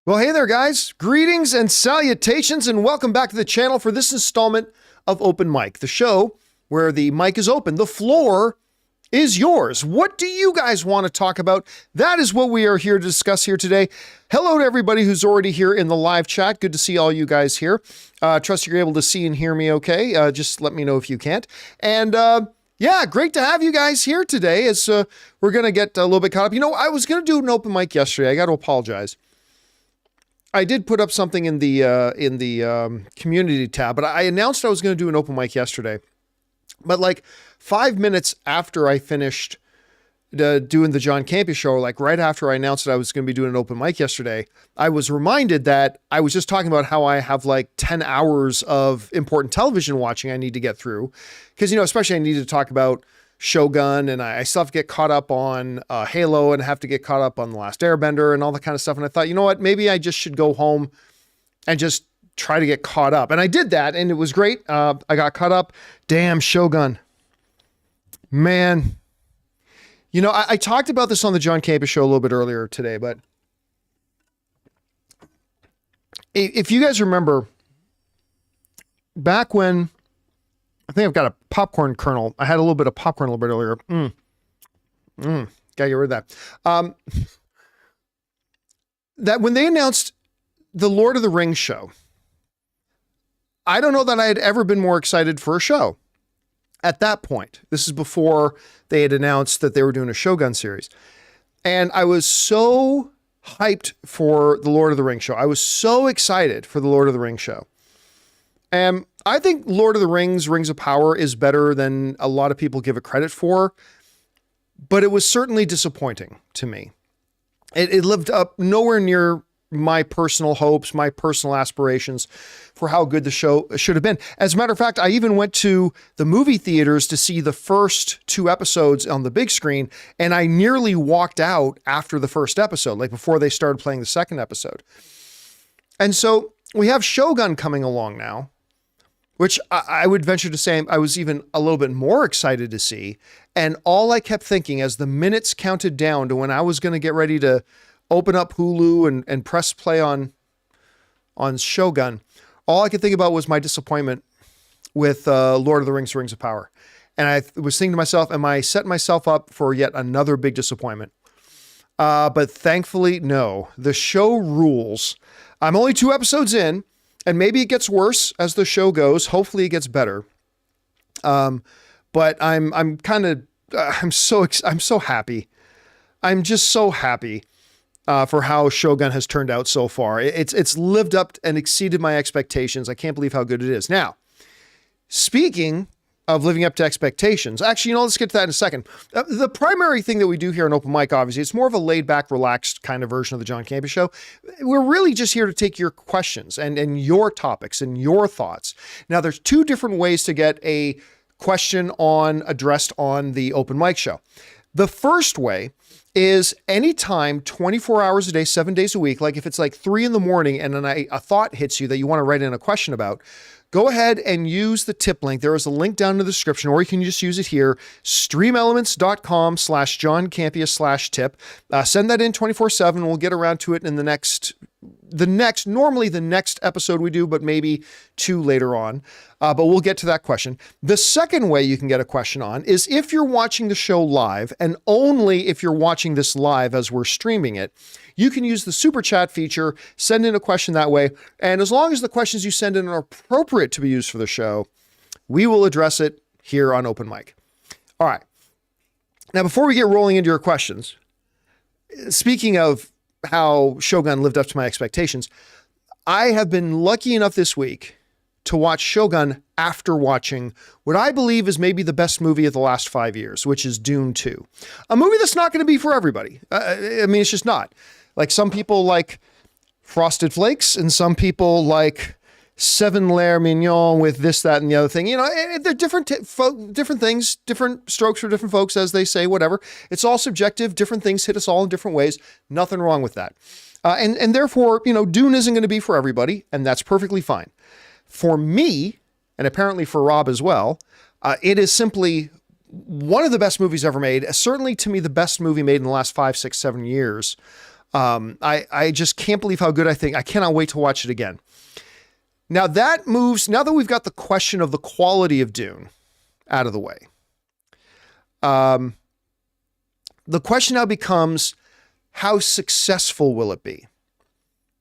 Well, hey there, guys. Greetings and salutations, and welcome back to the channel for this installment of Open Mic, the show where the mic is open. The floor is yours. What do you guys want to talk about? That is what we are here to discuss here today. Hello to everybody who's already here in the live chat. Good to see all you guys here. Trust you're able to see and hear me okay. Just let me know if you can't. And yeah, great to have you guys here today as we're going to get a little bit caught up. You know, I was going to do an open mic yesterday. I got to apologize. I did put up something in the community tab, but I announced I was going to do an open mic yesterday. But like 5 minutes after I finished doing the John Campea Show, like right after I announced that I was going to be doing an open mic yesterday, I was reminded that I was just talking about how I have like 10 hours of important television watching I need to get through. Because, you know, especially I need to talk about Shogun, and I still have to get caught up on Halo, and have to get caught up on The Last Airbender and all that kind of stuff. And I thought, you know what, maybe I just should go home and just try to get caught up. And I did that, and it was great. I got caught up. Damn, Shogun. Man. You know, I talked about this on the John Campea Show a little bit earlier today, but if you guys remember, back when, I think I've got a popcorn kernel. I had a little bit of popcorn a little bit earlier. Gotta get rid of that. That when they announced the Lord of the Rings show, I don't know that I had ever been more excited for a show at that point. This is before they had announced that they were doing a Shogun series. And I was so hyped for the Lord of the Rings show. I was so excited for the Lord of the Rings show. And I think Lord of the Rings, Rings of Power is better than a lot of people give it credit for, but it was certainly disappointing to me. It lived up nowhere near my personal hopes, my personal aspirations for how good the show should have been. As a matter of fact, I even went to the movie theaters to see the first 2 episodes on the big screen, and I nearly walked out after the first episode, like before they started playing the second episode. And so we have Shogun coming along now, which I would venture to say I was even a little bit more excited to see. And all I kept thinking as the minutes counted down to when I was going to get ready to open up Hulu and press play on Shogun, all I could think about was my disappointment with Lord of the Rings, Rings of Power. And I was thinking to myself, am I setting myself up for yet another big disappointment? But thankfully, no. The show rules. I'm only 2 episodes in, and maybe it gets worse as the show goes. Hopefully it gets better. But I'm so happy. I'm just so happy for how Shogun has turned out so far. It's lived up and exceeded my expectations. I can't believe how good it is. Now, speaking of living up to expectations, actually, you know, let's get to that in a second. The primary thing that we do here on Open Mic, obviously, it's more of a laid back, relaxed kind of version of the John Campea Show. We're really just here to take your questions and your topics and your thoughts. Now, there's 2 different ways to get a question addressed on the Open Mic Show. The first way is anytime, 24 hours a day, 7 days a week. Like if it's like 3 in the morning and then a thought hits you that you want to write in a question about, go ahead and use the tip link. There is a link down in the description, or you can just use it here, streamelements.com/JohnCampea/tip. Send that in 24/7. We'll get around to it in normally the next episode we do, but maybe 2 later on. But we'll get to that question. The second way you can get a question on is if you're watching the show live, and only if you're watching this live as we're streaming it, you can use the super chat feature, send in a question that way. And as long as the questions you send in are appropriate to be used for the show, we will address it here on Open Mic. All right. Now, before we get rolling into your questions, speaking of how Shogun lived up to my expectations, I have been lucky enough this week to watch Shogun after watching what I believe is maybe the best movie of the last 5 years, which is Dune 2. A movie that's not going to be for everybody. I mean, it's just not. Like some people like Frosted Flakes, and some people like 7-layer mignon with this, that, and the other thing. You know, they're different things, different strokes for different folks, as they say, whatever. It's all subjective. Different things hit us all in different ways. Nothing wrong with that. And therefore, you know, Dune isn't going to be for everybody, and that's perfectly fine. For me, and apparently for Rob as well, it is simply one of the best movies ever made. Certainly to me, the best movie made in the last 5, 6, 7 years. I just can't believe how good I cannot wait to watch it again. Now that we've got the question of the quality of Dune out of the way. The question now becomes, how successful will it be?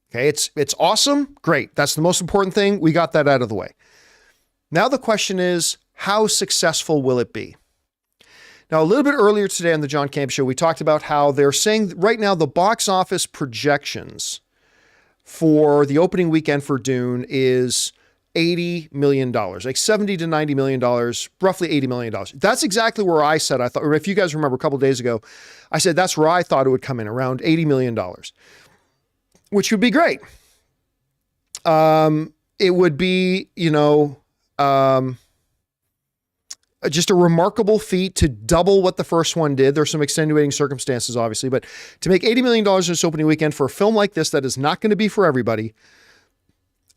Okay, it's awesome. Great. That's the most important thing. We got that out of the way. Now the question is, how successful will it be? Now, a little bit earlier today on the John Campea Show, we talked about how they're saying right now the box office projections for the opening weekend for Dune is $80 million, like $70 to $90 million, roughly $80 million. That's exactly where I said, I thought, or if you guys remember a couple of days ago, I said that's where I thought it would come in, around $80 million, which would be great. It would be, just a remarkable feat to double what the first one did. There's some extenuating circumstances, obviously, but to make $80 million in this opening weekend for a film like this that is not going to be for everybody,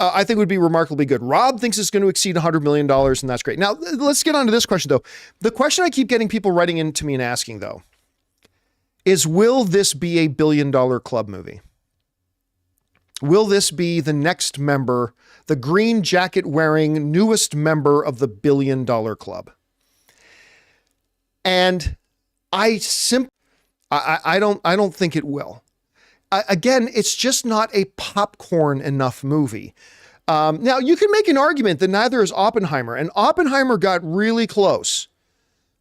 I think would be remarkably good. Rob thinks it's going to exceed $100 million, and that's great. Now, let's get on to this question, though. The question I keep getting people writing into me and asking, though, is will this be a billion-dollar club movie? Will this be the next member, the green jacket-wearing newest member of the billion-dollar club? And I don't think it will. Again, it's just not a popcorn enough movie. Now you can make an argument that neither is Oppenheimer, and Oppenheimer got really close,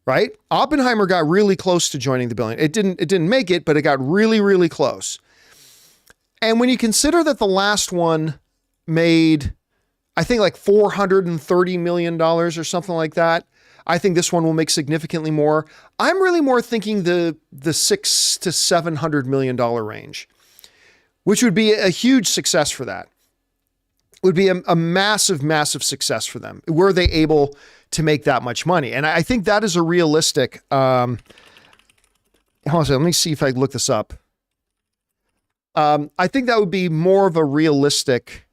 right? Oppenheimer got really close to joining the billion. It didn't make it, but it got really, really close. And when you consider that the last one made, I think like $430 million or something like that, I think this one will make significantly more. I'm really more thinking the $600 to $700 million range, which would be a huge success for that. Would be a massive, massive success for them. Were they able to make that much money? And I think that is a realistic, hold on a second, let me see if I can look this up. I think that would be more of a realistic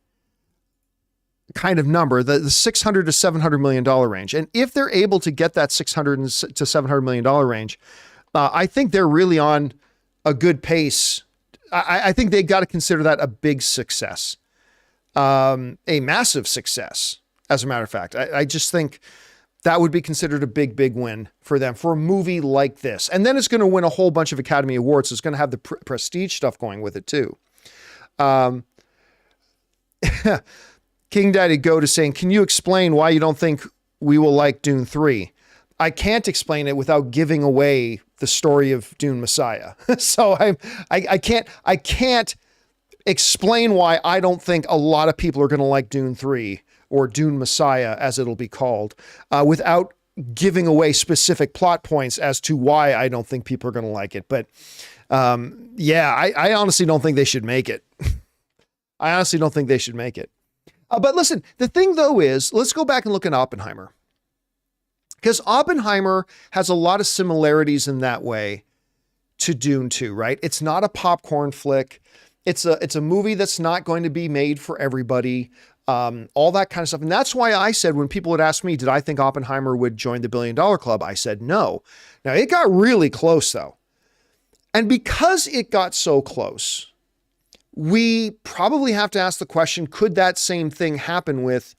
kind of number, the $600 to $700 million range. And if they're able to get that $600 to $700 million range, I think they're really on a good pace. I think they got to consider that a big success, a massive success. As a matter of fact, I just think that would be considered a big, big win for them for a movie like this. And then it's going to win a whole bunch of Academy Awards. So it's going to have the prestige stuff going with it too. King Daddy Goat is saying, can you explain why you don't think we will like Dune 3? I can't explain it without giving away the story of Dune Messiah. So I can't explain why I don't think a lot of people are going to like Dune 3 or Dune Messiah, as it'll be called, without giving away specific plot points as to why I don't think people are going to like it. But I honestly don't think they should make it. I honestly don't think they should make it. But listen, the thing though is, let's go back and look at Oppenheimer. Because Oppenheimer has a lot of similarities in that way to Dune 2, right? It's not a popcorn flick. It's a movie that's not going to be made for everybody. All that kind of stuff. And that's why I said, when people would ask me, did I think Oppenheimer would join the $1 billion club? I said no. Now it got really close though. And because it got so close, we probably have to ask the question, could that same thing happen with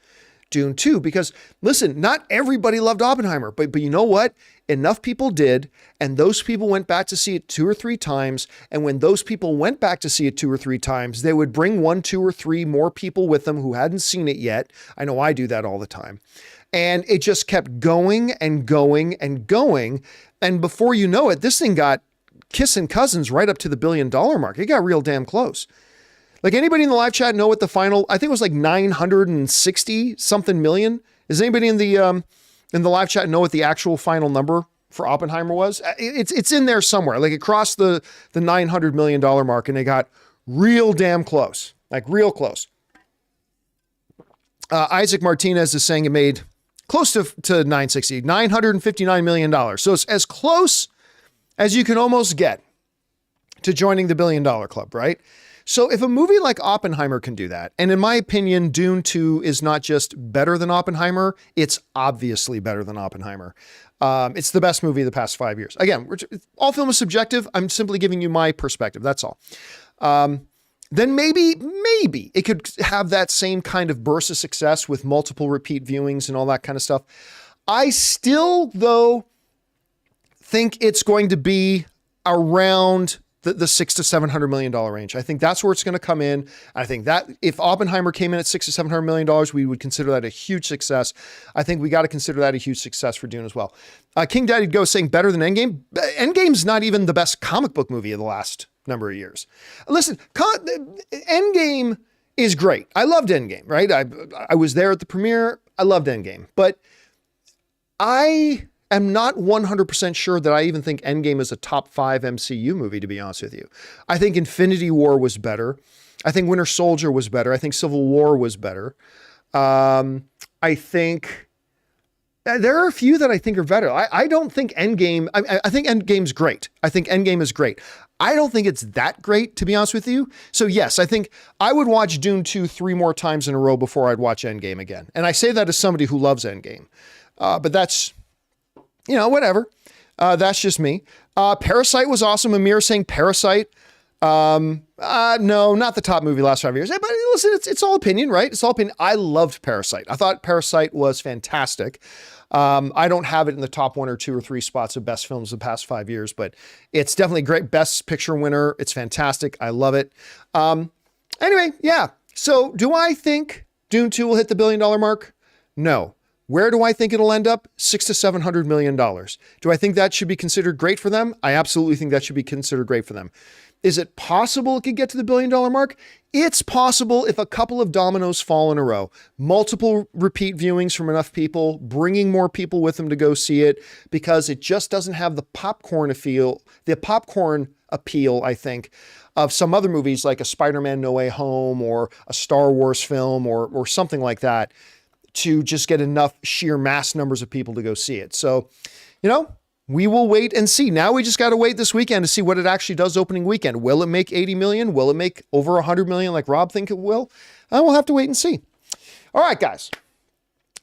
Dune 2? Because listen, not everybody loved Oppenheimer, but you know what? Enough people did, and those people went back to see it 2 or 3 times. And when those people went back to see it 2 or 3 times, they would bring 1, 2, or 3 more people with them who hadn't seen it yet. I know I do that all the time. And it just kept going and going and going. And before you know it, this thing got kissing cousins right up to the $1 billion mark. It got real damn close. Like, anybody in the live chat know what the final, I think it was like 960 something million. Does anybody in the live chat know what the actual final number for Oppenheimer was? It's in there somewhere. Like, it crossed the $900 million mark, and it got real damn close, like real close. Isaac Martinez is saying it made close to 960, $959 million. So it's as close as you can almost get to joining the $1 billion club, right? So if a movie like Oppenheimer can do that, and in my opinion, Dune 2 is not just better than Oppenheimer, it's obviously better than Oppenheimer. It's the best movie of the past 5 years. Again, all film is subjective. I'm simply giving you my perspective. That's all. then maybe it could have that same kind of burst of success with multiple repeat viewings and all that kind of stuff. I still, though, think it's going to be around the $600 to $700 million range. I think that's where it's going to come in. I think that if Oppenheimer came in at $600 to $700 million, we would consider that a huge success. I think we got to consider that a huge success for Dune as well. King Daddy Go saying better than Endgame. Endgame's not even the best comic book movie of the last number of years. Listen, Endgame is great. I loved Endgame, right? I was there at the premiere. I loved Endgame, but I am not 100% sure that I even think Endgame is a top 5 MCU movie, to be honest with you. I think Infinity War was better. I think Winter Soldier was better. I think Civil War was better. I think there are a few that I think are better. I don't think Endgame, I think Endgame's great. I think Endgame is great. I don't think it's that great, to be honest with you. So yes, I think I would watch Dune 2 3 more times in a row before I'd watch Endgame again. And I say that as somebody who loves Endgame. But that's, whatever. That's just me. Parasite was awesome. Amir saying Parasite. No, not the top movie last 5 years. But listen, it's all opinion, right? It's all opinion. I loved Parasite. I thought Parasite was fantastic. I don't have it in the top 1 or 2 or 3 spots of best films of the past 5 years, but it's definitely great. Best picture winner. It's fantastic. I love it. Anyway, yeah. So do I think Dune 2 will hit the $1 billion mark? No. Where do I think it'll end up? $600 to $700 million. Do I think that should be considered great for them? I absolutely think that should be considered great for them. Is it possible it could get to the $1 billion mark? It's possible if a couple of dominoes fall in a row. Multiple repeat viewings from enough people, bringing more people with them to go see it, because it just doesn't have the popcorn appeal, I think, of some other movies like a Spider-Man No Way Home or a Star Wars film or something like that, to just get enough sheer mass numbers of people to go see it. So, we will wait and see. Now we just got to wait this weekend to see what it actually does opening weekend. Will it make 80 million? Will it make over 100 million like Rob think it will? We'll have to wait and see. All right, guys.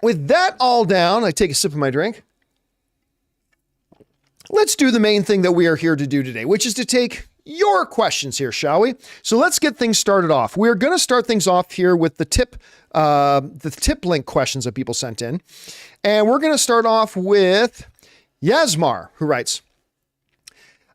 With that all down, I take a sip of my drink. Let's do the main thing that we are here to do today, which is to take your questions here, shall we? So let's get things started off. We're going to start things off here with the tip link questions that people sent in. And we're going to start off with Yasmar, who writes,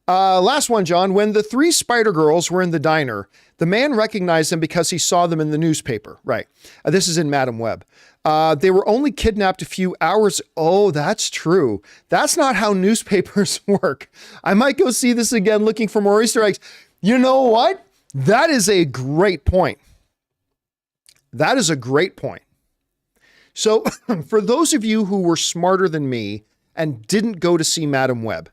last one, John. When the 3 Spider Girls were in the diner, the man recognized them because he saw them in the newspaper. Right. This is in Madam Web. They were only kidnapped a few hours. Oh, that's true. That's not how newspapers work. I might go see this again looking for more Easter eggs. You know what? That is a great point. That is a great point. So for those of you who were smarter than me and didn't go to see Madam Web,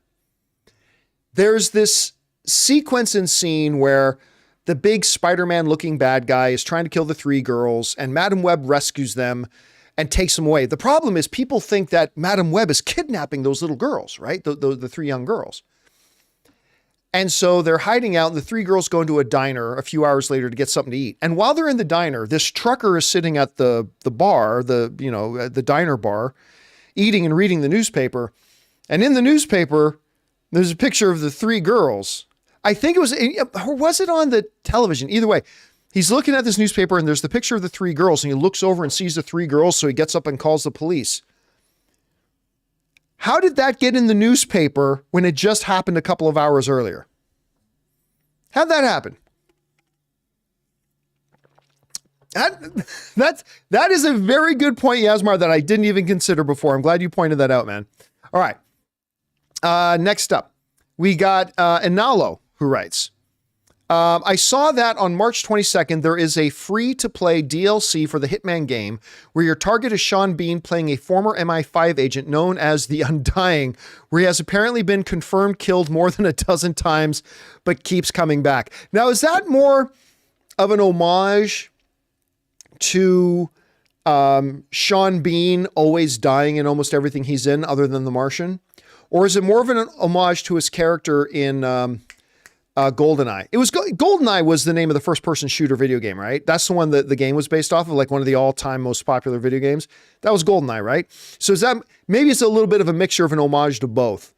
there's this sequence and scene where the big Spider-Man looking bad guy is trying to kill the 3 girls, and Madam Web rescues them and takes them away. The problem is people think that Madam Web is kidnapping those little girls, right? The 3 young girls. And so they're hiding out, and the 3 girls go into a diner a few hours later to get something to eat. And while they're in the diner, this trucker is sitting at the bar, the diner bar, eating and reading the newspaper. And in the newspaper, there's a picture of the 3 girls. I think it was, or was it on the television? Either way, he's looking at this newspaper and there's the picture of the 3 girls, and he looks over and sees the 3 girls. So he gets up and calls the police. How did that get in the newspaper when it just happened a couple of hours earlier? How'd that happen? That is a very good point, Yasmar, that I didn't even consider before. I'm glad you pointed that out, man. All right. Next up, we got Inalo, who writes, I saw that on March 22nd, there is a free-to-play DLC for the Hitman game where your target is Sean Bean playing a former MI5 agent known as the Undying, where he has apparently been confirmed killed more than a dozen times, but keeps coming back. Now, is that more of an homage to Sean Bean always dying in almost everything he's in other than The Martian? Or is it more of an homage to his character in GoldenEye? GoldenEye was the name of the first-person shooter video game, right? That's the one that the game was based off of, like one of the all-time most popular video games. That was GoldenEye, right? So is that, maybe it's a little bit of a mixture of an homage to both,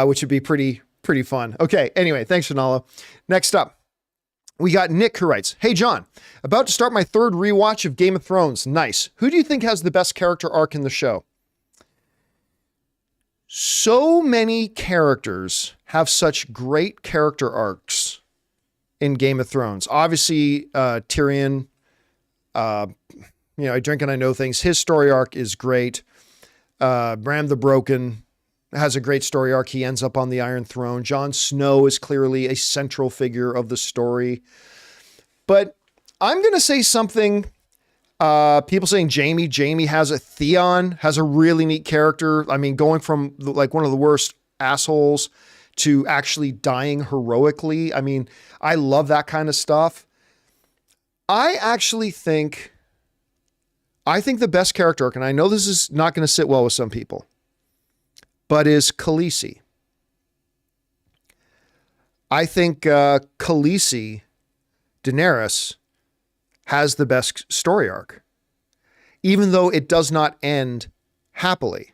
which would be pretty fun. Okay, anyway, thanks, Shanala. Next up, We got Nick who writes, "Hey John, about to start my third rewatch of Game of Thrones. Nice. Who do you think has the best character arc in the show?" So many characters have such great character arcs in Game of Thrones. Obviously, Tyrion, I drink and I know things. His story arc is great. Bram the Broken has a great story arc. He ends up on the Iron Throne. Jon Snow is clearly a central figure of the story. But I'm going to say something. People saying Jamie has Theon has a really neat character. I mean, going from like one of the worst assholes to actually dying heroically. I mean, I love that kind of stuff. I think the best character arc, and I know this is not going to sit well with some people, but is Khaleesi. I think Khaleesi, Daenerys, has the best story arc, even though it does not end happily.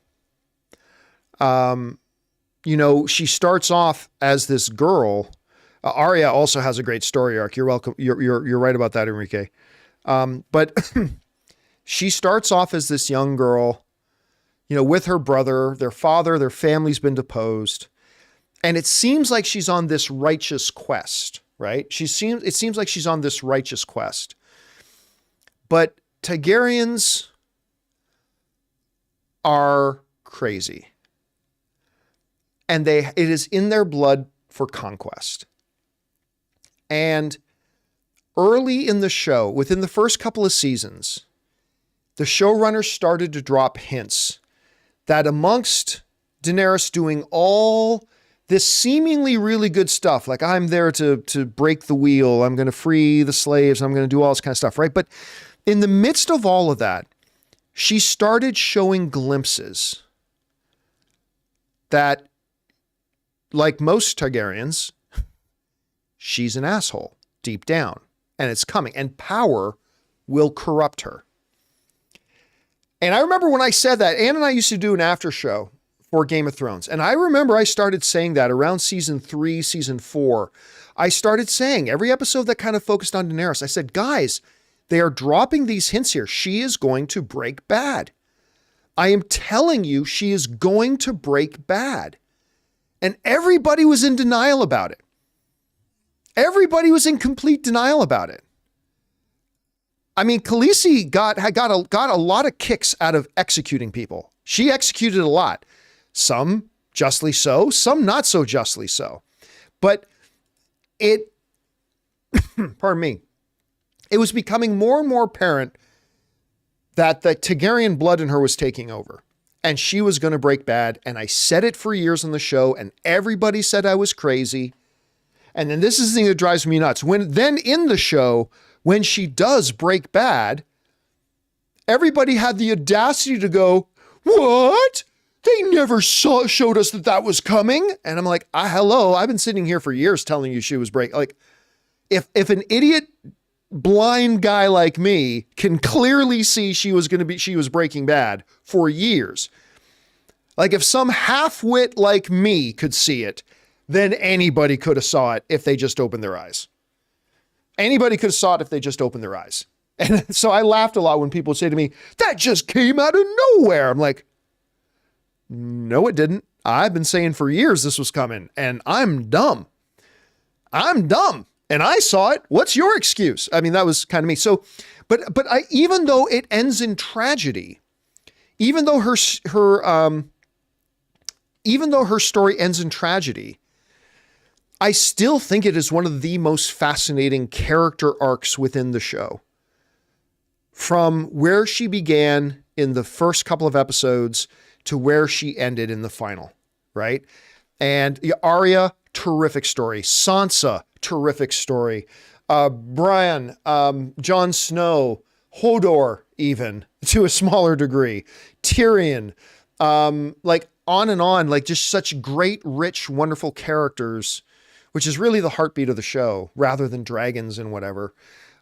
She starts off as this girl. Arya also has a great story arc. You're welcome. You're right about that, Enrique. But she starts off as this young girl, with her brother, their father, their family's been deposed. And it seems like she's on this righteous quest, right? It seems like she's on this righteous quest. But Targaryens are crazy. And it is in their blood for conquest. And early in the show, within the first couple of seasons, the showrunners started to drop hints that amongst Daenerys doing all this seemingly really good stuff, like I'm there to break the wheel, I'm going to free the slaves, I'm going to do all this kind of stuff, right? But in the midst of all of that, she started showing glimpses that, like most Targaryens, she's an asshole deep down, and it's coming, and power will corrupt her. And I remember when I said that, Ann and I used to do an after show for Game of Thrones. And I remember I started saying that around season 3, season 4. I started saying every episode that kind of focused on Daenerys, I said, guys, they are dropping these hints here. She is going to break bad. I am telling you, she is going to break bad. And everybody was in denial about it. Everybody was in complete denial about it. I mean, Khaleesi got a lot of kicks out of executing people. She executed a lot. Some justly so, some not so justly so. But pardon me, it was becoming more and more apparent that the Targaryen blood in her was taking over. And she was going to break bad. And I said it for years on the show, and everybody said I was crazy. And then this is the thing that drives me nuts. Then in the show, when she does break bad, everybody had the audacity to go, "What? They never showed us that was coming." And I'm like, hello, I've been sitting here for years telling you she was like, if an idiot blind guy like me can clearly see she was breaking bad for years. Like if some half-wit like me could see it, then anybody could have saw it if they just opened their eyes. Anybody could have saw it if they just opened their eyes. And so I laughed a lot when people would say to me, "That just came out of nowhere." I'm like, no, it didn't. I've been saying for years this was coming, and I'm dumb. I'm dumb. And I saw it. What's your excuse? I mean, that was kind of me. So, but even though it ends in tragedy, even though her story ends in tragedy, I still think it is one of the most fascinating character arcs within the show. From where she began in the first couple of episodes to where she ended in the final, right? And Arya, terrific story. Sansa, terrific story. Brian, Jon Snow, Hodor, even to a smaller degree. Tyrion, like on and on, like just such great, rich, wonderful characters, which is really the heartbeat of the show rather than dragons and whatever.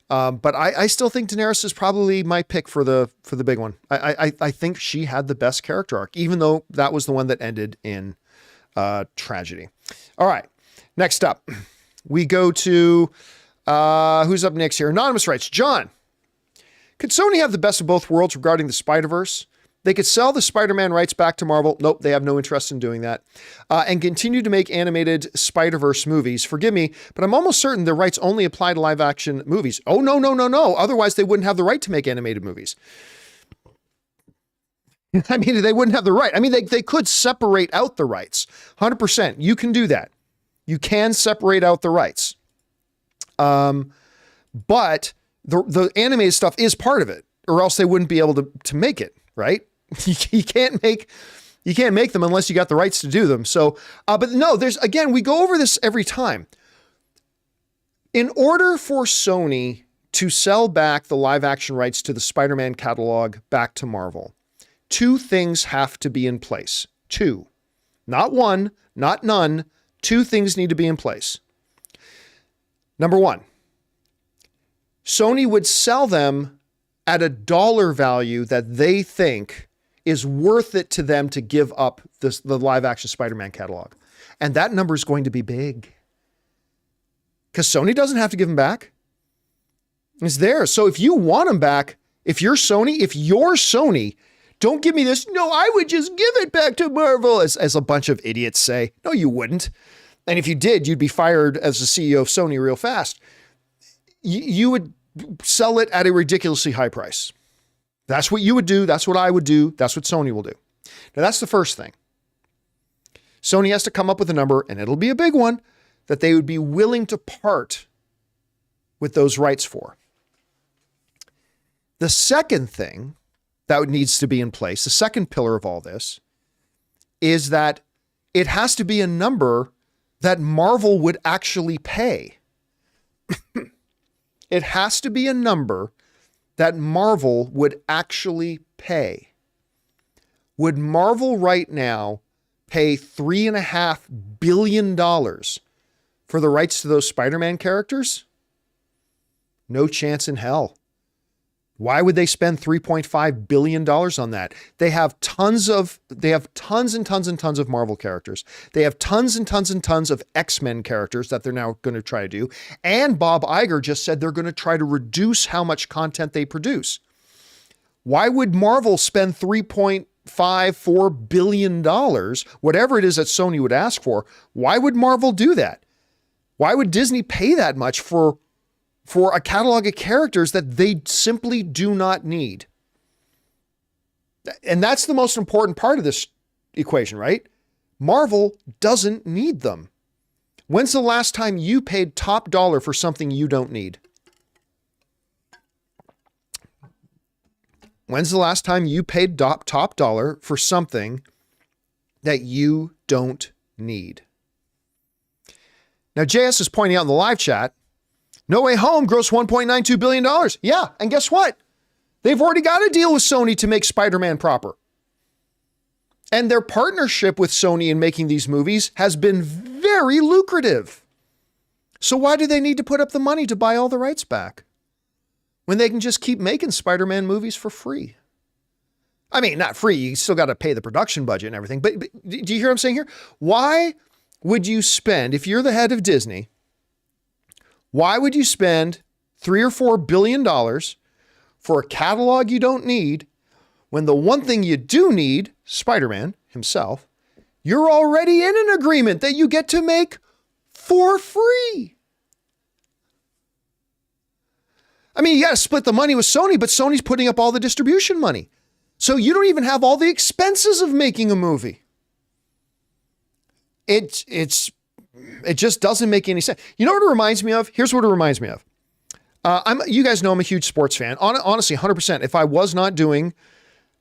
But I still think Daenerys is probably my pick for the big one. I think she had the best character arc, even though that was the one that ended in tragedy. All right, next up, we go to Who's up next here? Anonymous writes, John, could Sony have the best of both worlds regarding the Spider-Verse? They could sell the Spider-Man rights back to Marvel. Nope, they have no interest in doing that. And continue to make animated Spider-Verse movies. Forgive me, but I'm almost certain the rights only apply to live-action movies. Oh, no, no, no, no. Otherwise, they wouldn't have the right to make animated movies. I mean, they wouldn't have the right. I mean, they could separate out the rights. 100%. You can do that. You can separate out the rights. But the animated stuff is part of it, or else they wouldn't be able to make it, right? You can't make them unless you got the rights to do them. So, but no, again, we go over this every time. In order for Sony to sell back the live action rights to the Spider-Man catalog back to Marvel, two things have to be in place. Two, not one, not none. Two things need to be in place. Number one, Sony would sell them at a dollar value that they think is worth it to them to give up the live action Spider-Man catalog. And that number is going to be big. Because Sony doesn't have to give them back. It's theirs. So if you want them back, if you're Sony, don't give me this, no, I would just give it back to Marvel, as a bunch of idiots say. No, you wouldn't. And if you did, you'd be fired as the CEO of Sony real fast. You would sell it at a ridiculously high price. That's what you would do. That's what I would do. That's what Sony will do. Now, that's the first thing. Sony has to come up with a number, and it'll be a big one, that they would be willing to part with those rights for. The second thing that needs to be in place, the second pillar of all this, is that it has to be a number that Marvel would actually pay. It has to be a number that Marvel would actually pay. Would Marvel right now pay $3.5 billion for the rights to those Spider-Man characters? No chance in hell. Why would they spend $3.5 billion on that? They have tons and tons of Marvel characters. They have tons and tons of X-Men characters that they're now going to try to do. And Bob Iger just said they're going to try to reduce how much content they produce. Why would Marvel spend $3.54 billion, whatever it is that Sony would ask for? Why would Marvel do that? Why would Disney pay that much for a catalog of characters that they simply do not need? And that's the most important part of this equation, right? Marvel doesn't need them. When's the last time you paid top dollar for something you don't need? When's the last time you paid top dollar for something that you don't need? Now, JS is pointing out in the live chat, No Way Home grossed $1.92 billion. Yeah, and guess what? They've already got a deal with Sony to make Spider-Man proper. And their partnership with Sony in making these movies has been very lucrative. So why do they need to put up the money to buy all the rights back when they can just keep making Spider-Man movies for free? I mean, not free. You still got to pay the production budget and everything. But do you hear what I'm saying here? Why would you spend, if you're the head of Disney, why would you spend $3 or $4 billion for a catalog you don't need when the one thing you do need, Spider-Man himself, you're already in an agreement that you get to make for free? I mean, you got to split the money with Sony, but Sony's putting up all the distribution money. So you don't even have all the expenses of making a movie. It just doesn't make any sense. You know what it reminds me of? Here's what it reminds me of. You guys know I'm a huge sports fan. Honestly, 100%. If I was not doing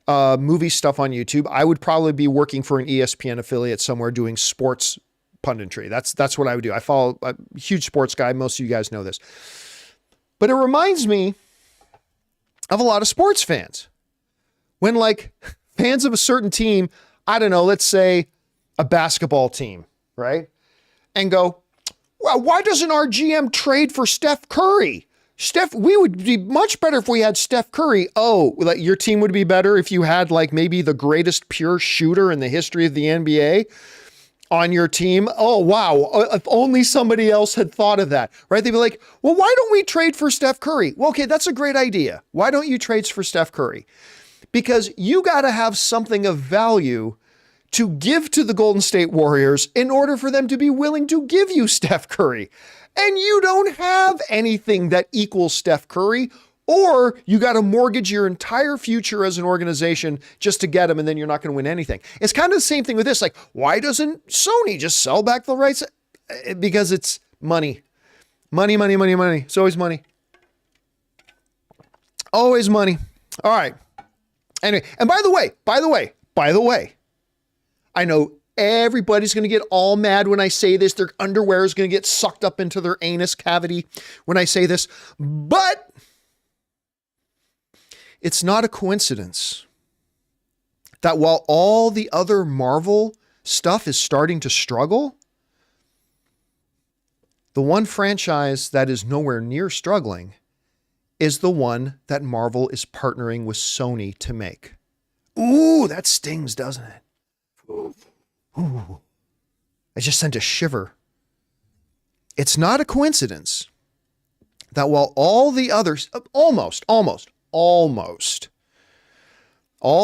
movie stuff on YouTube, I would probably be working for an ESPN affiliate somewhere doing sports punditry. That's what I would do. I follow a huge sports guy. Most of you guys know this. But it reminds me of a lot of sports fans. When like fans of a certain team, I don't know, let's say a basketball team, right? And go, well, why doesn't our GM trade for Steph Curry? We would be much better if we had Steph Curry. Oh, like your team would be better if you had like maybe the greatest pure shooter in the history of the NBA. on your team. Oh, wow. If only somebody else had thought of that, right? They'd be like, well, why don't we trade for Steph Curry? Well, okay, that's a great idea. Why don't you trade for Steph Curry? Because you got to have something of value to give to the Golden State Warriors in order for them to be willing to give you Steph Curry. And you don't have anything that equals Steph Curry, or you got to mortgage your entire future as an organization just to get him, and then you're not going to win anything. It's kind of the same thing with this. Like, why doesn't Sony just sell back the rights? Because it's money. Money, money, money, money. It's always money. Always money. All right. Anyway, and by the way, I know everybody's going to get all mad when I say this. Their underwear is going to get sucked up into their anus cavity when I say this, but it's not a coincidence that while all the other Marvel stuff is starting to struggle, the one franchise that is nowhere near struggling is the one that Marvel is partnering with Sony to make. Ooh, that stings, doesn't it? Ooh. I just sent a shiver. It's not a coincidence that while all the others, almost, all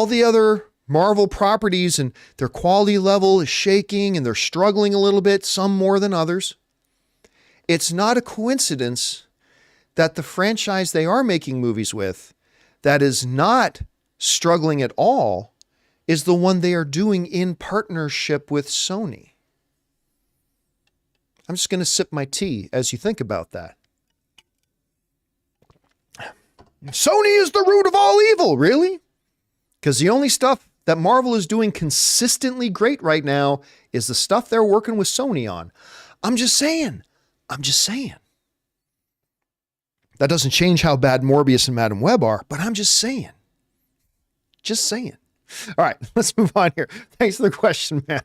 the other Marvel properties and their quality level is shaking and they're struggling a little bit, some more than others, it's not a coincidence that the franchise they are making movies with that is not struggling at all is the one they are doing in partnership with Sony. I'm just going to sip my tea as you think about that. Sony is the root of all evil, really? Because the only stuff that Marvel is doing consistently great right now is the stuff they're working with Sony on. I'm just saying. That doesn't change how bad Morbius and Madam Web are, but I'm just saying. All right, let's move on here. Thanks for the question, man.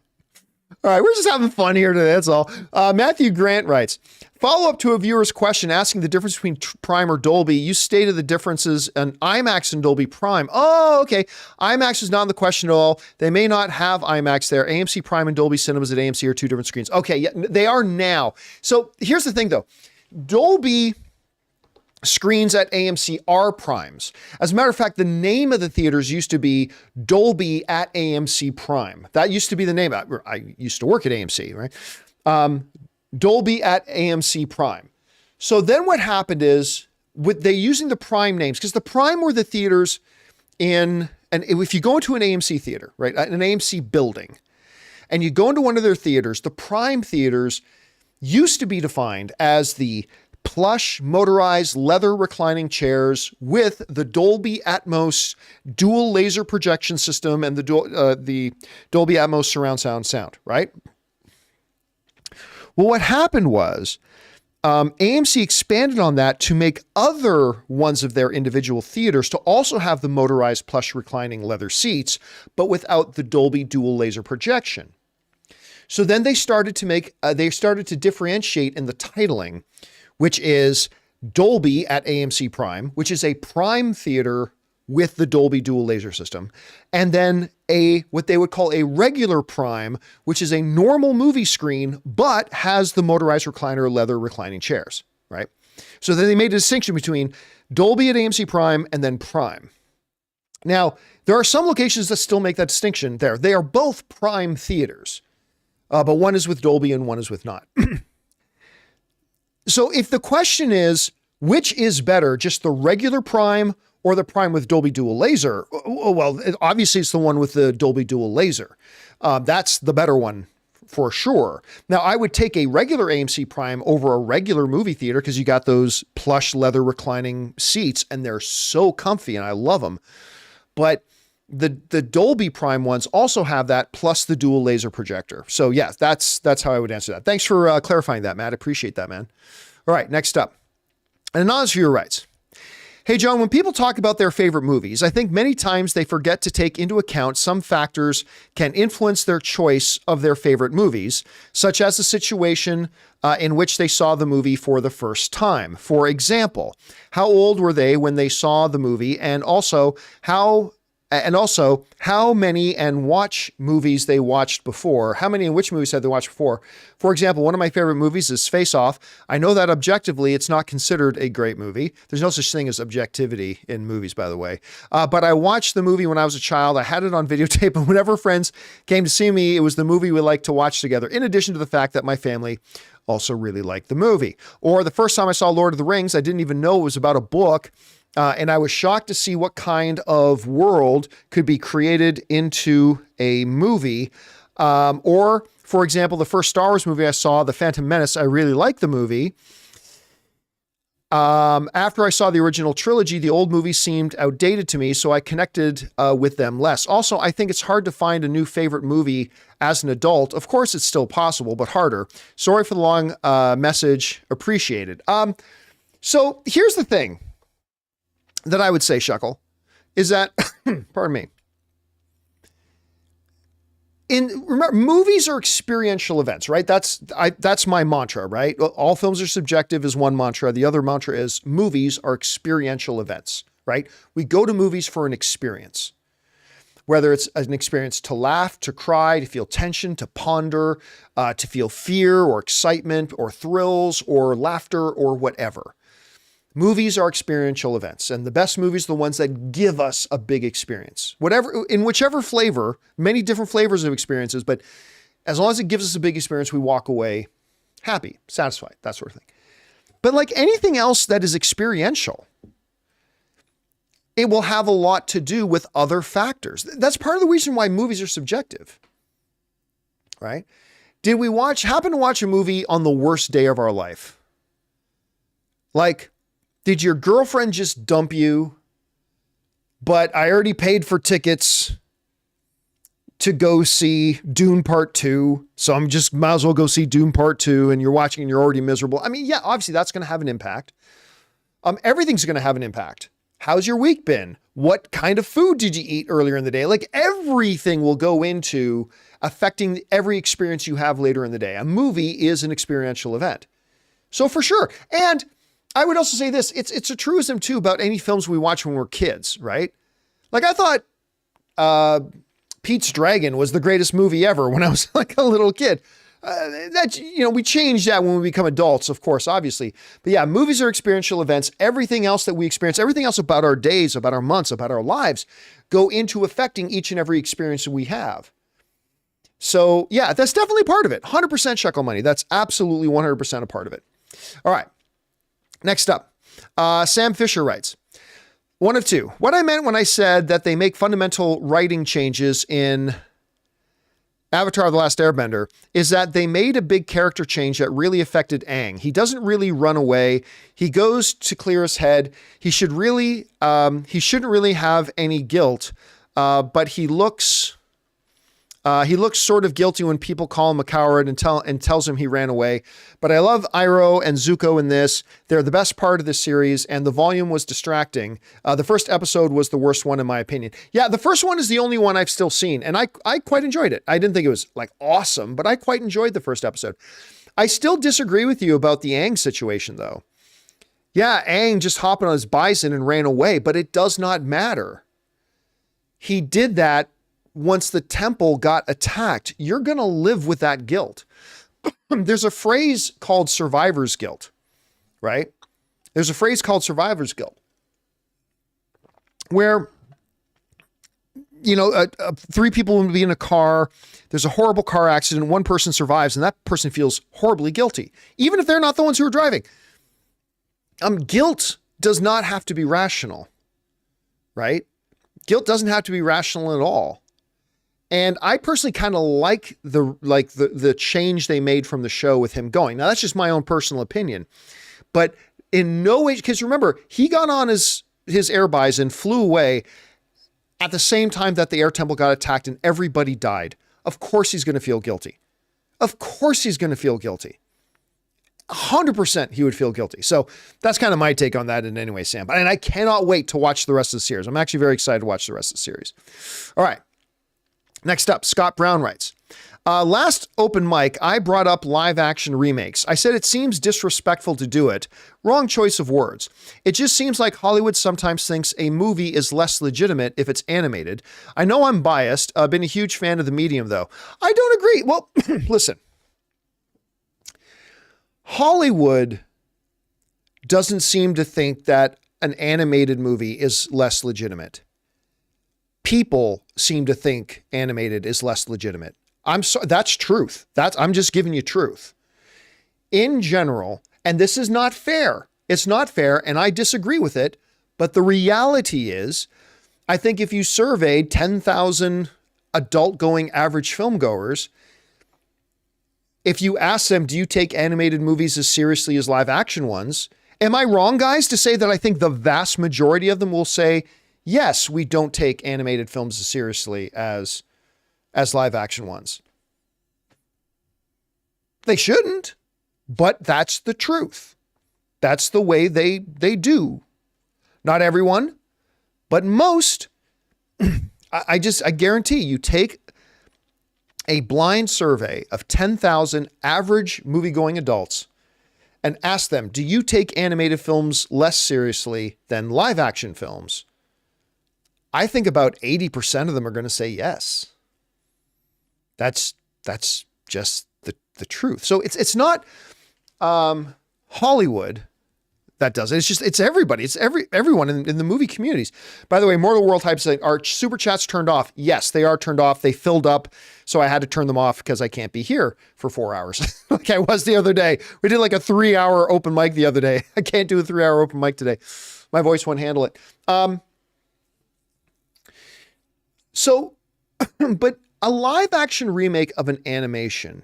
All right, we're just having fun here today, that's all. Matthew Grant writes, follow up to a viewer's question asking the difference between Prime or Dolby. You stated the differences in IMAX and Dolby Prime. Oh, okay. IMAX is not in the question at all. They may not have IMAX there. AMC Prime and Dolby Cinemas at AMC are two different screens. Okay, yeah, they are now. So here's the thing, though. Dolby screens at AMC are primes. As a matter of fact, the name of the theaters used to be Dolby at AMC Prime. That used to be the name. I used to work at AMC, right? Dolby at AMC Prime. So then what happened is, with they using the Prime names, because the Prime were the theaters in, and if you go into an AMC theater, right, an AMC building, and you go into one of their theaters, the Prime theaters used to be defined as the plush motorized leather reclining chairs with the Dolby Atmos dual laser projection system and the Dolby Atmos surround sound, right? Well, what happened was AMC expanded on that to make other ones of their individual theaters to also have the motorized plush reclining leather seats, but without the Dolby dual laser projection. So then they started to differentiate in the titling, which is Dolby at AMC Prime, which is a Prime theater with the Dolby dual laser system, and then what they would call a regular Prime, which is a normal movie screen, but has the motorized recliner leather reclining chairs, right? So then they made a distinction between Dolby at AMC Prime and then Prime. Now, there are some locations that still make that distinction there. They are both Prime theaters, but one is with Dolby and one is with not. So if the question is, which is better, just the regular Prime or the Prime with Dolby Dual Laser? Well, obviously it's the one with the Dolby Dual Laser. That's the better one for sure. Now, I would take a regular AMC Prime over a regular movie theater because you got those plush leather reclining seats and they're so comfy and I love them. But the Dolby Prime ones also have that plus the dual laser projector. So yeah, that's how I would answer that. Thanks for clarifying that, Matt. I appreciate that, man. All right, next up. An anonymous viewer writes, hey, John, when people talk about their favorite movies, I think many times they forget to take into account some factors can influence their choice of their favorite movies, such as the situation in which they saw the movie for the first time. For example, how old were they when they saw the movie? And also, how and also how many and watch movies they watched before. How many and which movies had they watched before? For example, one of my favorite movies is Face Off. I know that objectively it's not considered a great movie. There's no such thing as objectivity in movies, by the way. But I watched the movie when I was a child. I had it on videotape, and whenever friends came to see me, it was the movie we liked to watch together, in addition to the fact that my family also really liked the movie. Or the first time I saw Lord of the Rings, I didn't even know it was about a book. And I was shocked to see what kind of world could be created into a movie. Or, for example, the first Star Wars movie I saw, The Phantom Menace, I really liked the movie. After I saw the original trilogy, the old movies seemed outdated to me, so I connected with them less. Also, I think it's hard to find a new favorite movie as an adult. Of course, it's still possible, but harder. Sorry for the long message. Appreciated. So here's the thing that I would say, Shuckle, is that, pardon me, remember, movies are experiential events, right? That's my mantra, right? All films are subjective is one mantra. The other mantra is movies are experiential events, right? We go to movies for an experience, whether it's an experience to laugh, to cry, to feel tension, to ponder, to feel fear or excitement or thrills or laughter or whatever. Movies are experiential events, and the best movies are the ones that give us a big experience. In whichever flavor, many different flavors of experiences, but as long as it gives us a big experience, we walk away happy, satisfied, that sort of thing. But like anything else that is experiential, it will have a lot to do with other factors. That's part of the reason why movies are subjective, right? Did we happen to watch a movie on the worst day of our life? Like, did your girlfriend just dump you, but I already paid for tickets to go see Dune Part 2, so I'm just might as well go see Dune Part 2, and you're watching and you're already miserable. I mean, yeah, obviously that's going to have an impact. Everything's going to have an impact. How's your week been? What kind of food did you eat earlier in the day? Like everything will go into affecting every experience you have later in the day. A movie is an experiential event. So for sure. And I would also say this, it's a truism too about any films we watch when we're kids, right? Like I thought Pete's Dragon was the greatest movie ever when I was like a little kid. We change that when we become adults, of course, obviously. But yeah, movies are experiential events. Everything else that we experience, everything else about our days, about our months, about our lives, go into affecting each and every experience that we have. So yeah, that's definitely part of it. 100% shekel money. That's absolutely 100% a part of it. All right. Next up, Sam Fisher writes, one of two. What I meant when I said that they make fundamental writing changes in Avatar: The Last Airbender is that they made a big character change that really affected Aang. He doesn't really run away. He goes to clear his head. He shouldn't really have any guilt, but he looks sort of guilty when people call him a coward and tells him he ran away. But I love Iroh and Zuko in this. They're the best part of the series, and the volume was distracting. The first episode was the worst one, in my opinion. Yeah, the first one is the only one I've still seen, and I quite enjoyed it. I didn't think it was like awesome, but I quite enjoyed the first episode. I still disagree with you about the Aang situation, though. Yeah, Aang just hopped on his bison and ran away, but it does not matter. He did that once the temple got attacked. You're going to live with that guilt. There's a phrase called survivor's guilt, right? There's a phrase called survivor's guilt where, three people will be in a car. There's a horrible car accident. One person survives and that person feels horribly guilty, even if they're not the ones who are driving. Guilt does not have to be rational, right? Guilt doesn't have to be rational at all. And I personally kind of like the change they made from the show with him going. Now that's just my own personal opinion, but in no way, because remember, he got on his air bison, flew away at the same time that the air temple got attacked and everybody died. Of course he's going to feel guilty. Of course he's going to feel guilty. 100% he would feel guilty. So that's kind of my take on that in any way, Sam. And I cannot wait to watch the rest of the series. I'm actually very excited to watch the rest of the series. All right. Next up, Scott Brown writes, Last open mic, I brought up live action remakes. I said it seems disrespectful to do it. Wrong choice of words. It just seems like Hollywood sometimes thinks a movie is less legitimate if it's animated. I know I'm biased. I've been a huge fan of the medium, though. I don't agree. Well, listen. Hollywood doesn't seem to think that an animated movie is less legitimate. People seem to think animated is less legitimate. I'm sorry, that's truth. I'm just giving you truth. In general, and this is not fair. It's not fair, and I disagree with it. But the reality is, I think if you surveyed 10,000 adult-going average filmgoers, if you ask them, do you take animated movies as seriously as live-action ones? Am I wrong, guys, to say that I think the vast majority of them will say, yes, we don't take animated films as seriously as live-action ones? They shouldn't, but that's the truth. That's the way they do. Not everyone, but most. I guarantee you take a blind survey of 10,000 average movie-going adults and ask them, do you take animated films less seriously than live-action films? I think about 80% of them are going to say yes. That's just the truth. So it's not Hollywood that does it. It's everybody. It's everyone in the movie communities. By the way, Mortal World Hype saying, are super chats turned off? Yes, they are turned off. They filled up, so I had to turn them off because I can't be here for 4 hours like I was the other day. We did like a 3-hour open mic the other day. I can't do a 3-hour open mic today. My voice won't handle it. But a live action remake of an animation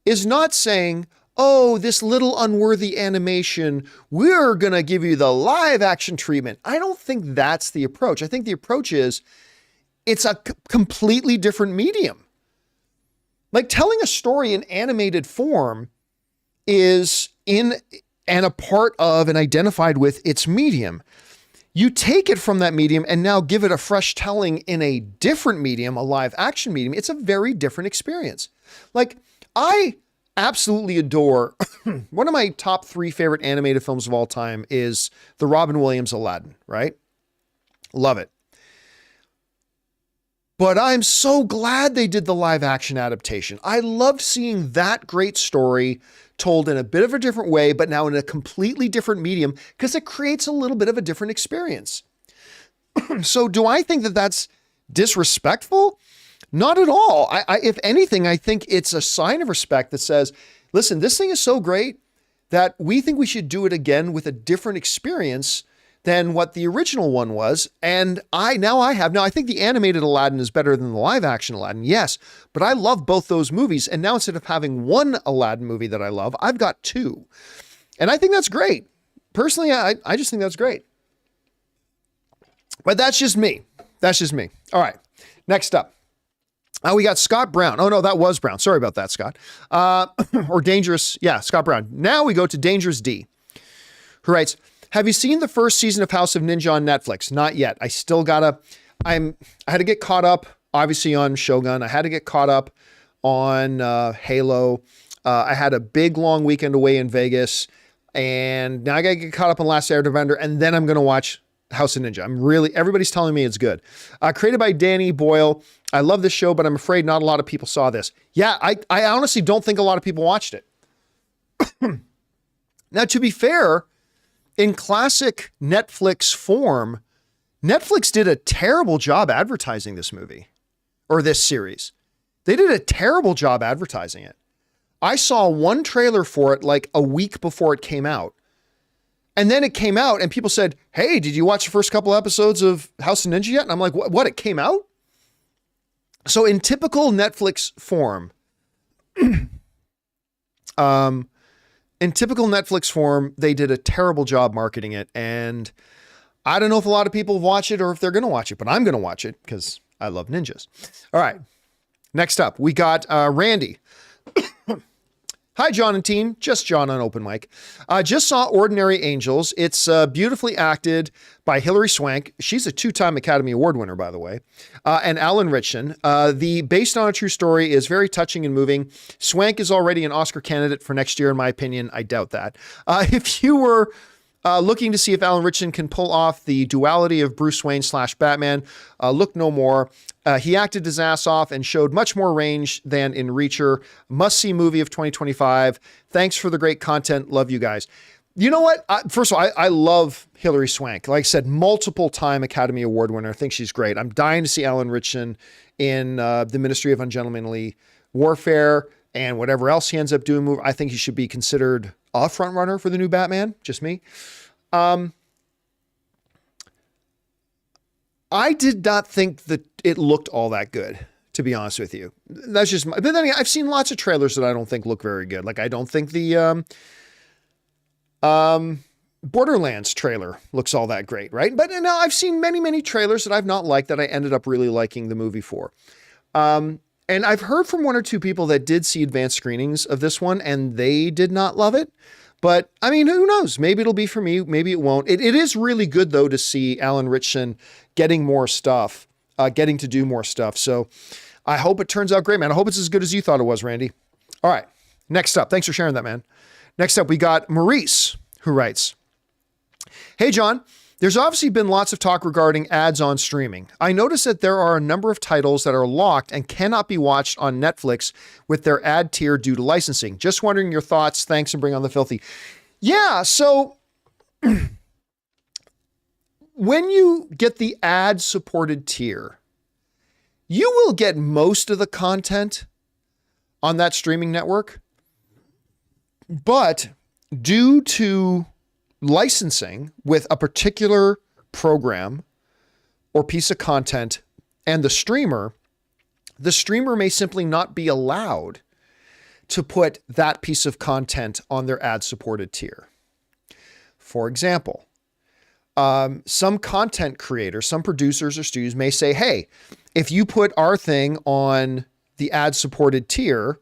is not saying, oh, this little unworthy animation, we're going to give you the live action treatment. I don't think that's the approach. I think the approach is it's a completely different medium. Like telling a story in animated form is in and a part of and identified with its medium. You take it from that medium and now give it a fresh telling in a different medium, a live action medium. It's a very different experience. Like, I absolutely adore one of my top 3 favorite animated films of all time is the Robin Williams Aladdin, right? Love it. But I'm so glad they did the live action adaptation. I loved seeing that great story told in a bit of a different way, but now in a completely different medium because it creates a little bit of a different experience. So do I think that that's disrespectful? Not at all. If anything, I think it's a sign of respect that says, listen, this thing is so great that we think we should do it again with a different experience than what the original one was. And I think the animated Aladdin is better than the live action Aladdin. Yes, but I love both those movies. And now instead of having one Aladdin movie that I love, I've got 2. And I think that's great. Personally, I just think that's great. But that's just me. That's just me. All right. Next up. We got Scott Brown. Oh, no, that was Brown. Sorry about that, Scott. Or Dangerous. Yeah, Scott Brown. Now we go to Dangerous D, who writes, have you seen the first season of House of Ninja on Netflix? Not yet. I still I had to get caught up, obviously, on Shogun. I had to get caught up on Halo. I had a big, long weekend away in Vegas. And now I got to get caught up on Last Airbender. And then I'm going to watch House of Ninja. Everybody's telling me it's good. Created by Danny Boyle. I love this show, but I'm afraid not a lot of people saw this. Yeah, I honestly don't think a lot of people watched it. Now, to be fair, in classic Netflix form, Netflix did a terrible job advertising this movie or this series. They did a terrible job advertising it. I saw one trailer for it like a week before it came out. And then it came out and people said, hey, did you watch the first couple episodes of House of Ninja yet? And I'm like, what? It came out? So in typical Netflix form, they did a terrible job marketing it. And I don't know if a lot of people watch it or if they're going to watch it, but I'm going to watch it because I love ninjas. All right. Next up, we got Randy. Hi, John and team. Just John on Open Mic. Just saw Ordinary Angels. It's beautifully acted by Hilary Swank. She's a 2-time Academy Award winner, by the way, and Alan Ritchson. The based on a true story is very touching and moving. Swank is already an Oscar candidate for next year, in my opinion. I doubt that. If you were looking to see if Alan Ritchson can pull off the duality of Bruce Wayne / Batman, look no more. He acted his ass off and showed much more range than in Reacher. Must-see movie of 2025. Thanks for the great content. Love you guys. You know what? First of all, I love Hilary Swank. Like I said, multiple-time Academy Award winner. I think she's great. I'm dying to see Alan Ritchson in the Ministry of Ungentlemanly Warfare and whatever else he ends up doing. I think he should be considered a front runner for the new Batman. Just me. I did not think that it looked all that good, to be honest with you. That's just but then I've seen lots of trailers that I don't think look very good. Like I don't think the Borderlands trailer looks all that great, right? But now I've seen many trailers that I've not liked that I ended up really liking the movie for. And I've heard from 1 or 2 people that did see advanced screenings of this one and they did not love it. But I mean, who knows? Maybe it'll be for me. Maybe it won't. It is really good though to see Alan Ritchson getting more stuff, getting to do more stuff. So I hope it turns out great, man. I hope it's as good as you thought it was, Randy. All right. Next up. Thanks for sharing that, man. Next up, we got Maurice, who writes, "Hey, John. There's obviously been lots of talk regarding ads on streaming. I noticed that there are a number of titles that are locked and cannot be watched on Netflix with their ad tier due to licensing. Just wondering your thoughts. Thanks, and bring on the filthy." Yeah, so when you get the ad-supported tier, you will get most of the content on that streaming network. But due to licensing with a particular program or piece of content and the streamer may simply not be allowed to put that piece of content on their ad-supported tier. For example, some content creators, some producers or studios may say, hey, if you put our thing on the ad-supported tier,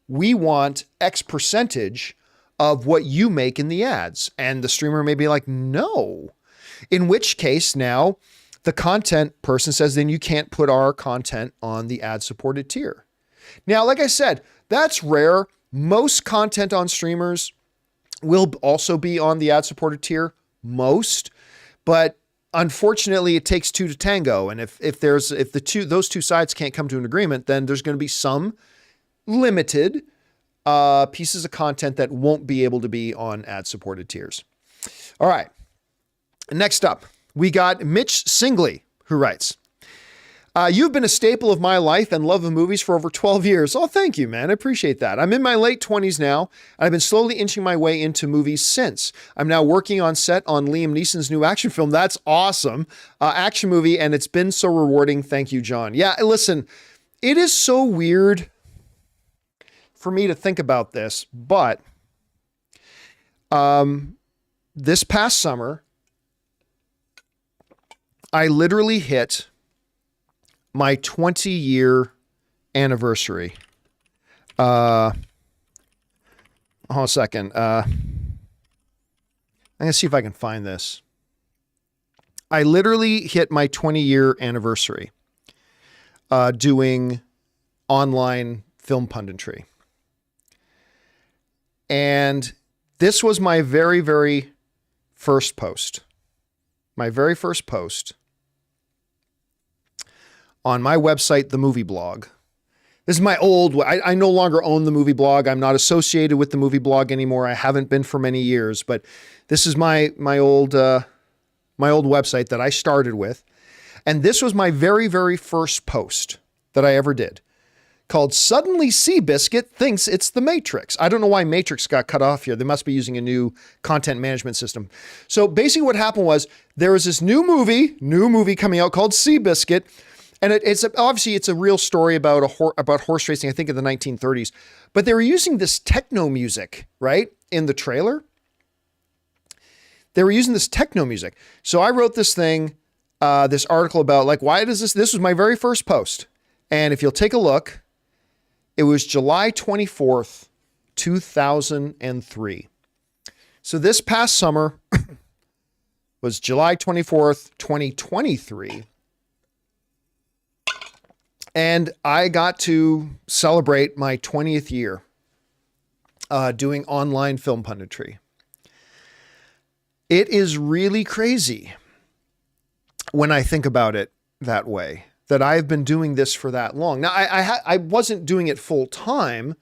we want X percentage of what you make in the ads. And the streamer may be like, no. In which case now the content person says, then you can't put our content on the ad-supported tier. Now, like I said, that's rare. Most content on streamers will also be on the ad-supported tier, but unfortunately it takes 2 to tango. And if those two sides can't come to an agreement, then there's going to be some limited pieces of content that won't be able to be on ad-supported tiers. All right. Next up, we got Mitch Singley, who writes, "You've been a staple of my life and love of movies for over 12 years. Oh, thank you, man. I appreciate that. I'm in my late 20s now, and I've been slowly inching my way into movies since. I'm now working on set on Liam Neeson's new action film." That's awesome. Action movie, and it's been so rewarding. Thank you, John. Yeah, listen, it is so weird for me to think about this, but this past summer, I literally hit my 20-year anniversary. Hold on a second. I'm going to see if I can find this. I literally hit my 20-year anniversary doing online film punditry. And this was my very, very first post. My very first post on my website, The Movie Blog. This is my old, I no longer own The Movie Blog. I'm not associated with The Movie Blog anymore. I haven't been for many years, but this is my old website that I started with. And this was my very, very first post that I ever did, called "Suddenly Seabiscuit Thinks It's the Matrix." I don't know why Matrix got cut off here. They must be using a new content management system. So basically what happened was there was this new movie coming out called Seabiscuit. And it's obviously a real story about horse racing, I think in the 1930s, but they were using this techno music, right? In the trailer. They were using this techno music. So I wrote this thing, this article about like, why does this was my very first post. And if you'll take a look, it was July 24th, 2003. So this past summer was July 24th, 2023. And I got to celebrate my 20th year doing online film punditry. It is really crazy when I think about it that way, that I've been doing this for that long. Now, I wasn't doing it full time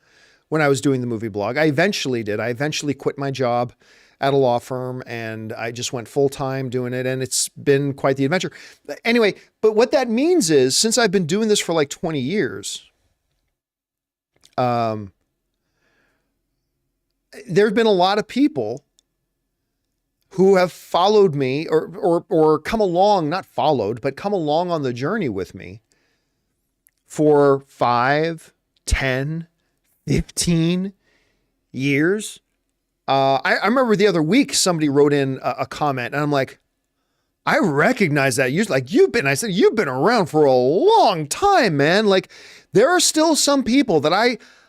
when I was doing the movie blog. I eventually did. I eventually quit my job at a law firm and I just went full time doing it. And it's been quite the adventure. Anyway, but what that means is, since I've been doing this for like 20 years, there have been a lot of people who have followed me or come along, not followed, but come along on the journey with me for 5, 10, 15 years. I remember the other week, somebody wrote in a comment and I'm like, I recognize that. I said, you've been around for a long time, man. Like, there are still some people that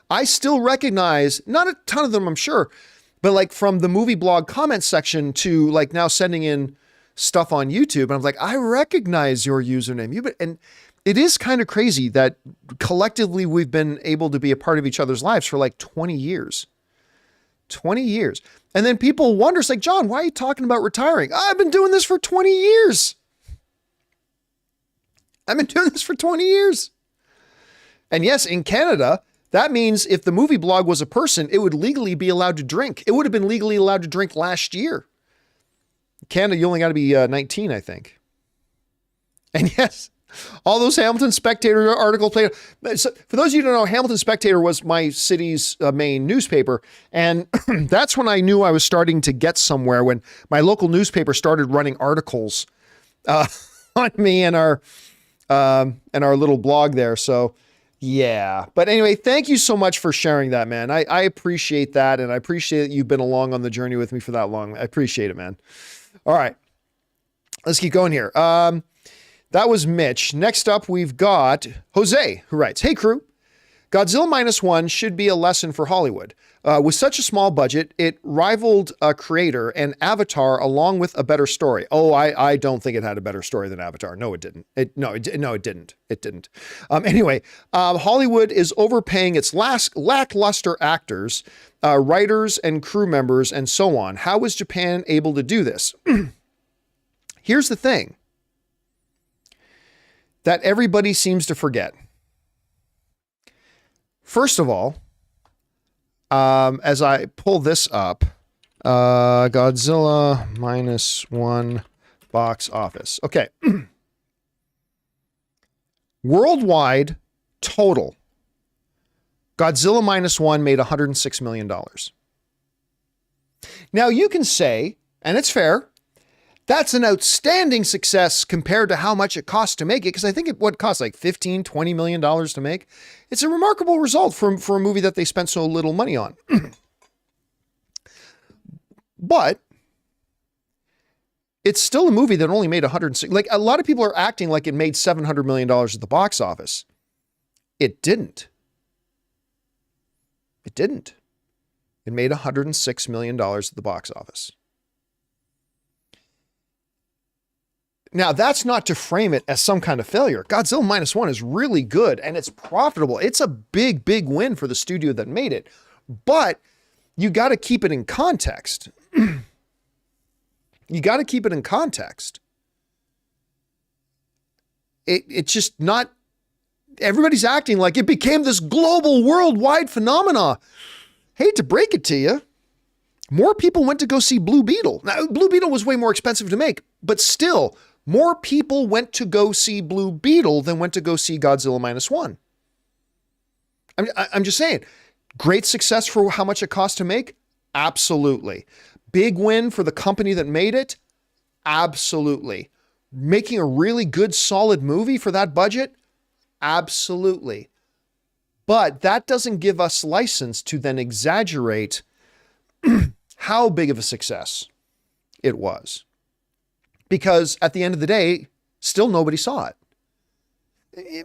I still recognize, not a ton of them, I'm sure, but like from the movie blog comment section to like now sending in stuff on YouTube. And I'm like, I recognize your username. And it is kind of crazy that collectively we've been able to be a part of each other's lives for like 20 years. 20 years. And then people wonder, it's like, John, why are you talking about retiring? I've been doing this for 20 years. I've been doing this for 20 years. And yes, in Canada, that means if the movie blog was a person, it would legally be allowed to drink. It would have been legally allowed to drink last year. In Canada, you only got to be 19, I think. And yes, all those Hamilton Spectator articles played. So for those of you who don't know, Hamilton Spectator was my city's main newspaper. And that's when I knew I was starting to get somewhere, when my local newspaper started running articles on me and our little blog there. So yeah. But anyway, thank you so much for sharing that, man. I appreciate that. And I appreciate that you've been along on the journey with me for that long. I appreciate it, man. All right, let's keep going here. That was Mitch. Next up, we've got Jose, who writes, "Hey crew, Godzilla Minus One should be a lesson for Hollywood. With such a small budget, it rivaled Creator and Avatar along with a better story." Oh, I don't think it had a better story than Avatar. No, it didn't. It didn't. It didn't. Anyway, Hollywood is overpaying its lackluster actors, writers and crew members, and so on. How is Japan able to do this? Here's the thing that everybody seems to forget. First of all, as I pull this up, Godzilla Minus One box office. Okay. Worldwide total, Godzilla Minus One made $106 million. Now you can say, and it's fair, that's an outstanding success compared to how much it cost to make it, because I think it would cost like $15, $20 million to make. It's a remarkable result for a movie that they spent so little money on. But it's still a movie that only made 106. Like, a lot of people are acting like it made $700 million at the box office. It didn't. It didn't. It made $106 million at the box office. Now, that's not to frame it as some kind of failure. Godzilla Minus One is really good and it's profitable. It's a big, big win for the studio that made it. But you got to keep it in context. You got to keep it in context. It's just not, everybody's acting like it became this global, worldwide phenomena. Hate to break it to you. More people went to go see Blue Beetle. Now, Blue Beetle was way more expensive to make, but still, more people went to go see Blue Beetle than went to go see Godzilla Minus One. I'm just saying, great success for how much it cost to make? Absolutely. Big win for the company that made it? Absolutely. Making a really good, solid movie for that budget? Absolutely. But that doesn't give us license to then exaggerate how big of a success it was. Because at the end of the day, still nobody saw it.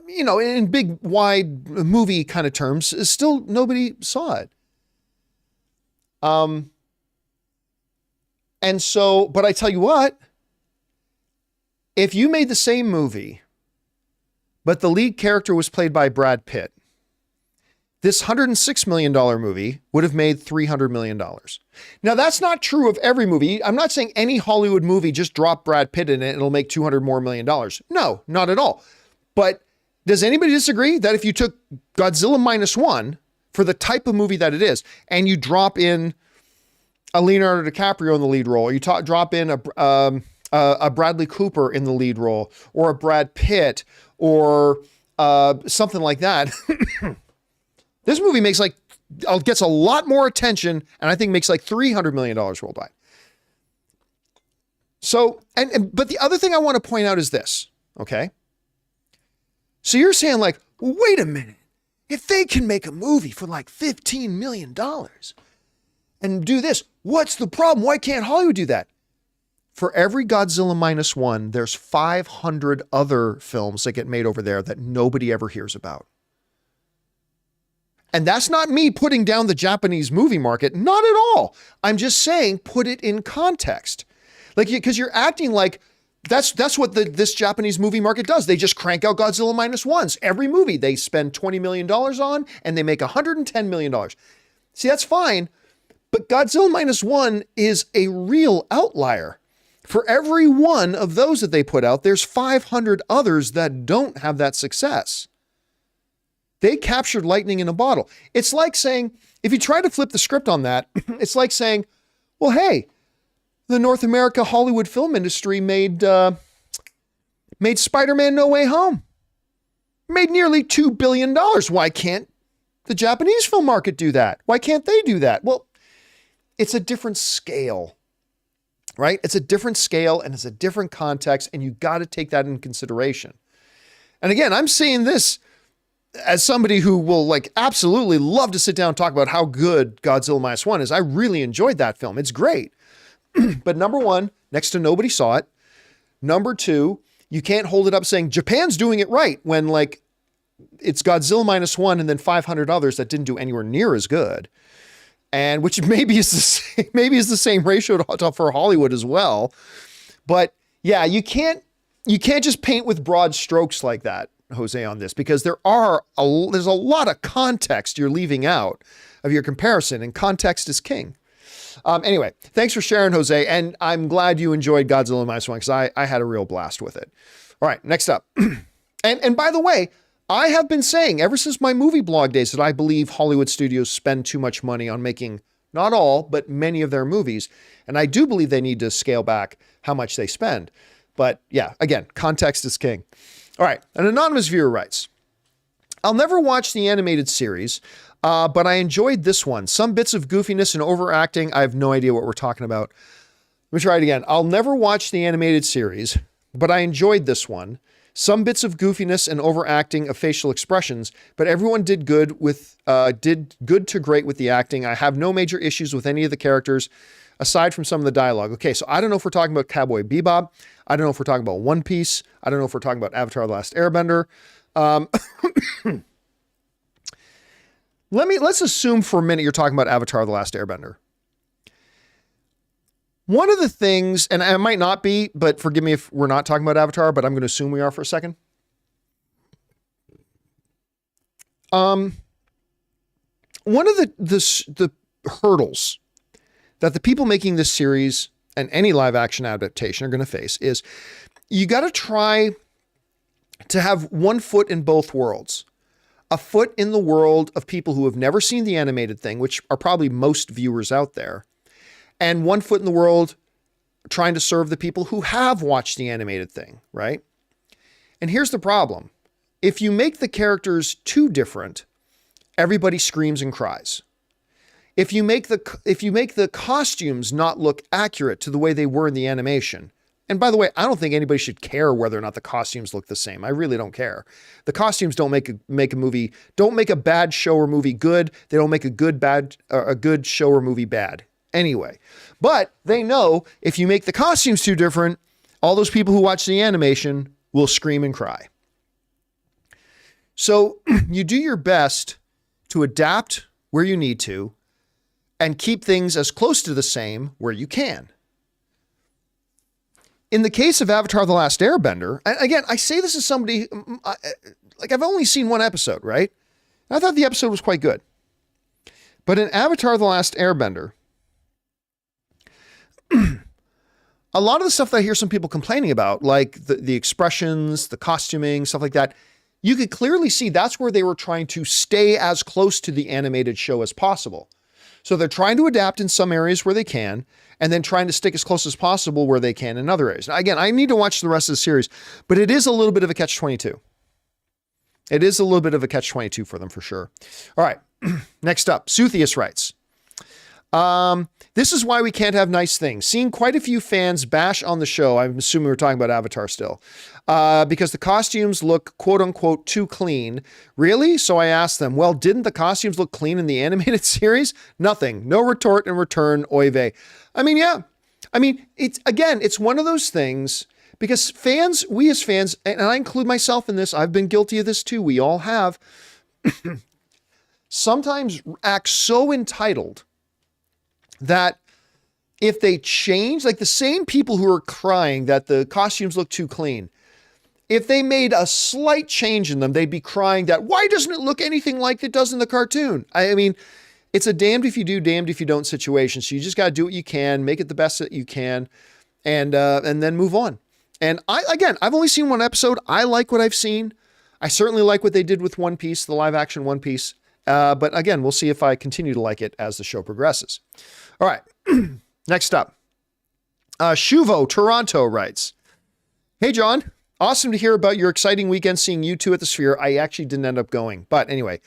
You know, in big, wide movie kind of terms, still nobody saw it. And so, but I tell you what, if you made the same movie, but the lead character was played by Brad Pitt, this $106 million movie would have made $300 million. Now, that's not true of every movie. I'm not saying any Hollywood movie just drop Brad Pitt in it and it'll make $200 more million. No, not at all. But does anybody disagree that if you took Godzilla Minus One for the type of movie that it is, and you drop in a Leonardo DiCaprio in the lead role, or you drop in a Bradley Cooper in the lead role, or a Brad Pitt, or something like that, this movie gets a lot more attention, and I think makes like $300 million worldwide. So, but the other thing I want to point out is this, okay? So you're saying like, well, wait a minute. If they can make a movie for like $15 million and do this, what's the problem? Why can't Hollywood do that? For every Godzilla Minus One, there's 500 other films that get made over there that nobody ever hears about. And that's not me putting down the Japanese movie market. Not at all. I'm just saying, put it in context. Like, because you're acting like that's what this Japanese movie market does. They just crank out Godzilla Minus Ones. Every movie they spend $20 million on, and they make $110 million. See, that's fine. But Godzilla Minus One is a real outlier. For every one of those that they put out, there's 500 others that don't have that success. They captured lightning in a bottle. It's like saying, if you try to flip the script on that, it's like saying, well, hey, the North America Hollywood film industry made Spider-Man No Way Home. Made nearly $2 billion. Why can't the Japanese film market do that? Why can't they do that? Well, it's a different scale, right? It's a different scale and it's a different context, and you got to take that in consideration. And again, I'm saying this as somebody who will like absolutely love to sit down and talk about how good Godzilla Minus One is. I really enjoyed that film. It's great. But number one, next to nobody saw it. Number two, you can't hold it up saying Japan's doing it right when like it's Godzilla Minus One and then 500 others that didn't do anywhere near as good. And which maybe is the same ratio for Hollywood as well. But yeah, you can't just paint with broad strokes like that, Jose, on this, because there's a lot of context you're leaving out of your comparison, and context is king. Anyway, thanks for sharing, Jose, and I'm glad you enjoyed Godzilla Minus One, because I had a real blast with it. All right, next up. And by the way, I have been saying ever since my movie blog days that I believe Hollywood studios spend too much money on making not all, but many of their movies. And I do believe they need to scale back how much they spend. But yeah, again, context is king. All right, an anonymous viewer writes, I'll never watch the animated series, but I enjoyed this one. Some bits of goofiness and overacting. I have no idea what we're talking about. Let me try it again. I'll never watch the animated series, but I enjoyed this one. Some bits of goofiness and overacting of facial expressions, but everyone did good to great with the acting. I have no major issues with any of the characters, aside from some of the dialogue. Okay, so I don't know if we're talking about Cowboy Bebop. I don't know if we're talking about One Piece. I don't know if we're talking about Avatar: The Last Airbender. Let's assume for a minute you're talking about Avatar: The Last Airbender. One of the things, and I might not be, but forgive me if we're not talking about Avatar, but I'm going to assume we are for a second. One of the hurdles that the people making this series and any live action adaptation are going to face is you got to try to have one foot in both worlds. A foot in the world of people who have never seen the animated thing, which are probably most viewers out there, and one foot in the world trying to serve the people who have watched the animated thing, right? And here's the problem. If you make the characters too different, everybody screams and cries. If you make the costumes not look accurate to the way they were in the animation, and by the way, I don't think anybody should care whether or not the costumes look the same. I really don't care. The costumes don't make a movie, don't make a bad show or movie good. They don't make a good show or movie bad. Anyway, but they know if you make the costumes too different, all those people who watch the animation will scream and cry. So you do your best to adapt where you need to, and keep things as close to the same where you can. In the case of Avatar: The Last Airbender, again, I say this as somebody, like I've only seen one episode, right? I thought the episode was quite good. But in Avatar: The Last Airbender, a lot of the stuff that I hear some people complaining about, like the expressions, the costuming, stuff like that, you could clearly see that's where they were trying to stay as close to the animated show as possible. So they're trying to adapt in some areas where they can, and then trying to stick as close as possible where they can in other areas. Now, again, I need to watch the rest of the series, but it is a little bit of a catch-22. It is a little bit of a catch-22 for them, for sure. All right, next up, Suthius writes, this is why we can't have nice things. Seeing quite a few fans bash on the show, I'm assuming we're talking about Avatar still, because the costumes look quote-unquote too clean. Really? So I asked them, well, didn't the costumes look clean in the animated series? Nothing. No retort in return, oy vey. I mean, yeah. I mean, it's one of those things, because fans, we as fans, and I include myself in this, I've been guilty of this too, we all have, sometimes act so entitled that if they change, like the same people who are crying that the costumes look too clean, if they made a slight change in them, they'd be crying that, why doesn't it look anything like it does in the cartoon? I mean, it's a damned if you do, damned if you don't situation. So you just got to do what you can, make it the best that you can, and then move on. And I've only seen one episode. I like what I've seen. I certainly like what they did with One Piece, the live action One Piece. But again, we'll see if I continue to like it as the show progresses. All right, next up, Shuvo Toronto writes, hey, John, awesome to hear about your exciting weekend seeing you two at the Sphere. I actually didn't end up going, but anyway,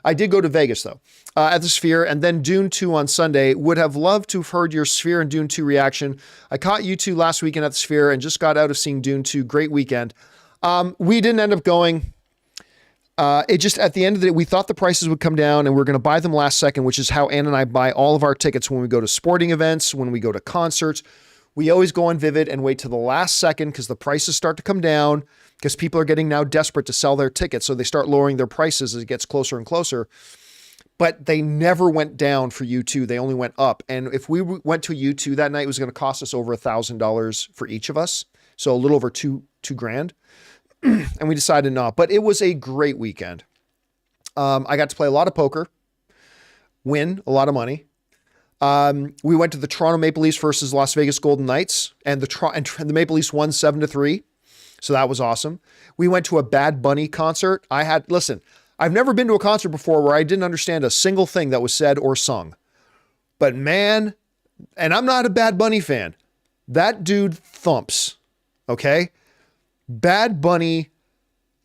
I did go to Vegas though, at the Sphere, and then Dune 2 on Sunday. Would have loved to have heard your Sphere and Dune 2 reaction. I caught you two last weekend at the Sphere and just got out of seeing Dune 2. Great weekend. We didn't end up going. It just, at the end of the day, we thought the prices would come down and we're going to buy them last second, which is how Ann and I buy all of our tickets when we go to sporting events, when we go to concerts. We always go on Vivid and wait till the last second because the prices start to come down because people are getting now desperate to sell their tickets. So they start lowering their prices as it gets closer and closer. But they never went down for U2. They only went up. And if we went to a U2 that night, it was going to cost us over $1,000 for each of us. So a little over two grand. And we decided not, but it was a great weekend. I got to play a lot of poker, win a lot of money. We went to the Toronto Maple Leafs versus Las Vegas Golden Knights, and the Maple Leafs won 7-3. So that was awesome. We went to a Bad Bunny concert. I've never been to a concert before where I didn't understand a single thing that was said or sung, but man, and I'm not a Bad Bunny fan. That dude thumps. Okay. Bad Bunny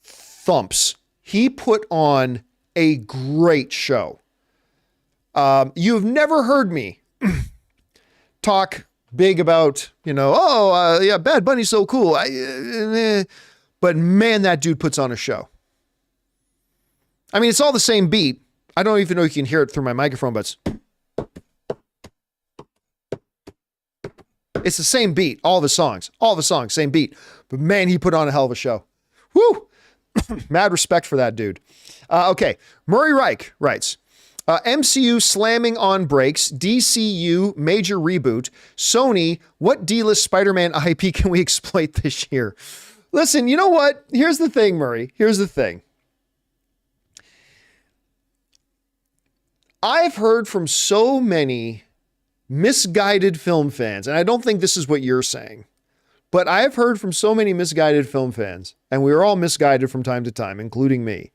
thumps. He put on a great show. You've never heard me talk big about, Bad Bunny's so cool. But man, that dude puts on a show. I mean, it's all the same beat. I don't even know if you can hear it through my microphone, but it's the same beat. All the songs, same beat. But man, he put on a hell of a show. Woo! Mad respect for that dude. Okay. Murray Reich writes, MCU slamming on brakes, DCU major reboot, Sony, what D-list Spider-Man IP can we exploit this year? Listen, you know what? Here's the thing, Murray. Here's the thing. I've heard from so many misguided film fans, and I don't think this is what you're saying, but I've heard from so many misguided film fans, and we are all misguided from time to time, including me,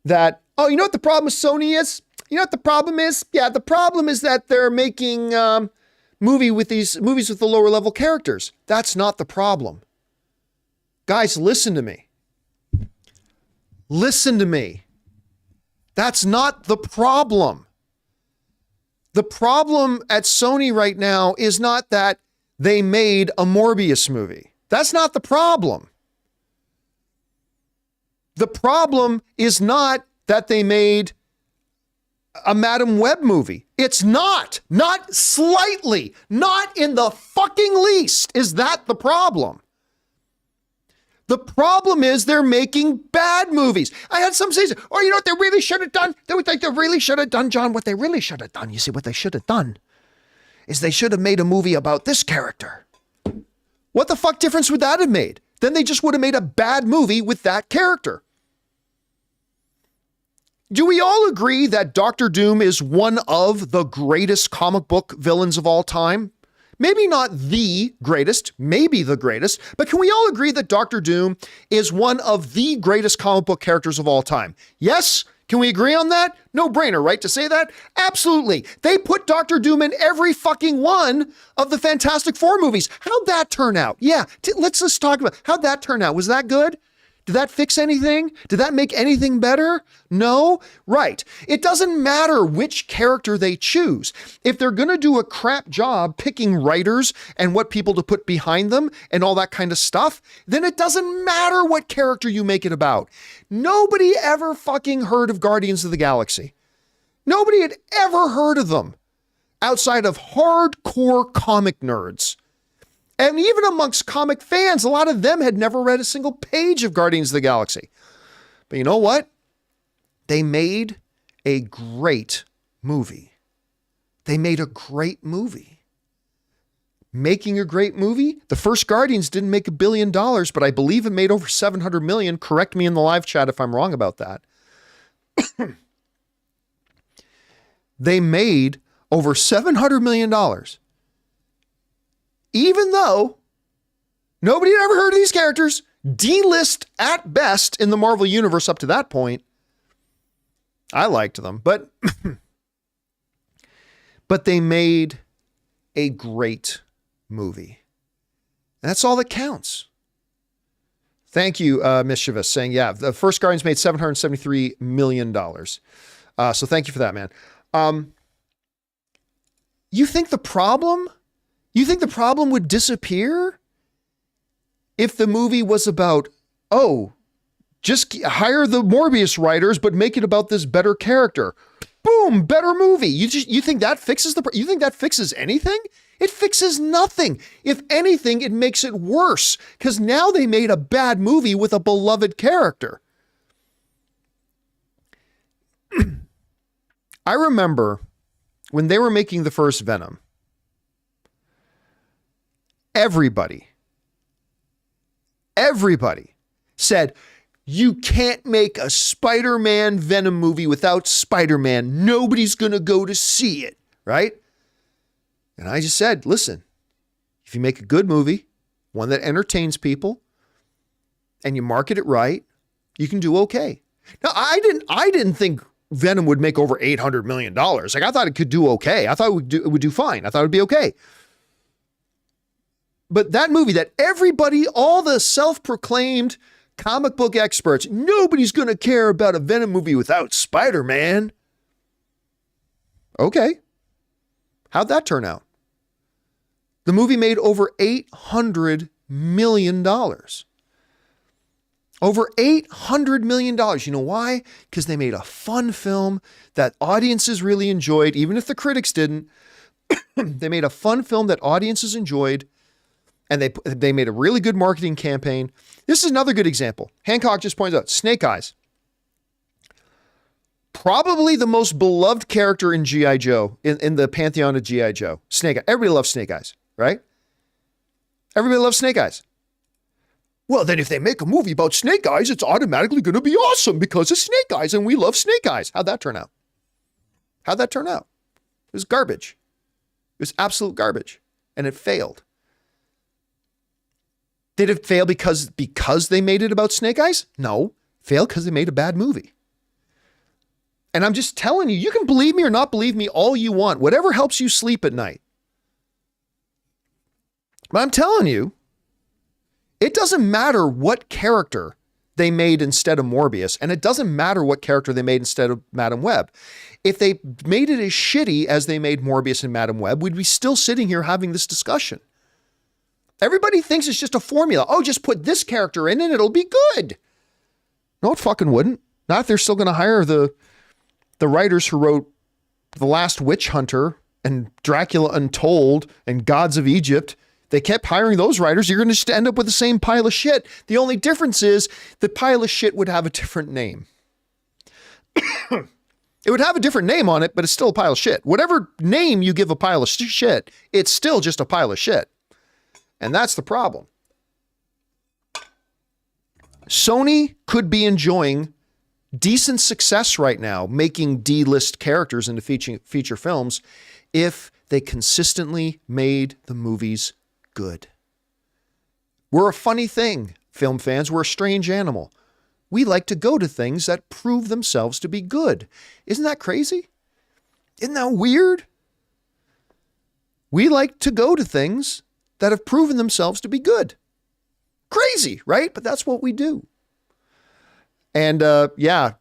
that, you know what the problem with Sony is? You know what the problem is? Yeah, the problem is that they're making movies with the lower level characters. That's not the problem. Guys, listen to me. Listen to me. That's not the problem. The problem at Sony right now is not that they made a Morbius movie. That's not the problem. The problem is not that they made a Madam Web movie. It's not slightly, not in the fucking least is that the problem. The problem is they're making bad movies. I had some say, oh, you know what they really should have done? They really should have done, John, what they really should have done. You see, what they should have done is they should have made a movie about this character. What the fuck difference would that have made? Then they just would have made a bad movie with that character. Do we all agree that Doctor Doom is one of the greatest comic book villains of all time? Maybe not the greatest, maybe the greatest, but can we all agree that Doctor Doom is one of the greatest comic book characters of all time? Yes? Can we agree on that? No brainer, right, to say that? Absolutely. They put Doctor Doom in every fucking one of the Fantastic Four movies. How'd that turn out? Yeah, let's just talk about how'd that turn out. Was that good? Did that fix anything? Did that make anything better? No? Right. It doesn't matter which character they choose. If they're going to do a crap job picking writers and what people to put behind them and all that kind of stuff, then it doesn't matter what character you make it about. Nobody ever fucking heard of Guardians of the Galaxy. Nobody had ever heard of them outside of hardcore comic nerds. And even amongst comic fans, a lot of them had never read a single page of Guardians of the Galaxy. But you know what? They made a great movie. They made a great movie. Making a great movie? The first Guardians didn't make $1 billion, but I believe it made over 700 million. Correct me in the live chat if I'm wrong about that. They made over $700 million. Even though nobody had ever heard of these characters, D-list at best in the Marvel Universe up to that point. I liked them, but they made a great movie. And that's all that counts. Thank you, Mischievous, saying, yeah, the first Guardians made $773 million. So thank you for that, man. You think the problem would disappear if the movie was about, oh, just hire the Morbius writers, but make it about this better character? Boom, better movie. You think that fixes you think that fixes anything? It fixes nothing. If anything, it makes it worse because now they made a bad movie with a beloved character. I remember when they were making the first Venom, everybody said, you can't make a Spider-Man Venom movie without Spider-Man. Nobody's going to go to see it, right? And I just said, listen, if you make a good movie, one that entertains people, and you market it right, you can do okay. Now, I didn't think Venom would make over $800 million. Like, I thought it could do okay. I thought it would do fine. I thought it would be okay. But that movie that everybody, all the self-proclaimed comic book experts, nobody's going to care about a Venom movie without Spider-Man. Okay. How'd that turn out? The movie made over $800 million. Over $800 million. You know why? Because they made a fun film that audiences really enjoyed, even if the critics didn't. They made a fun film that audiences enjoyed, and they made a really good marketing campaign. This is another good example. Hancock just points out, Snake Eyes. Probably the most beloved character in G.I. Joe, in the pantheon of G.I. Joe. Snake Eyes. Everybody loves Snake Eyes, right? Everybody loves Snake Eyes. Well, then if they make a movie about Snake Eyes, it's automatically going to be awesome because of Snake Eyes, and we love Snake Eyes. How'd that turn out? It was garbage. It was absolute garbage, and it failed. Did it fail because they made it about Snake Eyes? No, failed because they made a bad movie. And I'm just telling you, you can believe me or not believe me all you want, whatever helps you sleep at night. But I'm telling you, it doesn't matter what character they made instead of Morbius, and it doesn't matter what character they made instead of Madam Web. If they made it as shitty as they made Morbius and Madam Web, we'd be still sitting here having this discussion. Everybody thinks it's just a formula. Oh, just put this character in and it'll be good. No, it fucking wouldn't. Not if they're still going to hire the writers who wrote The Last Witch Hunter and Dracula Untold and Gods of Egypt. They kept hiring those writers. You're going to just end up with the same pile of shit. The only difference is the pile of shit would have a different name. It would have a different name on it, but it's still a pile of shit. Whatever name you give a pile of shit, it's still just a pile of shit. And that's the problem. Sony could be enjoying decent success right now, making D-list characters into feature films if they consistently made the movies good. We're a funny thing, film fans. We're a strange animal. We like to go to things that prove themselves to be good. Isn't that crazy? Isn't that weird? We like to go to things that have proven themselves to be good. Crazy, right? But that's what we do. And yeah,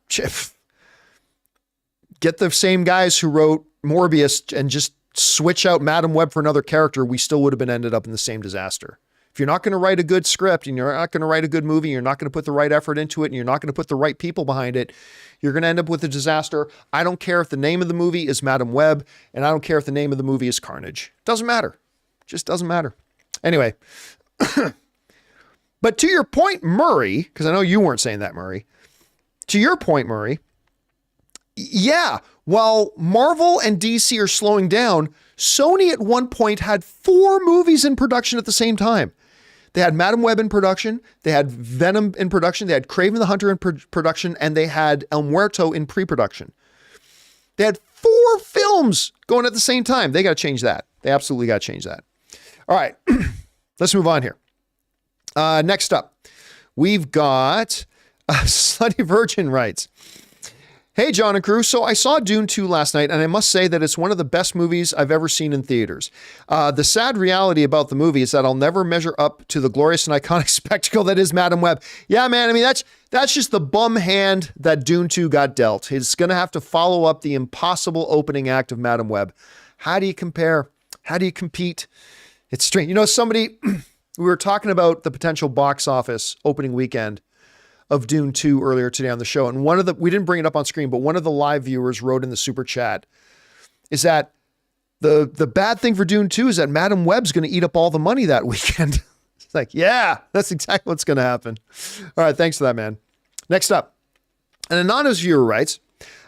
get the same guys who wrote Morbius and just switch out Madam Web for another character, we still would have been ended up in the same disaster. If you're not going to write a good script and you're not going to write a good movie, you're not going to put the right effort into it, and you're not going to put the right people behind it, you're going to end up with a disaster. I don't care if the name of the movie is Madam Web, and I don't care if the name of the movie is Carnage. Doesn't matter. Just doesn't matter. Anyway, but to your point, Murray, because I know you weren't saying that, Murray. To your point, Murray, yeah, while Marvel and DC are slowing down, Sony at one point had 4 movies in production at the same time. They had Madam Web in production, they had Venom in production, they had Kraven the Hunter in production, and they had El Muerto in pre-production. They had 4 films going at the same time. They got to change that. They absolutely got to change that. All right, let's move on here. Next up, we've got Slutty Virgin writes, "Hey, John and crew. So I saw Dune 2 last night, and I must say that it's one of the best movies I've ever seen in theaters. The sad reality about the movie is that I'll never measure up to the glorious and iconic spectacle that is Madam Web." Yeah, man. I mean, that's just the bum hand that Dune 2 got dealt. It's going to have to follow up the impossible opening act of Madam Web. How do you compare? How do you compete? It's strange. You know, we were talking about the potential box office opening weekend of Dune 2 earlier today on the show. And we didn't bring it up on screen, but one of the live viewers wrote in the super chat is that the bad thing for Dune 2 is that Madam Web's going to eat up all the money that weekend. It's like, yeah, that's exactly what's going to happen. All right. Thanks for that, man. Next up, an anonymous viewer writes,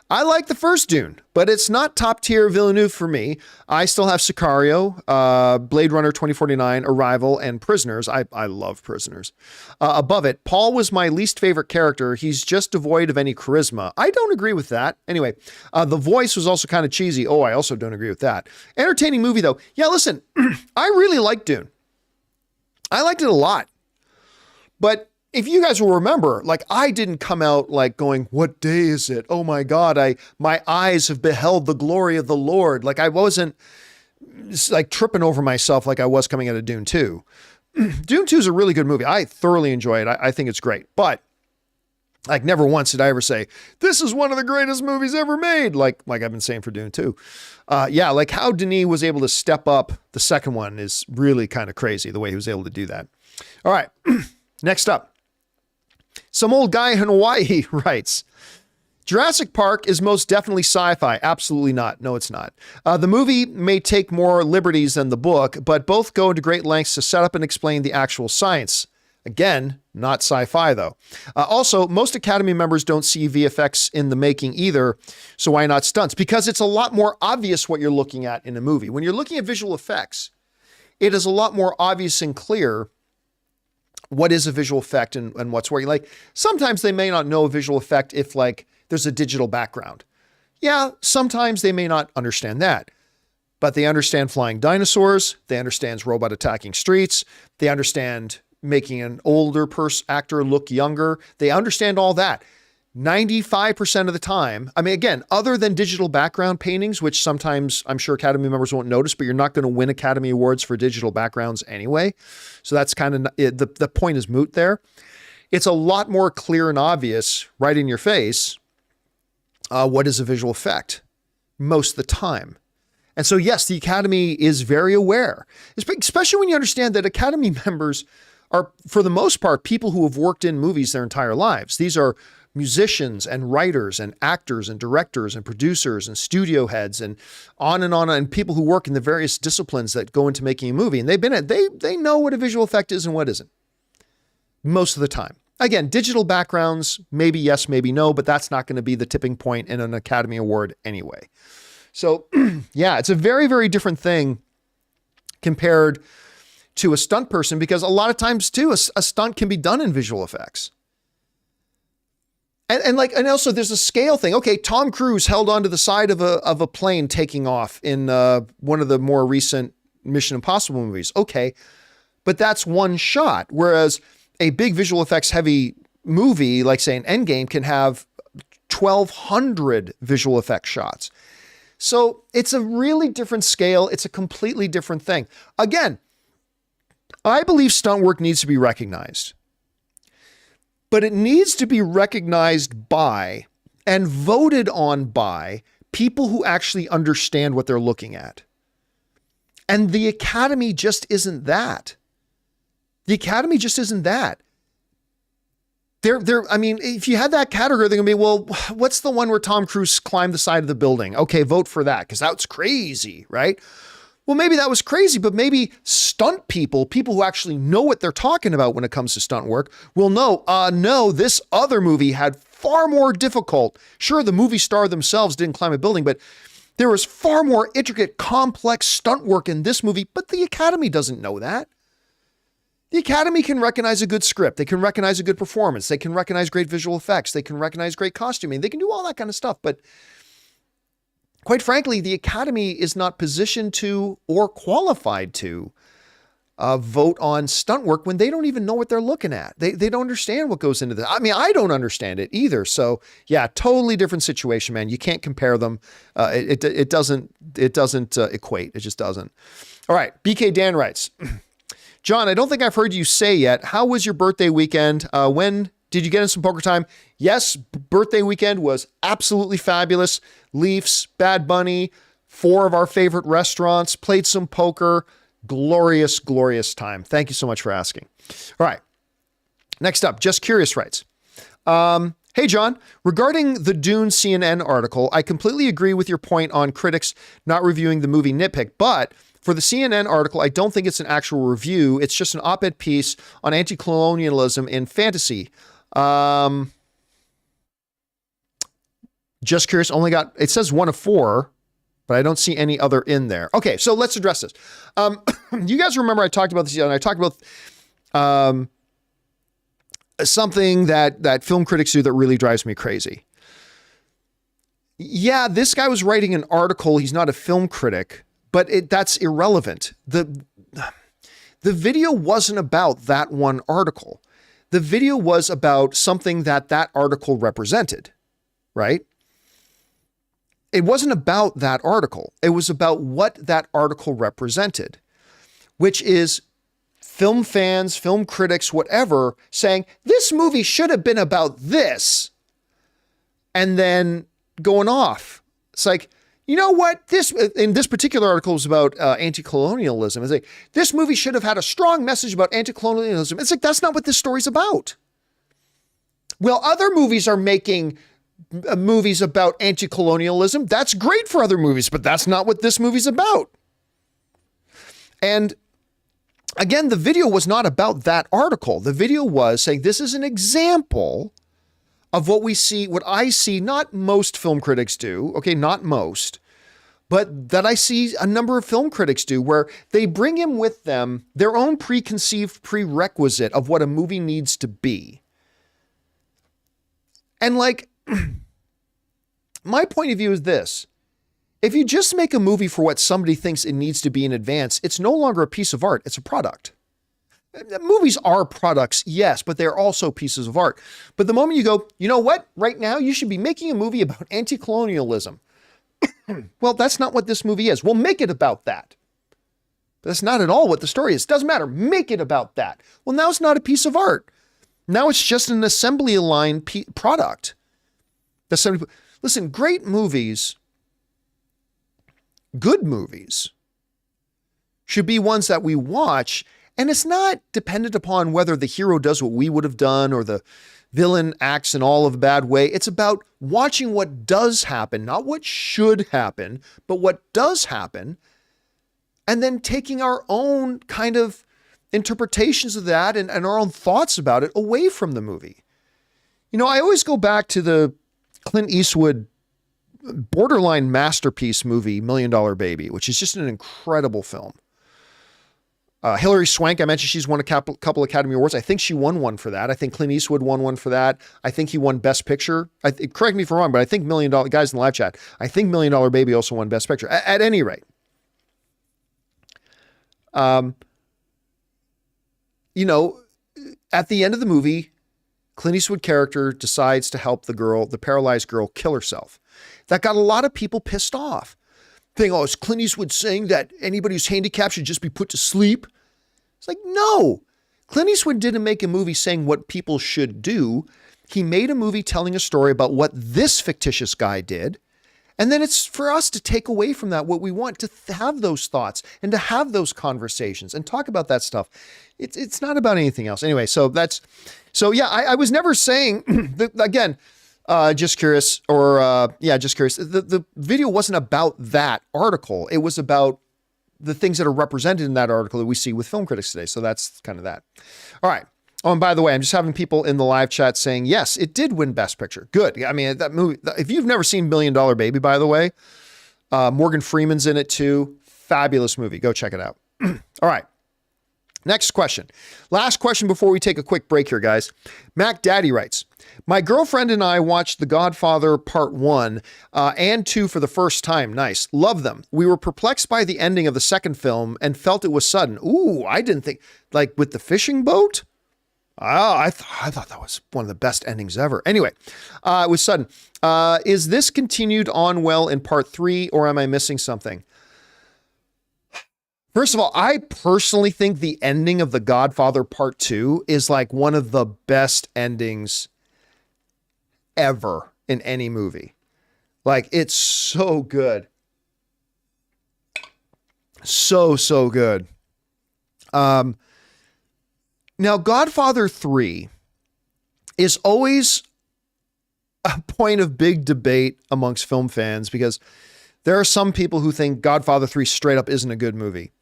"I like the first Dune, but it's not top tier Villeneuve for me. I still have Sicario, Blade Runner 2049, Arrival, and Prisoners." I love Prisoners. Above it, Paul was my least favorite character. He's just devoid of any charisma. I don't agree with that. Anyway, the voice was also kind of cheesy. Oh, I also don't agree with that. Entertaining movie, though. Yeah, listen, I really liked Dune. I liked it a lot. But if you guys will remember, like, I didn't come out like going, "What day is it? Oh my God, my eyes have beheld the glory of the Lord." Like, I wasn't like tripping over myself like I was coming out of Dune 2. Dune 2 is a really good movie. I thoroughly enjoy it. I think it's great. But like, never once did I ever say, "This is one of the greatest movies ever made." Like I've been saying for Dune 2. Yeah, like how Denis was able to step up the second one is really kind of crazy, the way he was able to do that. All right, next up. Some old guy in Hawaii writes, "Jurassic Park is most definitely sci-fi." Absolutely not. No, it's not. The movie may take more liberties than the book, but both go into great lengths to set up and explain the actual science. Again, not sci-fi though. Also, most Academy members don't see VFX in the making either. So why not stunts? Because it's a lot more obvious what you're looking at in a movie. When you're looking at visual effects, it is a lot more obvious and clear what is a visual effect and what's working. Like, sometimes they may not know a visual effect if like there's a digital background. Yeah, sometimes they may not understand that, but they understand flying dinosaurs. They understand robot attacking streets. They understand making an older actor look younger. They understand all that. 95% of the time, I mean, again, other than digital background paintings, which sometimes I'm sure Academy members won't notice, but you're not going to win Academy Awards for digital backgrounds anyway. So that's kind of, the point is moot there. It's a lot more clear and obvious right in your face what is a visual effect most of the time. And so, yes, the Academy is very aware, especially when you understand that Academy members are, for the most part, people who have worked in movies their entire lives. These are musicians and writers and actors and directors and producers and studio heads and on, and people who work in the various disciplines that go into making a movie. And they know what a visual effect is and what isn't most of the time. Again, digital backgrounds, maybe yes, maybe no, but that's not going to be the tipping point in an Academy Award anyway. So yeah, it's a very, very different thing compared to a stunt person, because a lot of times too, a stunt can be done in visual effects. And also there's a scale thing. Okay, Tom Cruise held onto the side of a plane taking off in one of the more recent Mission Impossible movies. Okay, but that's one shot, whereas a big visual effects heavy movie, like say an Endgame, can have 1,200 visual effects shots. So it's a really different scale. It's a completely different thing. Again, I believe stunt work needs to be recognized, but it needs to be recognized by and voted on by people who actually understand what they're looking at. And the Academy just isn't that. The Academy just isn't that. I mean, if you had that category, they're going to be, well, what's the one where Tom Cruise climbed the side of the building? Okay, vote for that because that's crazy, right? Well, maybe that was crazy, but maybe stunt people who actually know what they're talking about when it comes to stunt work will know, no, this other movie had far more difficult. Sure, the movie star themselves didn't climb a building, but there was far more intricate, complex stunt work in this movie, but the Academy doesn't know that. The Academy can recognize a good script. They can recognize a good performance. They can recognize great visual effects. They can recognize great costuming. They can do all that kind of stuff. But quite frankly, the Academy is not positioned to or qualified to vote on stunt work when they don't even know what they're looking at. They don't understand what goes into that. I mean, I don't understand it either. So yeah, totally different situation, man. You can't compare them. It doesn't equate. It just doesn't. All right. BK Dan writes, John, I don't think I've heard you say yet, how was your birthday weekend? When did you get in some poker time? Yes, birthday weekend was absolutely fabulous. Leafs, Bad Bunny, 4 of our favorite restaurants, played some poker. Glorious, glorious time. Thank you so much for asking. All right. Next up, Just Curious writes, hey, John, regarding the Dune CNN article, I completely agree with your point on critics not reviewing the movie nitpick, but for the CNN article, I don't think it's an actual review. It's just an op-ed piece on anti-colonialism in fantasy. Just Curious only got, it says 1 of 4, but I don't see any other in there. Okay, so let's address this. You guys remember I talked about this, and I talked about something that film critics do that really drives me crazy. Yeah, this guy was writing an article. He's not a film critic, but that's irrelevant. The video wasn't about that one article. The video was about something that article represented, right? It wasn't about that article. It was about what that article represented, which is film fans, film critics, whatever, saying this movie should have been about this, and then going off. It's like, you know what? In this particular article was about anti-colonialism. It's like, this movie should have had a strong message about anti-colonialism. It's like, that's not what this story's about. Well, other movies are making movies about anti-colonialism. That's great for other movies, but that's not what this movie's about. And again, the video was not about that article. The video was saying, this is an example of what we see, what I see, not most film critics do, okay, not most, but that I see a number of film critics do, where they bring in with them their own preconceived prerequisite of what a movie needs to be. And like, my point of view is this. If you just make a movie for what somebody thinks it needs to be in advance, it's no longer a piece of art, it's a product. Movies are products, yes, but they're also pieces of art. But the moment you go, you know what? Right now, you should be making a movie about anti-colonialism. Well, that's not what this movie is. We'll make it about that. But that's not at all what the story is. Doesn't matter. Make it about that. Well, now it's not a piece of art. Now it's just an assembly line product. Listen, great movies, good movies, should be ones that we watch. And it's not dependent upon whether the hero does what we would have done or the villain acts in all of a bad way. It's about watching what does happen, not what should happen, but what does happen, and then taking our own kind of interpretations of that and our own thoughts about it away from the movie. You know, I always go back to the Clint Eastwood borderline masterpiece movie, $1 Million Baby, which is just an incredible film. Hilary Swank, I mentioned she's won a couple Academy Awards. I think she won one for that. I think Clint Eastwood won one for that. I think he won Best Picture. Correct me if I'm wrong, but I think $1 Million, guys in the live chat, I think $1 Million Baby also won Best Picture. At any rate, you know, at the end of the movie, Clint Eastwood character decides to help the paralyzed girl, kill herself. That got a lot of people pissed off. Thinking, oh, is Clint Eastwood saying that anybody who's handicapped should just be put to sleep? It's like, no. Clint Eastwood didn't make a movie saying what people should do. He made a movie telling a story about what this fictitious guy did. And then it's for us to take away from that what we want, to have those thoughts and to have those conversations and talk about that stuff. It's not about anything else. Anyway, so yeah, I was never saying, again, just curious, or just curious. The video wasn't about that article. It was about the things that are represented in that article that we see with film critics today. So that's kind of that. All right. Oh, and by the way, I'm just having people in the live chat saying, yes, it did win Best Picture. Good. I mean, that movie, if you've never seen $1 Million Baby, by the way, Morgan Freeman's in it too. Fabulous movie. Go check it out. All right. Next question. Last question before we take a quick break here, guys. Mac Daddy writes, my girlfriend and I watched The Godfather Part 1 and 2 for the first time. Nice. Love them. We were perplexed by the ending of the second film and felt it was sudden. Ooh, I didn't think, like with the fishing boat? Oh, I thought that was one of the best endings ever. Anyway, it was sudden. Is this continued on well in Part 3 or am I missing something? First of all, I personally think the ending of The Godfather Part 2 is like one of the best endings ever in any movie. Like, it's so good. So good. Now, Godfather 3 is always a point of big debate amongst film fans because there are some people who think Godfather 3 straight up isn't a good movie.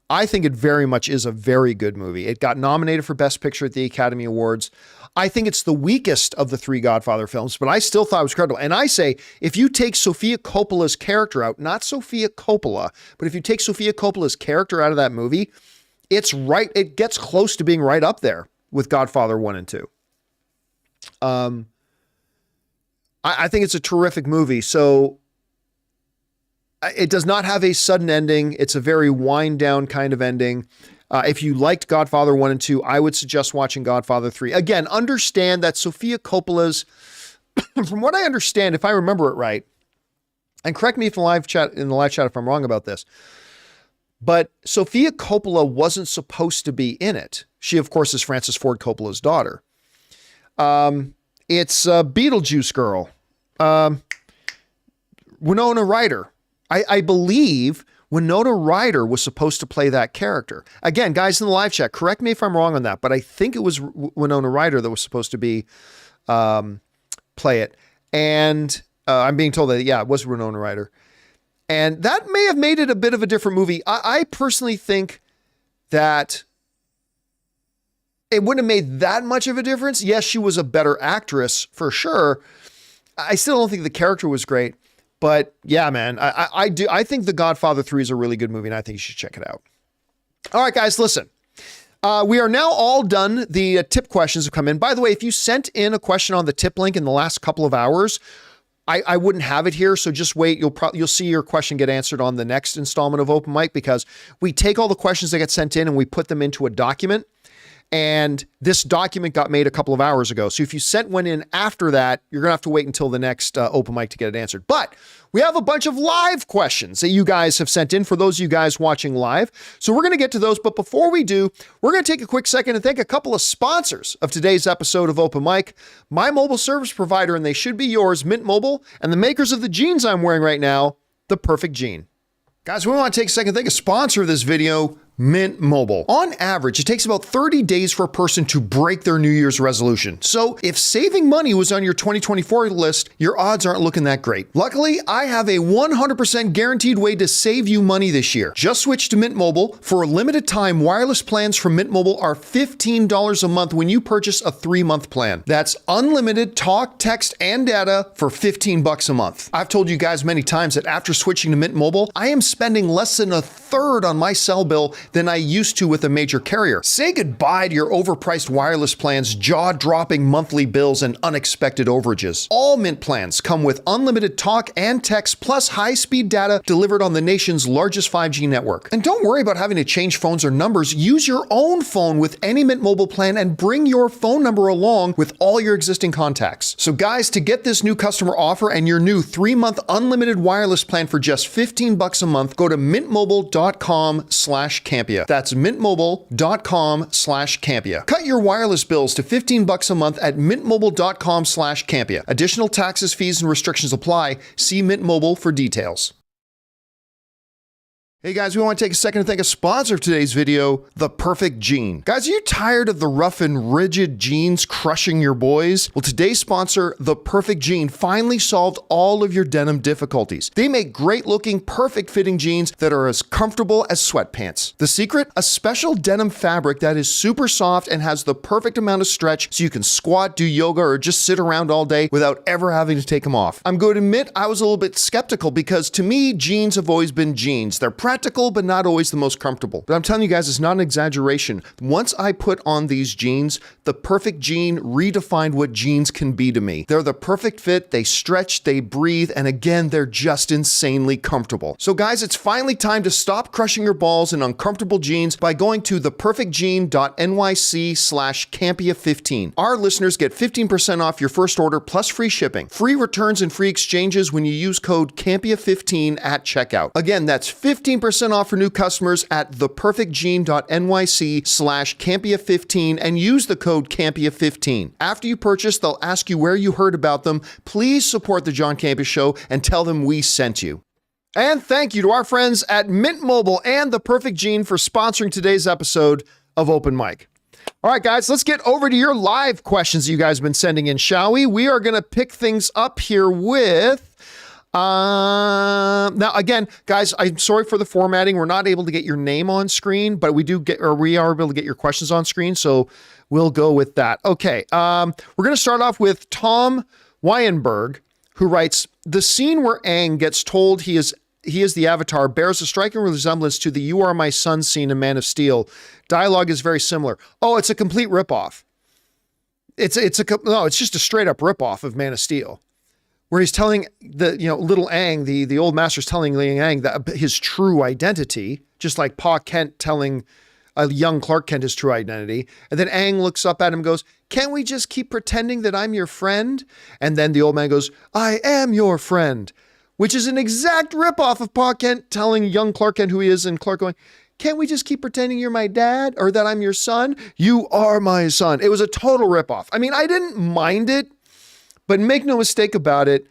I think it very much is a very good movie. It got nominated for Best Picture at the Academy Awards. I think it's the weakest of the three Godfather films, but I still thought it was credible. And I say, if you take Sofia Coppola's character out, not Sofia Coppola, but if you take Sofia Coppola's character out of that movie, it's right. It gets close to being right up there with Godfather 1 and 2. I think it's a terrific movie. So it does not have a sudden ending. It's a very wind down kind of ending. If you liked Godfather 1 and 2, I would suggest watching Godfather 3. Again, understand that Sofia Coppola's, from what I understand, if I remember it right, and correct me if in the live chat if I'm wrong about this, but Sofia Coppola wasn't supposed to be in it. She, of course, is Francis Ford Coppola's daughter. It's Beetlejuice girl, Winona Ryder. I believe Winona Ryder was supposed to play that character. Again, guys in the live chat, correct me if I'm wrong on that, but I think it was Winona Ryder that was supposed to be play it. And I'm being told that, yeah, it was Winona Ryder. And that may have made it a bit of a different movie. I personally think that it wouldn't have made that much of a difference. Yes, she was a better actress for sure. I still don't think the character was great. But yeah, man, I do. I think The Godfather 3 is a really good movie, and I think you should check it out. All right, guys, listen. We are now all done. The tip questions have come in. By the way, if you sent in a question on the tip link in the last couple of hours, I wouldn't have it here. So just wait. You'll see your question get answered on the next installment of Open Mic, because we take all the questions that get sent in and we put them into a document. And this document got made a couple of hours ago. So if you sent one in after that, you're going to have to wait until the next Open Mic to get it answered. But we have a bunch of live questions that you guys have sent in for those of you guys watching live. So we're going to get to those. But before we do, we're going to take a quick second and thank a couple of sponsors of today's episode of Open Mic. My mobile service provider, and they should be yours, Mint Mobile, and the makers of the jeans I'm wearing right now, The Perfect Jean. Guys, we want to take a second and thank a sponsor of this video, Mint Mobile. On average, it takes about 30 days for a person to break their New Year's resolution. So if saving money was on your 2024 list, your odds aren't looking that great. Luckily, I have a 100% guaranteed way to save you money this year. Just switch to Mint Mobile. For a limited time, wireless plans from Mint Mobile are $15 a month when you purchase a 3-month plan. That's unlimited talk, text, and data for $15 a month. I've told you guys many times that after switching to Mint Mobile, I am spending less than a third on my cell bill than I used to with a major carrier. Say goodbye to your overpriced wireless plans, jaw-dropping monthly bills, and unexpected overages. All Mint plans come with unlimited talk and text plus high-speed data delivered on the nation's largest 5G network. And don't worry about having to change phones or numbers. Use your own phone with any Mint Mobile plan and bring your phone number along with all your existing contacts. So guys, to get this new customer offer and your new 3-month unlimited wireless plan for just $15 a month, go to mintmobile.com/Campea. That's mintmobile.com/Campea. Cut your wireless bills to $15 a month at mintmobile.com/Campea. Additional taxes, fees, and restrictions apply. See Mint Mobile for details. Hey guys, we want to take a second to thank a sponsor of today's video, The Perfect Jean. Guys, are you tired of the rough and rigid jeans crushing your boys? Well, today's sponsor, The Perfect Jean, finally solved all of your denim difficulties. They make great looking, perfect fitting jeans that are as comfortable as sweatpants. The secret? A special denim fabric that is super soft and has the perfect amount of stretch so you can squat, do yoga, or just sit around all day without ever having to take them off. I'm going to admit I was a little bit skeptical because to me, jeans have always been jeans. They're practical, but not always the most comfortable. But I'm telling you guys, it's not an exaggeration. Once I put on these jeans, the Perfect Jean redefined what jeans can be to me. They're the perfect fit, they stretch, they breathe, and again, they're just insanely comfortable. So guys, it's finally time to stop crushing your balls in uncomfortable jeans by going to theperfectjean.nyc/Campea15. Our listeners get 15% off your first order plus free shipping, free returns, and free exchanges when you use code Campea15 at checkout. Again, that's 15% off for new customers at theperfectjean.nyc/Campea15 and use the code Campea15. After you purchase, they'll ask you where you heard about them. Please support the John Campea Show and tell them we sent you. And thank you to our friends at Mint Mobile and The Perfect Jean for sponsoring today's episode of Open Mic. All right, guys, let's get over to your live questions that you guys have been sending in, shall we? We are going to pick things up here with... now again, guys, I'm sorry for the formatting. We're not able to get your name on screen, but we are able to get your questions on screen. So we'll go with that. Okay. We're going to start off with Tom Weinberg, who writes, the scene where Aang gets told he is the Avatar bears a striking resemblance to the "You Are My Son" scene in Man of Steel. Dialogue is very similar. Oh, it's a complete ripoff. It's just a straight up ripoff of Man of Steel, where he's telling little Aang, the old master's telling Aang that his true identity, just like Pa Kent telling a young Clark Kent his true identity. And then Aang looks up at him and goes, can't we just keep pretending that I'm your friend? And then the old man goes, I am your friend, which is an exact ripoff of Pa Kent telling young Clark Kent who he is, and Clark going, can't we just keep pretending you're my dad or that I'm your son? You are my son. It was a total ripoff. I mean, I didn't mind it, but make no mistake about it,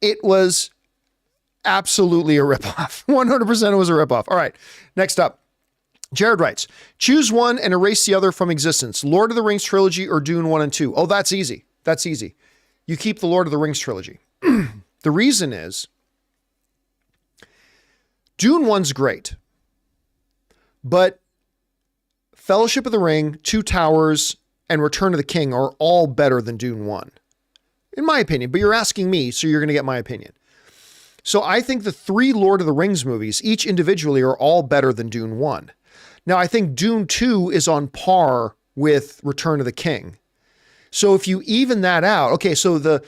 it was absolutely a ripoff. 100% it was a ripoff. All right, next up. Jared writes, choose one and erase the other from existence. Lord of the Rings trilogy or Dune 1 and 2. Oh, that's easy. That's easy. You keep the Lord of the Rings trilogy. The reason is Dune 1's great, but Fellowship of the Ring, Two Towers, and Return of the King are all better than Dune 1. In my opinion, but you're asking me, so you're going to get my opinion. So I think the 3 Lord of the Rings movies, each individually, are all better than Dune 1. Now, I think Dune 2 is on par with Return of the King. So if you even that out, okay, so the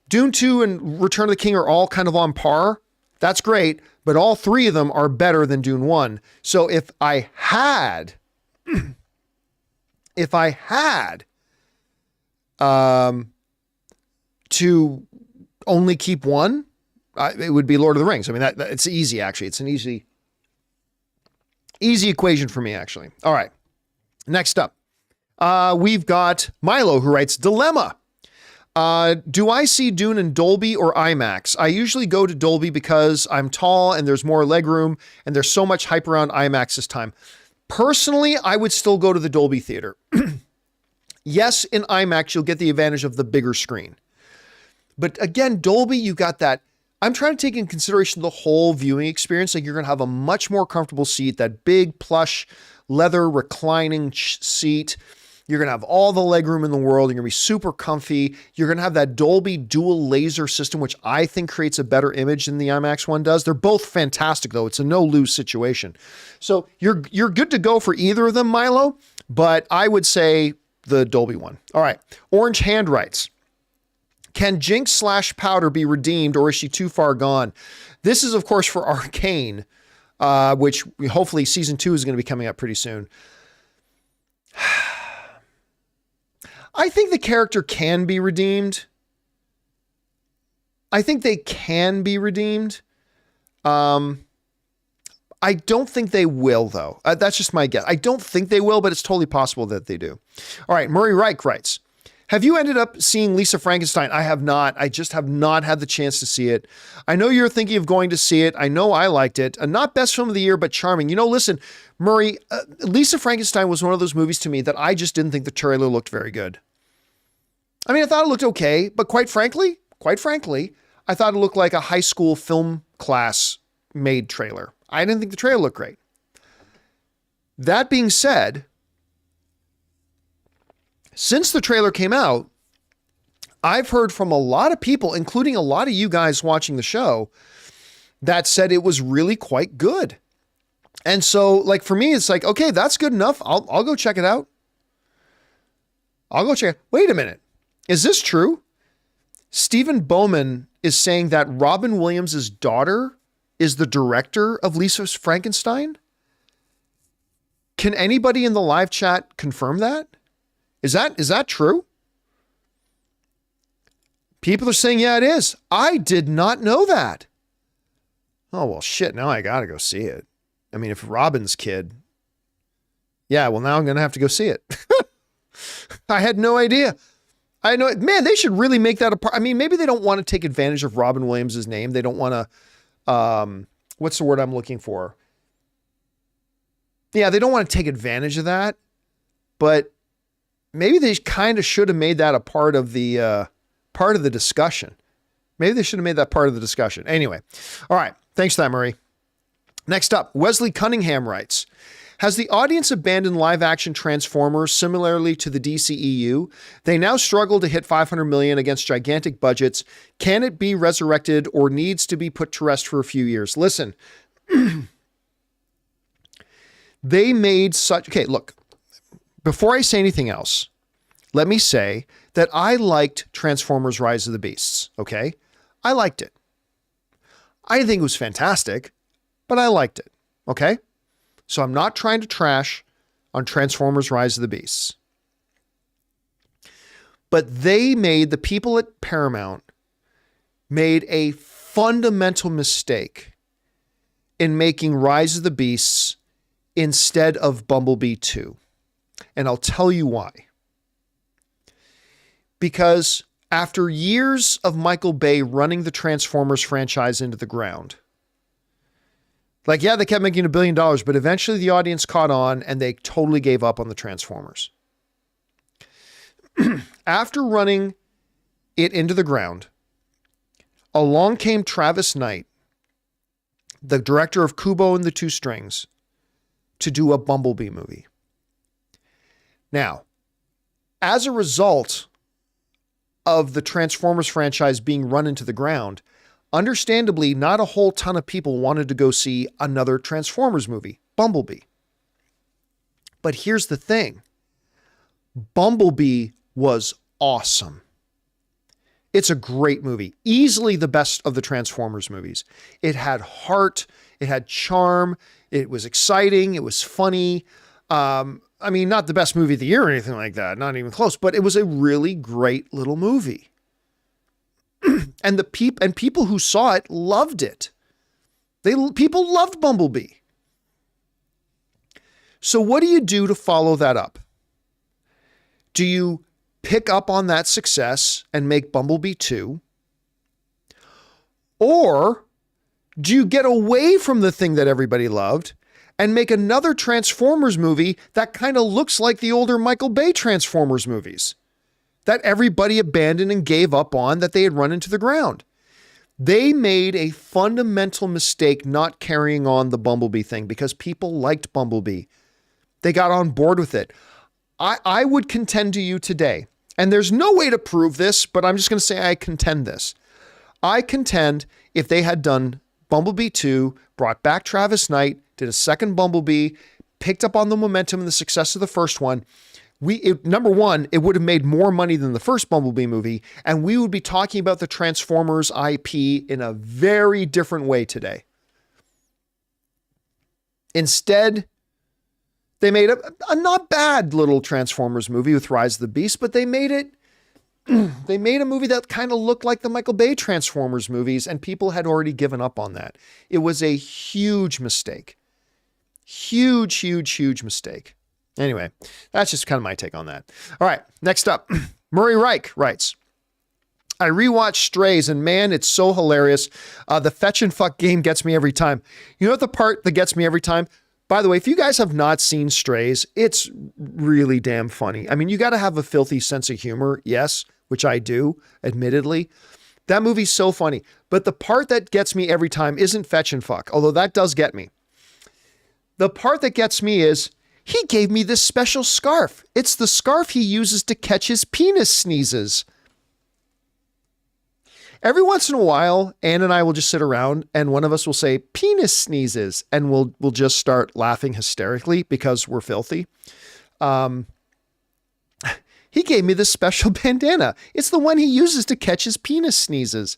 Dune 2 and Return of the King are all kind of on par. That's great, but all 3 of them are better than Dune 1. So if I had to only keep one, it would be Lord of the Rings. I mean, that it's easy, actually. It's an easy equation for me, actually. All right. Next up, we've got Milo, who writes, Dilemma. Do I see Dune in Dolby or IMAX? I usually go to Dolby because I'm tall and there's more legroom and there's so much hype around IMAX this time. Personally, I would still go to the Dolby Theater. Yes, in IMAX, you'll get the advantage of the bigger screen. But again, Dolby, you got that. I'm trying to take in consideration the whole viewing experience. Like you're going to have a much more comfortable seat, that big plush leather reclining seat. You're going to have all the legroom in the world. You're going to be super comfy. You're going to have that Dolby dual laser system, which I think creates a better image than the IMAX one does. They're both fantastic, though. It's a no-lose situation. So you're good to go for either of them, Milo, but I would say the Dolby one. All right. Orange Hand writes, can Jinx / Powder be redeemed, or is she too far gone? This is, of course, for Arcane, which hopefully season 2 is going to be coming up pretty soon. I think the character can be redeemed. I think they can be redeemed. I don't think they will, though. That's just my guess. I don't think they will, but it's totally possible that they do. All right, Murray Reich writes, have you ended up seeing Lisa Frankenstein? I have not. I just have not had the chance to see it. I know you're thinking of going to see it. I know I liked it. Not best film of the year, but charming. You know, listen, Murray, Lisa Frankenstein was one of those movies to me that I just didn't think the trailer looked very good. I mean, I thought it looked okay, but quite frankly, I thought it looked like a high school film class made trailer. I didn't think the trailer looked great. That being said, since the trailer came out, I've heard from a lot of people, including a lot of you guys watching the show, that said it was really quite good. And so, like, for me, it's like, okay, that's good enough. I'll go check it out. I'll go check it. Wait a minute. Is this true? Stephen Bowman is saying that Robin Williams' daughter is the director of Lisa Frankenstein. Can anybody in the live chat confirm that? Is that true? People are saying, yeah, it is. I did not know that. Oh, well, shit. Now I got to go see it. I mean, if Robin's kid, yeah, well, now I'm going to have to go see it. I had no idea. I know, man, they should really make that a part. I mean, maybe they don't want to take advantage of Robin Williams' name. They don't want to, what's the word I'm looking for? Yeah, they don't want to take advantage of that, but maybe they kind of should have made that a part of the discussion. Maybe they should have made that part of the discussion. Anyway. All right. Thanks for that, Murray. Next up, Wesley Cunningham writes, has the audience abandoned live-action Transformers similarly to the DCEU? They now struggle to hit $500 million against gigantic budgets. Can it be resurrected or needs to be put to rest for a few years? Listen, they made such... Okay, look, before I say anything else, let me say that I liked Transformers Rise of the Beasts, okay? I liked it. I didn't think it was fantastic, but I liked it, okay? So I'm not trying to trash on Transformers Rise of the Beasts. But the people at Paramount made a fundamental mistake in making Rise of the Beasts instead of Bumblebee 2. And I'll tell you why. Because after years of Michael Bay running the Transformers franchise into the ground, like, yeah, they kept making $1 billion, but eventually the audience caught on and they totally gave up on the Transformers. After running it into the ground, along came Travis Knight, the director of Kubo and the Two Strings, to do a Bumblebee movie. Now, as a result of the Transformers franchise being run into the ground, understandably, not a whole ton of people wanted to go see another Transformers movie, Bumblebee. But here's the thing. Bumblebee was awesome. It's a great movie. Easily the best of the Transformers movies. It had heart. It had charm. It was exciting. It was funny. I mean, not the best movie of the year or anything like that. Not even close. But it was a really great little movie. And people who saw it loved it. People loved Bumblebee. So what do you do to follow that up? Do you pick up on that success and make Bumblebee 2? Or do you get away from the thing that everybody loved and make another Transformers movie that kind of looks like the older Michael Bay Transformers movies that everybody abandoned and gave up on, that they had run into the ground. They made a fundamental mistake not carrying on the Bumblebee thing because people liked Bumblebee. They got on board with it. I would contend to you today, and there's no way to prove this, but I'm just going to say I contend this. I contend if they had done Bumblebee 2, brought back Travis Knight, did a second Bumblebee, picked up on the momentum and the success of the first one, number one, it would have made more money than the first Bumblebee movie, and we would be talking about the Transformers IP in a very different way today. Instead, they made a not bad little Transformers movie with Rise of the Beast, but they made a movie that kind of looked like the Michael Bay Transformers movies, and people had already given up on that. It was a huge mistake. Huge, huge, huge mistake. Anyway, that's just kind of my take on that. All right, next up, Murray Reich writes, I rewatched Strays, and man, it's so hilarious. The fetch and fuck game gets me every time. You know what the part that gets me every time? By the way, if you guys have not seen Strays, it's really damn funny. I mean, you got to have a filthy sense of humor, yes, which I do, admittedly. That movie's so funny. But the part that gets me every time isn't fetch and fuck, although that does get me. The part that gets me is, he gave me this special scarf. It's the scarf he uses to catch his penis sneezes. Every once in a while, Ann and I will just sit around and one of us will say, penis sneezes, and we'll just start laughing hysterically because we're filthy. He gave me this special bandana. It's the one he uses to catch his penis sneezes.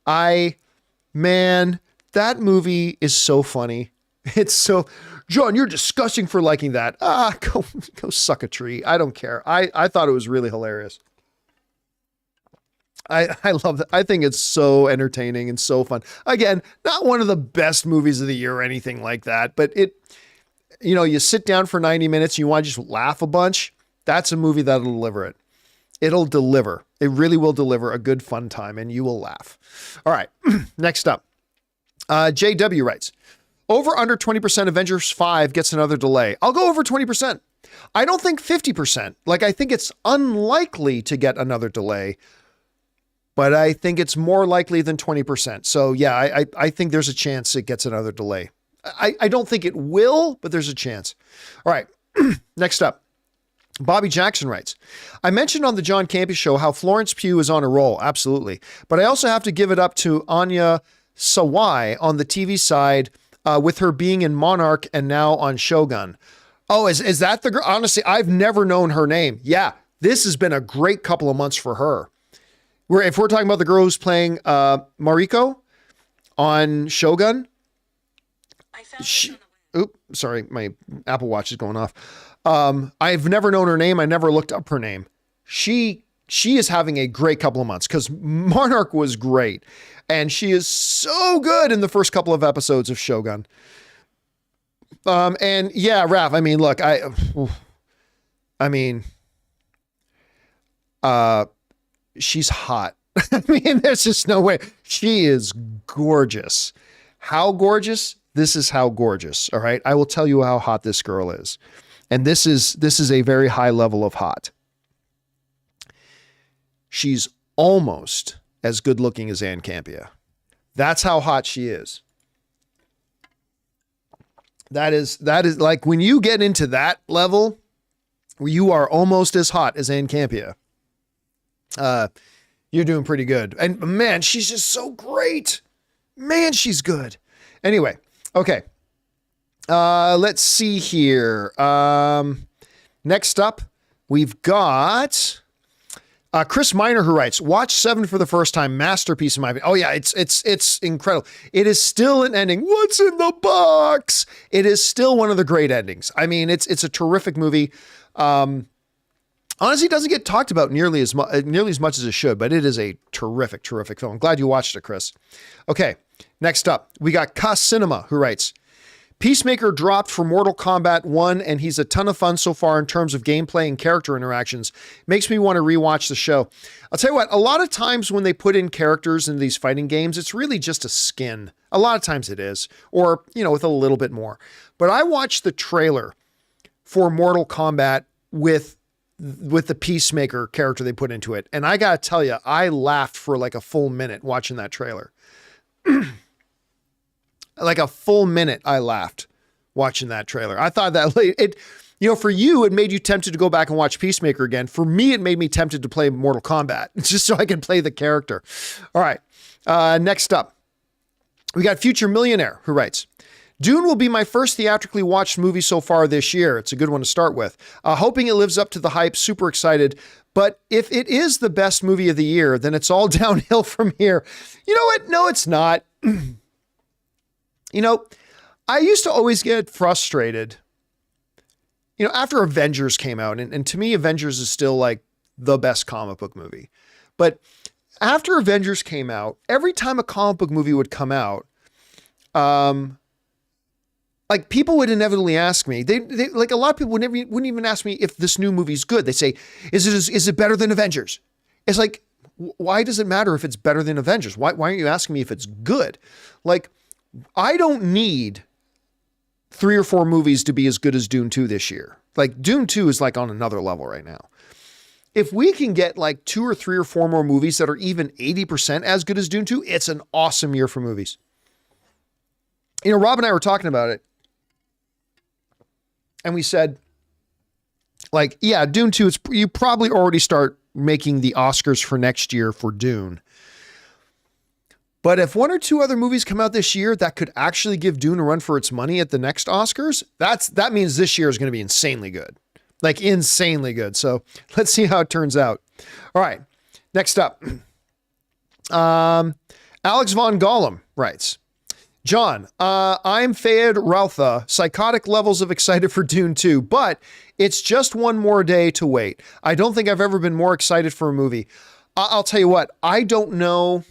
Man, that movie is so funny. It's so... John, you're disgusting for liking that. Go suck a tree. I don't care. I thought it was really hilarious. I love that. I think it's so entertaining and so fun. Again, not one of the best movies of the year or anything like that, but you sit down for 90 minutes, you want to just laugh a bunch. That's a movie that'll deliver it. It'll deliver. It really will deliver a good fun time and you will laugh. All right. Next up, JW writes, over under 20% Avengers 5 gets another delay. I'll go over 20%. I don't think 50%. I think it's unlikely to get another delay, but I think it's more likely than 20%. So yeah, I think there's a chance it gets another delay. I don't think it will, but there's a chance. All right. Next up, Bobby Jackson writes, I mentioned on the John Campea Show how Florence Pugh is on a roll. Absolutely. But I also have to give it up to Anya Sawai on the TV side, with her being in Monarch and now on Shogun. Oh, is that the girl? Honestly, I've never known her name. Yeah, this has been a great couple of months for her. If we're talking about the girl who's playing Mariko on Shogun. Sorry, my Apple Watch is going off. I've never known her name. I never looked up her name. She is having a great couple of months because Monarch was great. And she is so good in the first couple of episodes of Shogun. And yeah, Raph, I mean, look, she's hot. I mean, there's just no way. She is gorgeous. How gorgeous? This is how gorgeous. All right. I will tell you how hot this girl is. And this is a very high level of hot. She's almost as good looking as Ann Campea. That's how hot she is. That is like when you get into that level, where you are almost as hot as Ann Campea. You're doing pretty good. And man, she's just so great. Man, she's good. Anyway, okay. Let's see here. Next up, we've got Chris Miner, who writes, watch 7 for the first time. Masterpiece in my opinion. Oh yeah, it's incredible. It is still an ending. What's in the box? It is still one of the great endings. I mean, it's a terrific movie. Honestly, it doesn't get talked about nearly as much as it should, but it is a terrific, terrific film. I'm glad you watched it, Chris. Okay, next up, we got Ka Cinema, who writes, Peacemaker dropped for Mortal Kombat 1, and he's a ton of fun so far in terms of gameplay and character interactions. Makes me want to rewatch the show. I'll tell you what, a lot of times when they put in characters in these fighting games, it's really just a skin. A lot of times it is, or, with a little bit more. But I watched the trailer for Mortal Kombat with the Peacemaker character they put into it. And I got to tell you, I laughed for like a full minute watching that trailer. Like a full minute, I laughed watching that trailer. I thought that for you, it made you tempted to go back and watch Peacemaker again. For me, it made me tempted to play Mortal Kombat just so I can play the character. All right. Next up, we got Future Millionaire who writes, Dune will be my first theatrically watched movie so far this year. It's a good one to start with. Hoping it lives up to the hype. Super excited. But if it is the best movie of the year, then it's all downhill from here. You know what? No, it's not. I used to always get frustrated, after Avengers came out, and to me, Avengers is still like the best comic book movie. But after Avengers came out, every time a comic book movie would come out, like people would inevitably ask me, they like a lot of people wouldn't even ask me if this new movie's good. They say, is it better than Avengers? It's like, why does it matter if it's better than Avengers? Why aren't you asking me if it's good? Like, I don't need 3 or 4 movies to be as good as Dune 2 this year. Like Dune 2 is like on another level right now. If we can get like 2 or 3 or 4 more movies that are even 80% as good as Dune 2, it's an awesome year for movies. Rob and I were talking about it. And we said, like, yeah, Dune 2, you probably already start making the Oscars for next year for Dune. But if 1 or 2 other movies come out this year that could actually give Dune a run for its money at the next Oscars, that means this year is going to be insanely good. Like insanely good. So let's see how it turns out. All right. Next up. Alex Von Gollum writes, John, I'm Fayed Routha, psychotic levels of excited for Dune 2, but it's just one more day to wait. I don't think I've ever been more excited for a movie. I'll tell you what, I don't know.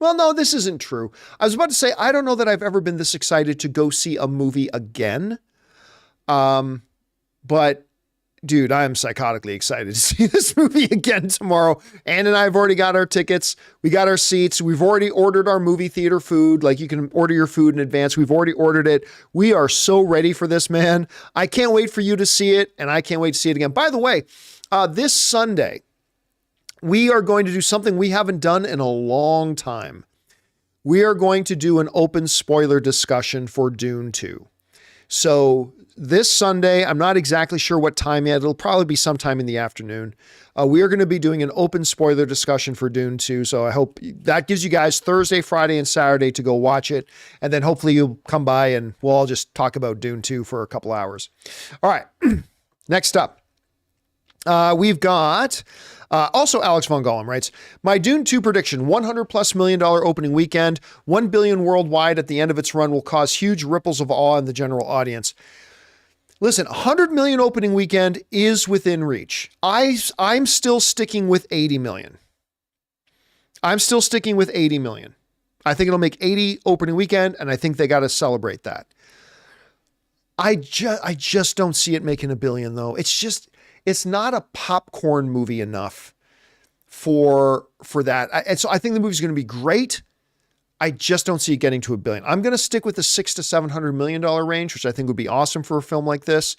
Well, no, this isn't true. I was about to say, I don't know that I've ever been this excited to go see a movie again. But dude, I am psychotically excited to see this movie again tomorrow. Ann and I have already got our tickets. We got our seats. We've already ordered our movie theater food. Like you can order your food in advance. We've already ordered it. We are so ready for this, man. I can't wait for you to see it. And I can't wait to see it again. By the way, this Sunday, we are going to do something we haven't done in a long time. We are going to do an open spoiler discussion for Dune 2. So this Sunday, I'm not exactly sure what time yet. It'll probably be sometime in the afternoon. We are going to be doing an open spoiler discussion for Dune 2. So I hope that gives you guys Thursday, Friday, and Saturday to go watch it. And then hopefully you'll come by and we'll all just talk about Dune 2 for a couple hours. All right. Next up, we've got... also, Alex Von Gollum writes, my Dune 2 prediction, $100+ million opening weekend, $1 billion worldwide at the end of its run will cause huge ripples of awe in the general audience. Listen, 100 million opening weekend is within reach. I'm still sticking with 80 million. I'm still sticking with 80 million. I think it'll make 80 opening weekend, and I think they got to celebrate that. I just don't see it making $1 billion, though. It's not a popcorn movie enough for that. And so I think the movie's going to be great. I just don't see it getting to $1 billion. I'm going to stick with the $600 to $700 million range, which I think would be awesome for a film like this.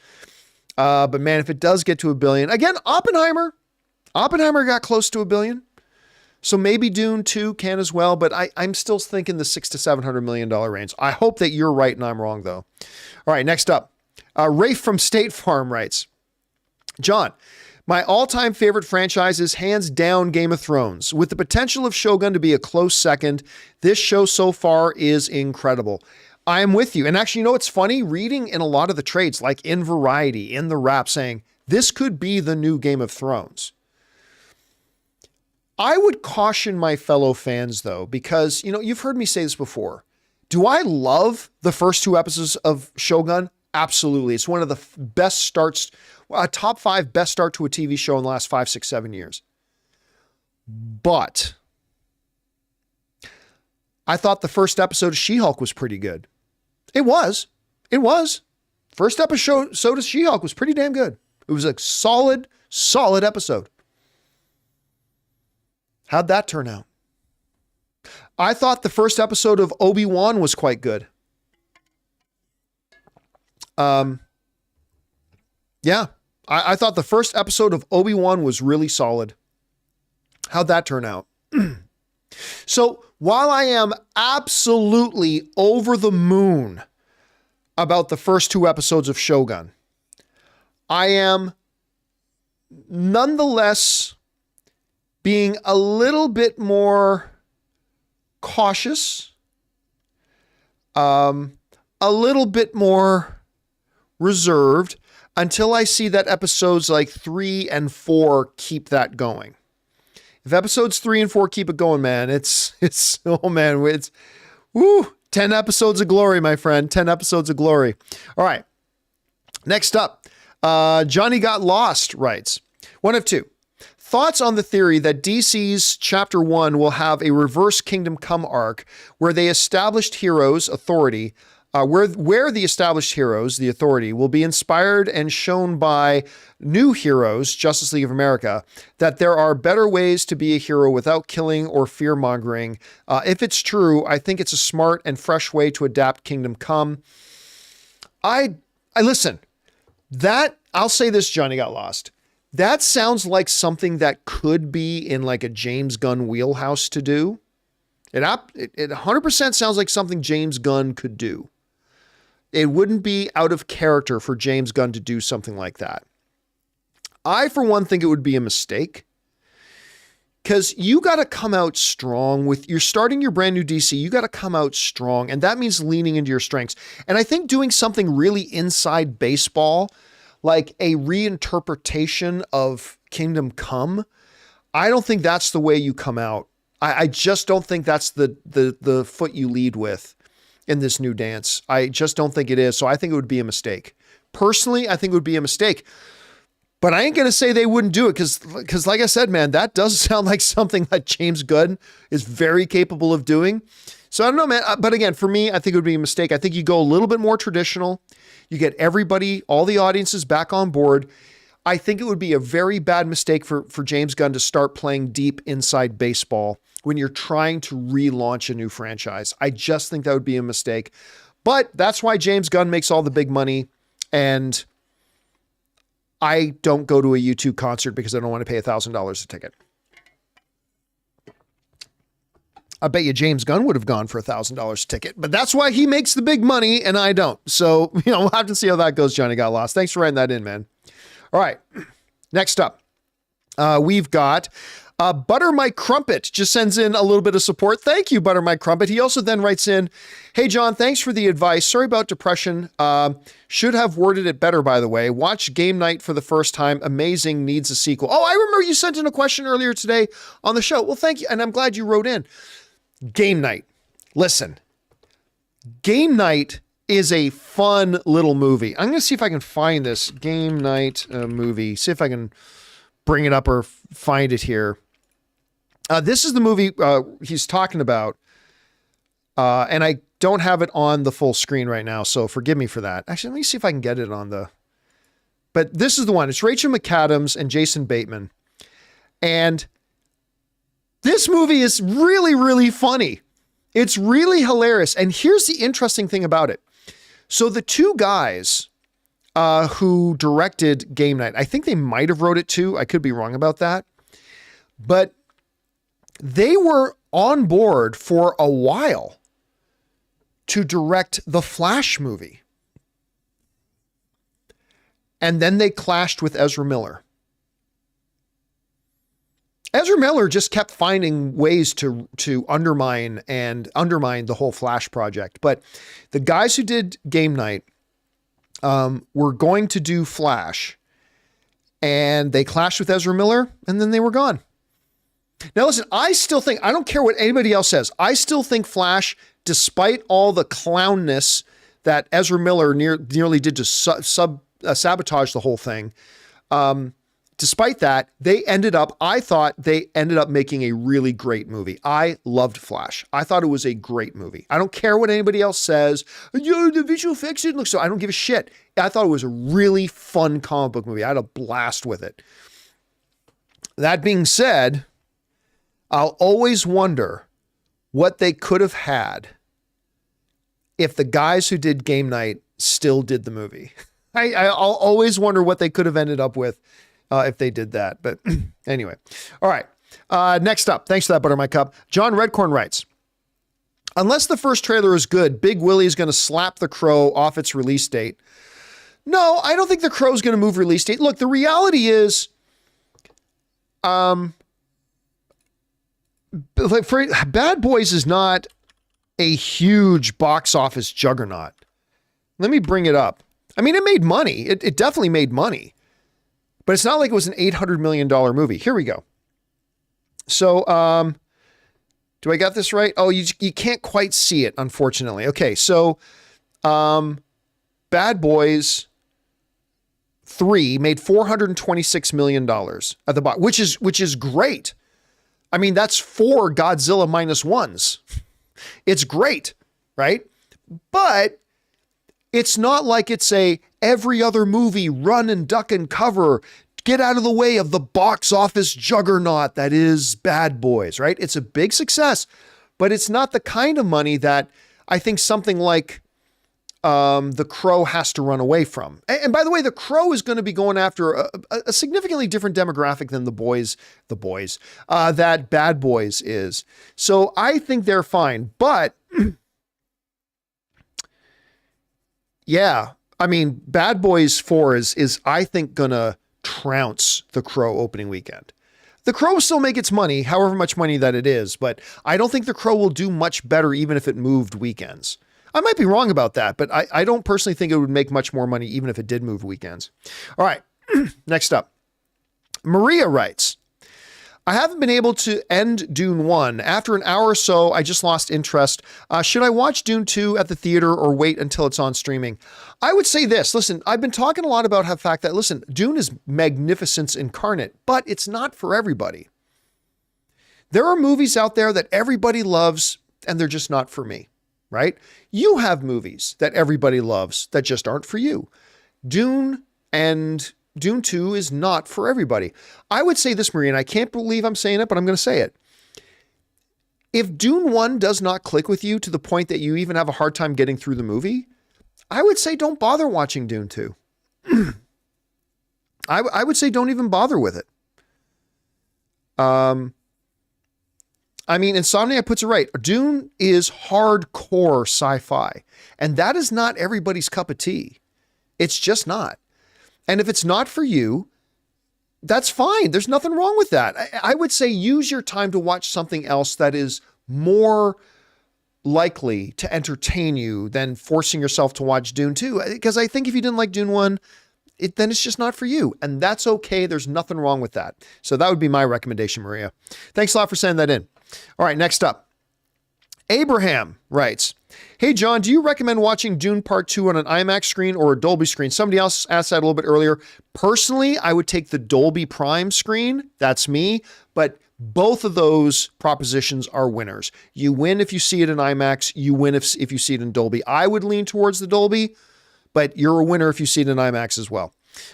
But man, if it does get to $1 billion, again, Oppenheimer got close to $1 billion. So maybe Dune 2 can as well, but I'm still thinking the $600 to $700 million range. I hope that you're right and I'm wrong though. All right, next up, Rafe from State Farm writes, John, my all-time favorite franchise is hands down Game of Thrones. With the potential of Shogun to be a close second, this show so far is incredible. I am with you. And actually, you know what's funny? Reading in a lot of the trades, like in Variety, in The Wrap, saying this could be the new Game of Thrones. I would caution my fellow fans, though, because, you've heard me say this before. Do I love the first 2 episodes of Shogun? Absolutely. It's one of the best starts, a top 5 best start to a TV show in the last 5, 6, 7 years. But I thought the first episode of She-Hulk was pretty good. It was. It was. First episode of She-Hulk was pretty damn good. It was a solid episode. How'd that turn out? I thought the first episode of Obi-Wan was quite good. Yeah, I thought the first episode of Obi-Wan was really solid. How'd that turn out? So while I am absolutely over the moon about the first 2 episodes of Shogun, I am nonetheless being a little bit more cautious, a little bit more reserved until I see that episodes like 3 and 4 keep that going. If episodes 3 and 4 keep it going, man, it's 10 episodes of glory, my friend. 10 episodes of glory. All right. Next up, Johnny Got Lost writes, one of two. Thoughts on the theory that DC's Chapter 1 will have a reverse Kingdom Come arc where they established heroes, authority, where the established heroes, the authority, will be inspired and shown by new heroes, Justice League of America, that there are better ways to be a hero without killing or fear-mongering. If it's true, I think it's a smart and fresh way to adapt Kingdom Come. I listen, that, I'll say this, Johnny Got Lost. That sounds like something that could be in like a James Gunn wheelhouse to do. It 100% sounds like something James Gunn could do. It wouldn't be out of character for James Gunn to do something like that. I, for one, think it would be a mistake because you got to come out strong with, you're starting your brand new DC. You got to come out strong. And that means leaning into your strengths. And I think doing something really inside baseball, like a reinterpretation of Kingdom Come, I don't think that's the way you come out. I just don't think that's the foot you lead with in this new dance. I just don't think it is. So I think it would be a mistake. Personally, I think it would be a mistake. But I ain't going to say they wouldn't do it because like I said, man, that does sound like something that James Gunn is very capable of doing. So I don't know, man. But again, for me, I think it would be a mistake. I think you go a little bit more traditional. You get everybody, all the audiences back on board. I think it would be a very bad mistake for James Gunn to start playing deep inside baseball when you're trying to relaunch a new franchise. I just think that would be a mistake. But that's why James Gunn makes all the big money. And I don't go to a U2 concert because I don't want to pay $1,000 a ticket. I bet you James Gunn would have gone for $1,000 a ticket, but that's why he makes the big money and I don't. So, we'll have to see how that goes. Johnny Got Lost. Thanks for writing that in, man. All right. Next up, we've got Butter My Crumpet just sends in a little bit of support. Thank you, Butter My Crumpet. He also then writes in, hey, John, thanks for the advice. Sorry about depression. Should have worded it better, by the way. Watch Game Night for the first time. Amazing. Needs a sequel. Oh, I remember you sent in a question earlier today on the show. Well, thank you. And I'm glad you wrote in. Game Night. Listen, Game Night is a fun little movie. I'm going to see if I can find this Game Night movie. See if I can bring it up or find it here. This is the movie he's talking about. And I don't have it on the full screen right now, so forgive me for that. Actually, let me see if I can get it on the... But this is the one. It's Rachel McAdams and Jason Bateman. And this movie is really, really funny. It's really hilarious. And here's the interesting thing about it. So the two guys who directed Game Night, I think they might have wrote it too. I could be wrong about that. But they were on board for a while to direct the Flash movie. And then they clashed with Ezra Miller. Ezra Miller just kept finding ways to undermine the whole Flash project. But the guys who did Game Night were going to do Flash, and they clashed with Ezra Miller, and then they were gone. Now, listen, I still think, I don't care what anybody else says, I still think Flash, despite all the clownness that Ezra Miller nearly did to sabotage the whole thing, despite that, I thought they ended up making a really great movie. I loved Flash. I thought it was a great movie. I don't care what anybody else says. The visual effects didn't look so. I don't give a shit. I thought it was a really fun comic book movie. I had a blast with it. That being said, I'll always wonder what they could have had if the guys who did Game Night still did the movie. I'll always wonder what they could have ended up with if they did that. But anyway. All right. Next up. Thanks for that, Butter My Cup. John Redcorn writes, unless the first trailer is good, Big Willie is going to slap The Crow off its release date. No, I don't think The Crow's going to move release date. Look, the reality is, Bad Boys is not a huge box office juggernaut. Let me bring it up. I mean, it made money. It definitely made money, but it's not like it was an $800 million movie. Here we go. So, do I got this right? Oh, you can't quite see it, unfortunately. Okay. So, Bad Boys 3 made $426 million at the box, which is great. I mean, that's 4 Godzilla Minus Ones. It's great, right? But it's not like it's every other movie run and duck and cover, get out of the way of the box office juggernaut that is Bad Boys, right? It's a big success, but it's not the kind of money that I think something like The Crow has to run away from. And by the way, The Crow is going to be going after a significantly different demographic than the boys that Bad Boys is. So I think they're fine, but yeah, I mean, Bad Boys 4 is I think gonna trounce The Crow opening weekend. The Crow will still make its money, however much money that it is, but I don't think The Crow will do much better even if it moved weekends. I might be wrong about that, but I don't personally think it would make much more money even if it did move weekends. All right, next up. Maria writes, I haven't been able to end Dune 1. After an hour or so, I just lost interest. Should I watch Dune 2 at the theater or wait until it's on streaming? I would say this. Listen, I've been talking a lot about the fact that, listen, Dune is magnificence incarnate, but it's not for everybody. There are movies out there that everybody loves, and they're just not for me, right? You have movies that everybody loves that just aren't for you. Dune 2 is not for everybody. I would say this, Marie, and I can't believe I'm saying it, but I'm going to say it. If Dune 1 does not click with you to the point that you even have a hard time getting through the movie, I would say don't bother watching Dune 2. I would say don't even bother with it. I mean, Insomnia puts it right. Dune is hardcore sci-fi, and that is not everybody's cup of tea. It's just not. And if it's not for you, that's fine. There's nothing wrong with that. I would say use your time to watch something else that is more likely to entertain you than forcing yourself to watch Dune 2. Because I think if you didn't like Dune 1, then it's just not for you. And that's okay. There's nothing wrong with that. So that would be my recommendation, Maria. Thanks a lot for sending that in. All right, next up. Abraham writes, hey, John, do you recommend watching Dune Part 2 on an IMAX screen or a Dolby screen? Somebody else asked that a little bit earlier. Personally, I would take the Dolby Prime screen. That's me. But both of those propositions are winners. You win if you see it in IMAX. You win if you see it in Dolby. I would lean towards the Dolby, but you're a winner if you see it in IMAX as well.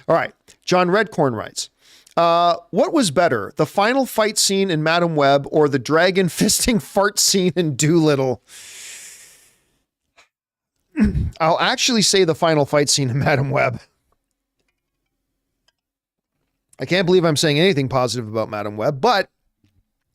All right. John Redcorn writes, what was better, the final fight scene in Madam Web or the dragon fisting fart scene in Doolittle? I'll actually say the final fight scene in Madam Web. I can't believe I'm saying anything positive about Madam Web, but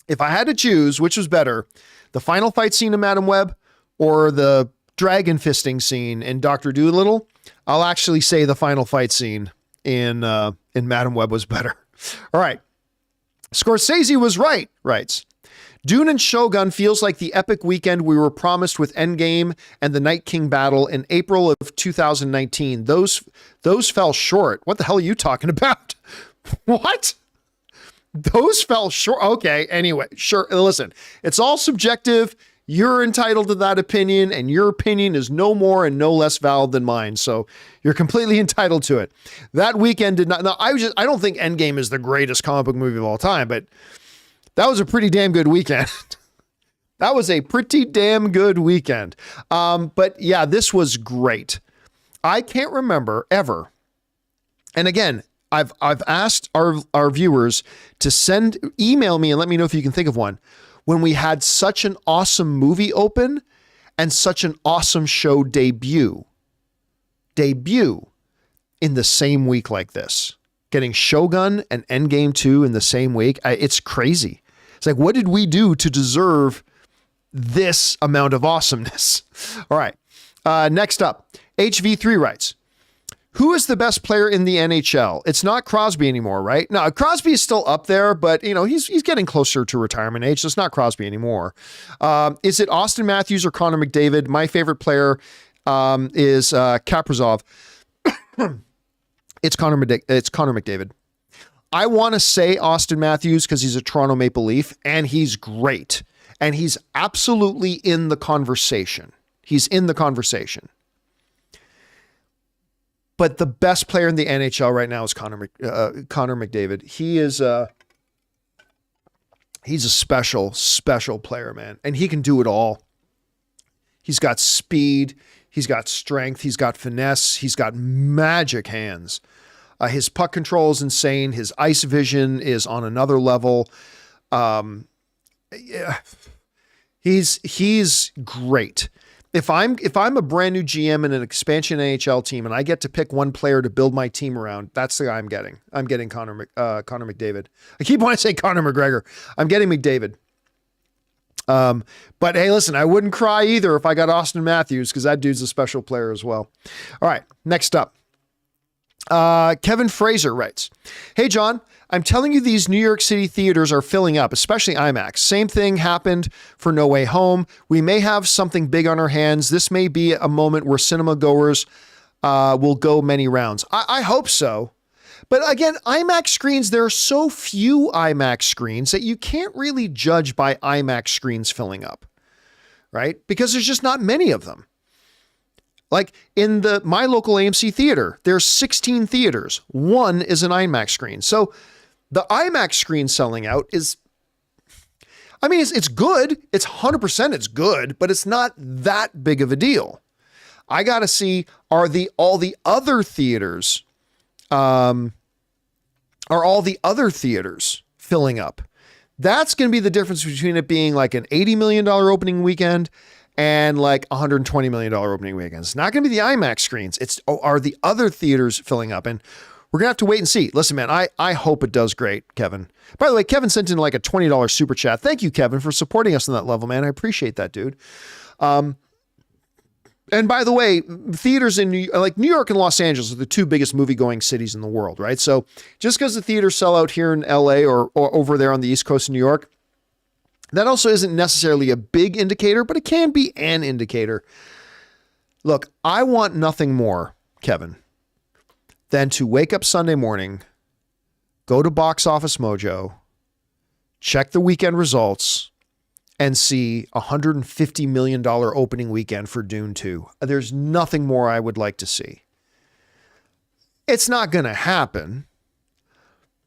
if I had to choose which was better, the final fight scene in Madam Web or the dragon fisting scene in Dr. Doolittle, I'll actually say the final fight scene in Madam Web was better. All right. Scorsese was right, writes, Dune and Shogun feels like the epic weekend we were promised with Endgame and the Night King battle in April of 2019. Those fell short. What the hell are you talking about? What? Those fell short. Okay. Anyway, sure. Listen, it's all subjective. You're entitled to that opinion, and your opinion is no more and no less valid than mine. So you're completely entitled to it. That weekend did not. No, I don't think Endgame is the greatest comic book movie of all time, but that was a pretty damn good weekend. That was a pretty damn good weekend. But yeah, this was great. I can't remember ever. And again, I've asked our viewers to email me and let me know if you can think of one, when we had such an awesome movie open and such an awesome show debut in the same week like this. Getting Shogun and Endgame 2 in the same week. It's crazy. It's like, what did we do to deserve this amount of awesomeness? All right. Next up, HV3 writes, who is the best player in the NHL? It's not Crosby anymore, right? No, Crosby is still up there, but he's getting closer to retirement age, so it's not Crosby anymore. Is it Austin Matthews or Connor McDavid? My favorite player is Kaprizov. It's Connor McDavid. I want to say Austin Matthews because he's a Toronto Maple Leaf, and he's great. And he's absolutely in the conversation. He's in the conversation. But the best player in the NHL right now is Connor McDavid. He's a special player, man. And he can do it all. He's got speed. He's got strength. He's got finesse. He's got magic hands. His puck control is insane. His ice vision is on another level. Yeah, he's great. If I'm a brand new GM in an expansion NHL team and I get to pick one player to build my team around, that's the guy I'm getting. I'm getting Connor McDavid. I keep wanting to say Conor McGregor. I'm getting McDavid. But hey, listen, I wouldn't cry either if I got Austin Matthews because that dude's a special player as well. All right, next up. Kevin Fraser writes, hey, John, I'm telling you, these New York City theaters are filling up, especially IMAX. Same thing happened for No Way Home. We may have something big on our hands. This may be a moment where cinema goers will go many rounds. I hope so. But again, IMAX screens, there are so few IMAX screens that you can't really judge by IMAX screens filling up, right? Because there's just not many of them. Like in my local AMC theater, there's 16 theaters. One is an IMAX screen. So the IMAX screen selling out is, it's good. It's 100% it's good, but it's not that big of a deal. I got to see, are all the other theaters filling up? That's going to be the difference between it being like an $80 million opening weekend and like $120 million opening weekend. It's not going to be the IMAX screens. Are the other theaters filling up? And we're going to have to wait and see. Listen, man, I hope it does great, Kevin. By the way, Kevin sent in like a $20 super chat. Thank you, Kevin, for supporting us on that level, man. I appreciate that, dude. And by the way, theaters in New York and Los Angeles are the two biggest movie-going cities in the world, right? So just because the theaters sell out here in LA or over there on the East Coast of New York, that also isn't necessarily a big indicator, but it can be an indicator. Look, I want nothing more, Kevin, than to wake up Sunday morning, go to Box Office Mojo, check the weekend results, and see $150 million opening weekend for Dune 2. There's nothing more I would like to see. It's not going to happen,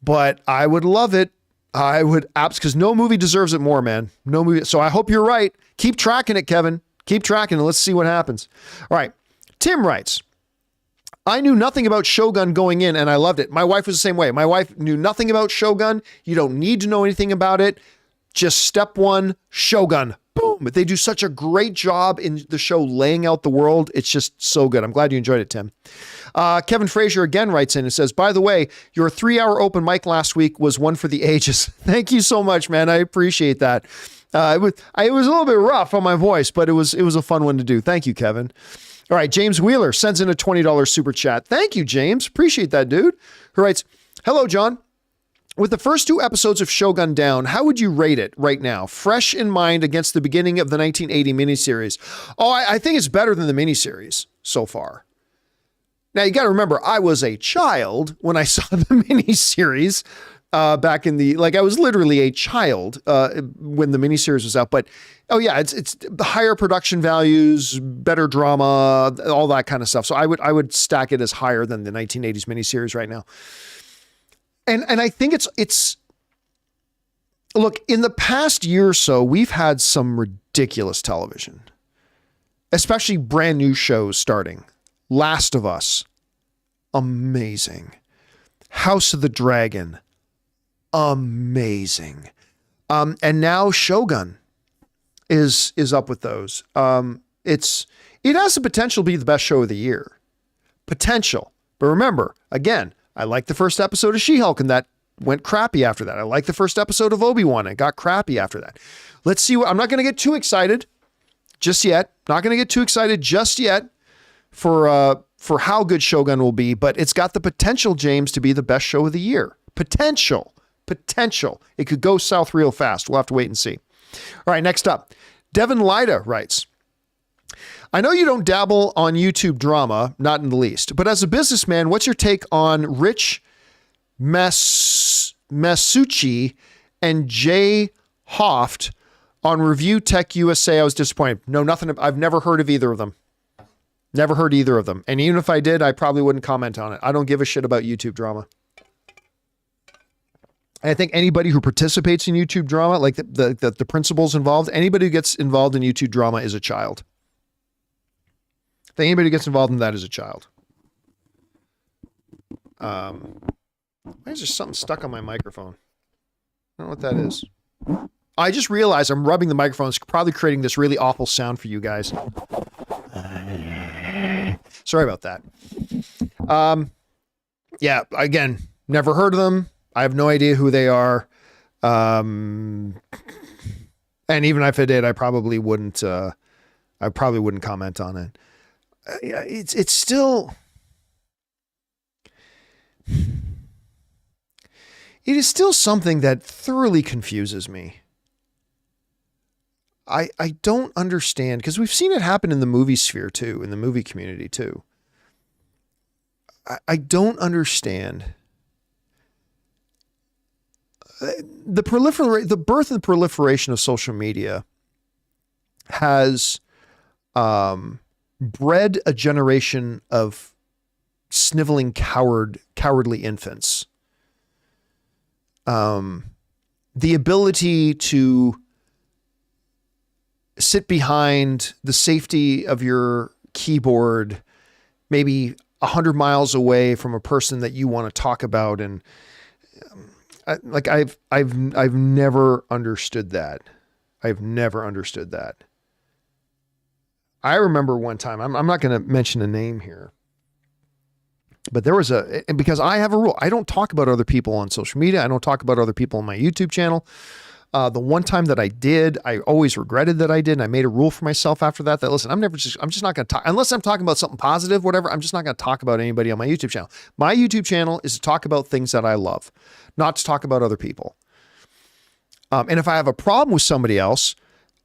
but I would love it. I would because no movie deserves it more, man. No movie. So I hope you're right. Keep tracking it, Kevin. Keep tracking it. Let's see what happens. All right. Tim writes, I knew nothing about Shogun going in and I loved it. My wife was the same way. My wife knew nothing about Shogun. You don't need to know anything about it. Just step one, Shogun. Boom. But they do such a great job in the show laying out the world. It's just so good. I'm glad you enjoyed it, Tim. Kevin Fraser again writes in and says, by the way, your 3-hour open mic last week was one for the ages. Thank you so much, man. I appreciate that. It was a little bit rough on my voice, but it was a fun one to do. Thank you, Kevin. All right. James Wheeler sends in a $20 super chat. Thank you, James. Appreciate that, dude. Who writes, hello, John. With the first 2 episodes of Shogun down, how would you rate it right now? Fresh in mind against the beginning of the 1980 miniseries. Oh, I think it's better than the miniseries so far. Now, you got to remember, I was a child when I saw the miniseries, back in the, like I was literally a child when the miniseries was out, but it's the higher production values, better drama, all that kind of stuff. So I would stack it as higher than the 1980s miniseries right now. And I think it's look, in the past year or so, we've had some ridiculous television, especially brand new shows starting. Last of Us, amazing. House of the Dragon, amazing. And now Shogun is up with those. It has the potential to be the best show of the year. Potential. But remember, again, I liked the first episode of She-Hulk and that went crappy after that. I liked the first episode of Obi-Wan and got crappy after that. Let's see. I'm not going to get too excited just yet. Not going to get too excited just yet for how good Shogun will be, but it's got the potential, James, to be the best show of the year. Potential. It could go south real fast. We'll have to wait and see. All right, next up. Devin Lida writes, I know you don't dabble on YouTube drama, not in the least, but as a businessman, what's your take on Rich Masucci and Jay Hoft on Review Tech USA? I was disappointed. No, nothing. I've never heard of either of them. Never heard either of them. And even if I did, I probably wouldn't comment on it. I don't give a shit about YouTube drama. And I think anybody who participates in YouTube drama, like the principals involved, anybody who gets involved in YouTube drama is a child. I think anybody who gets involved in that is a child. Why is there something stuck on my microphone? I don't know what that is. I just realized I'm rubbing the microphone. It's probably creating this really awful sound for you guys. Sorry about that. Yeah, again, never heard of them. I have no idea who they are. And even if I did, I probably wouldn't comment on it. It's still, it is still something that thoroughly confuses me. I don't understand, because we've seen it happen in the movie sphere too, in the movie community too. I don't understand the birth and proliferation of social media has bred a generation of sniveling cowardly infants. The ability to sit behind the safety of your keyboard, maybe 100 miles away from a person that you want to talk about. And I've never understood that. I've never understood that. I remember one time, I'm not going to mention a name here, but there was and because I have a rule, I don't talk about other people on social media. I don't talk about other people on my YouTube channel. The one time that I did, I always regretted that I did. And I made a rule for myself after that, listen, I'm just not going to talk, unless I'm talking about something positive, whatever. I'm just not going to talk about anybody on my YouTube channel. My YouTube channel is to talk about things that I love, not to talk about other people. And if I have a problem with somebody else,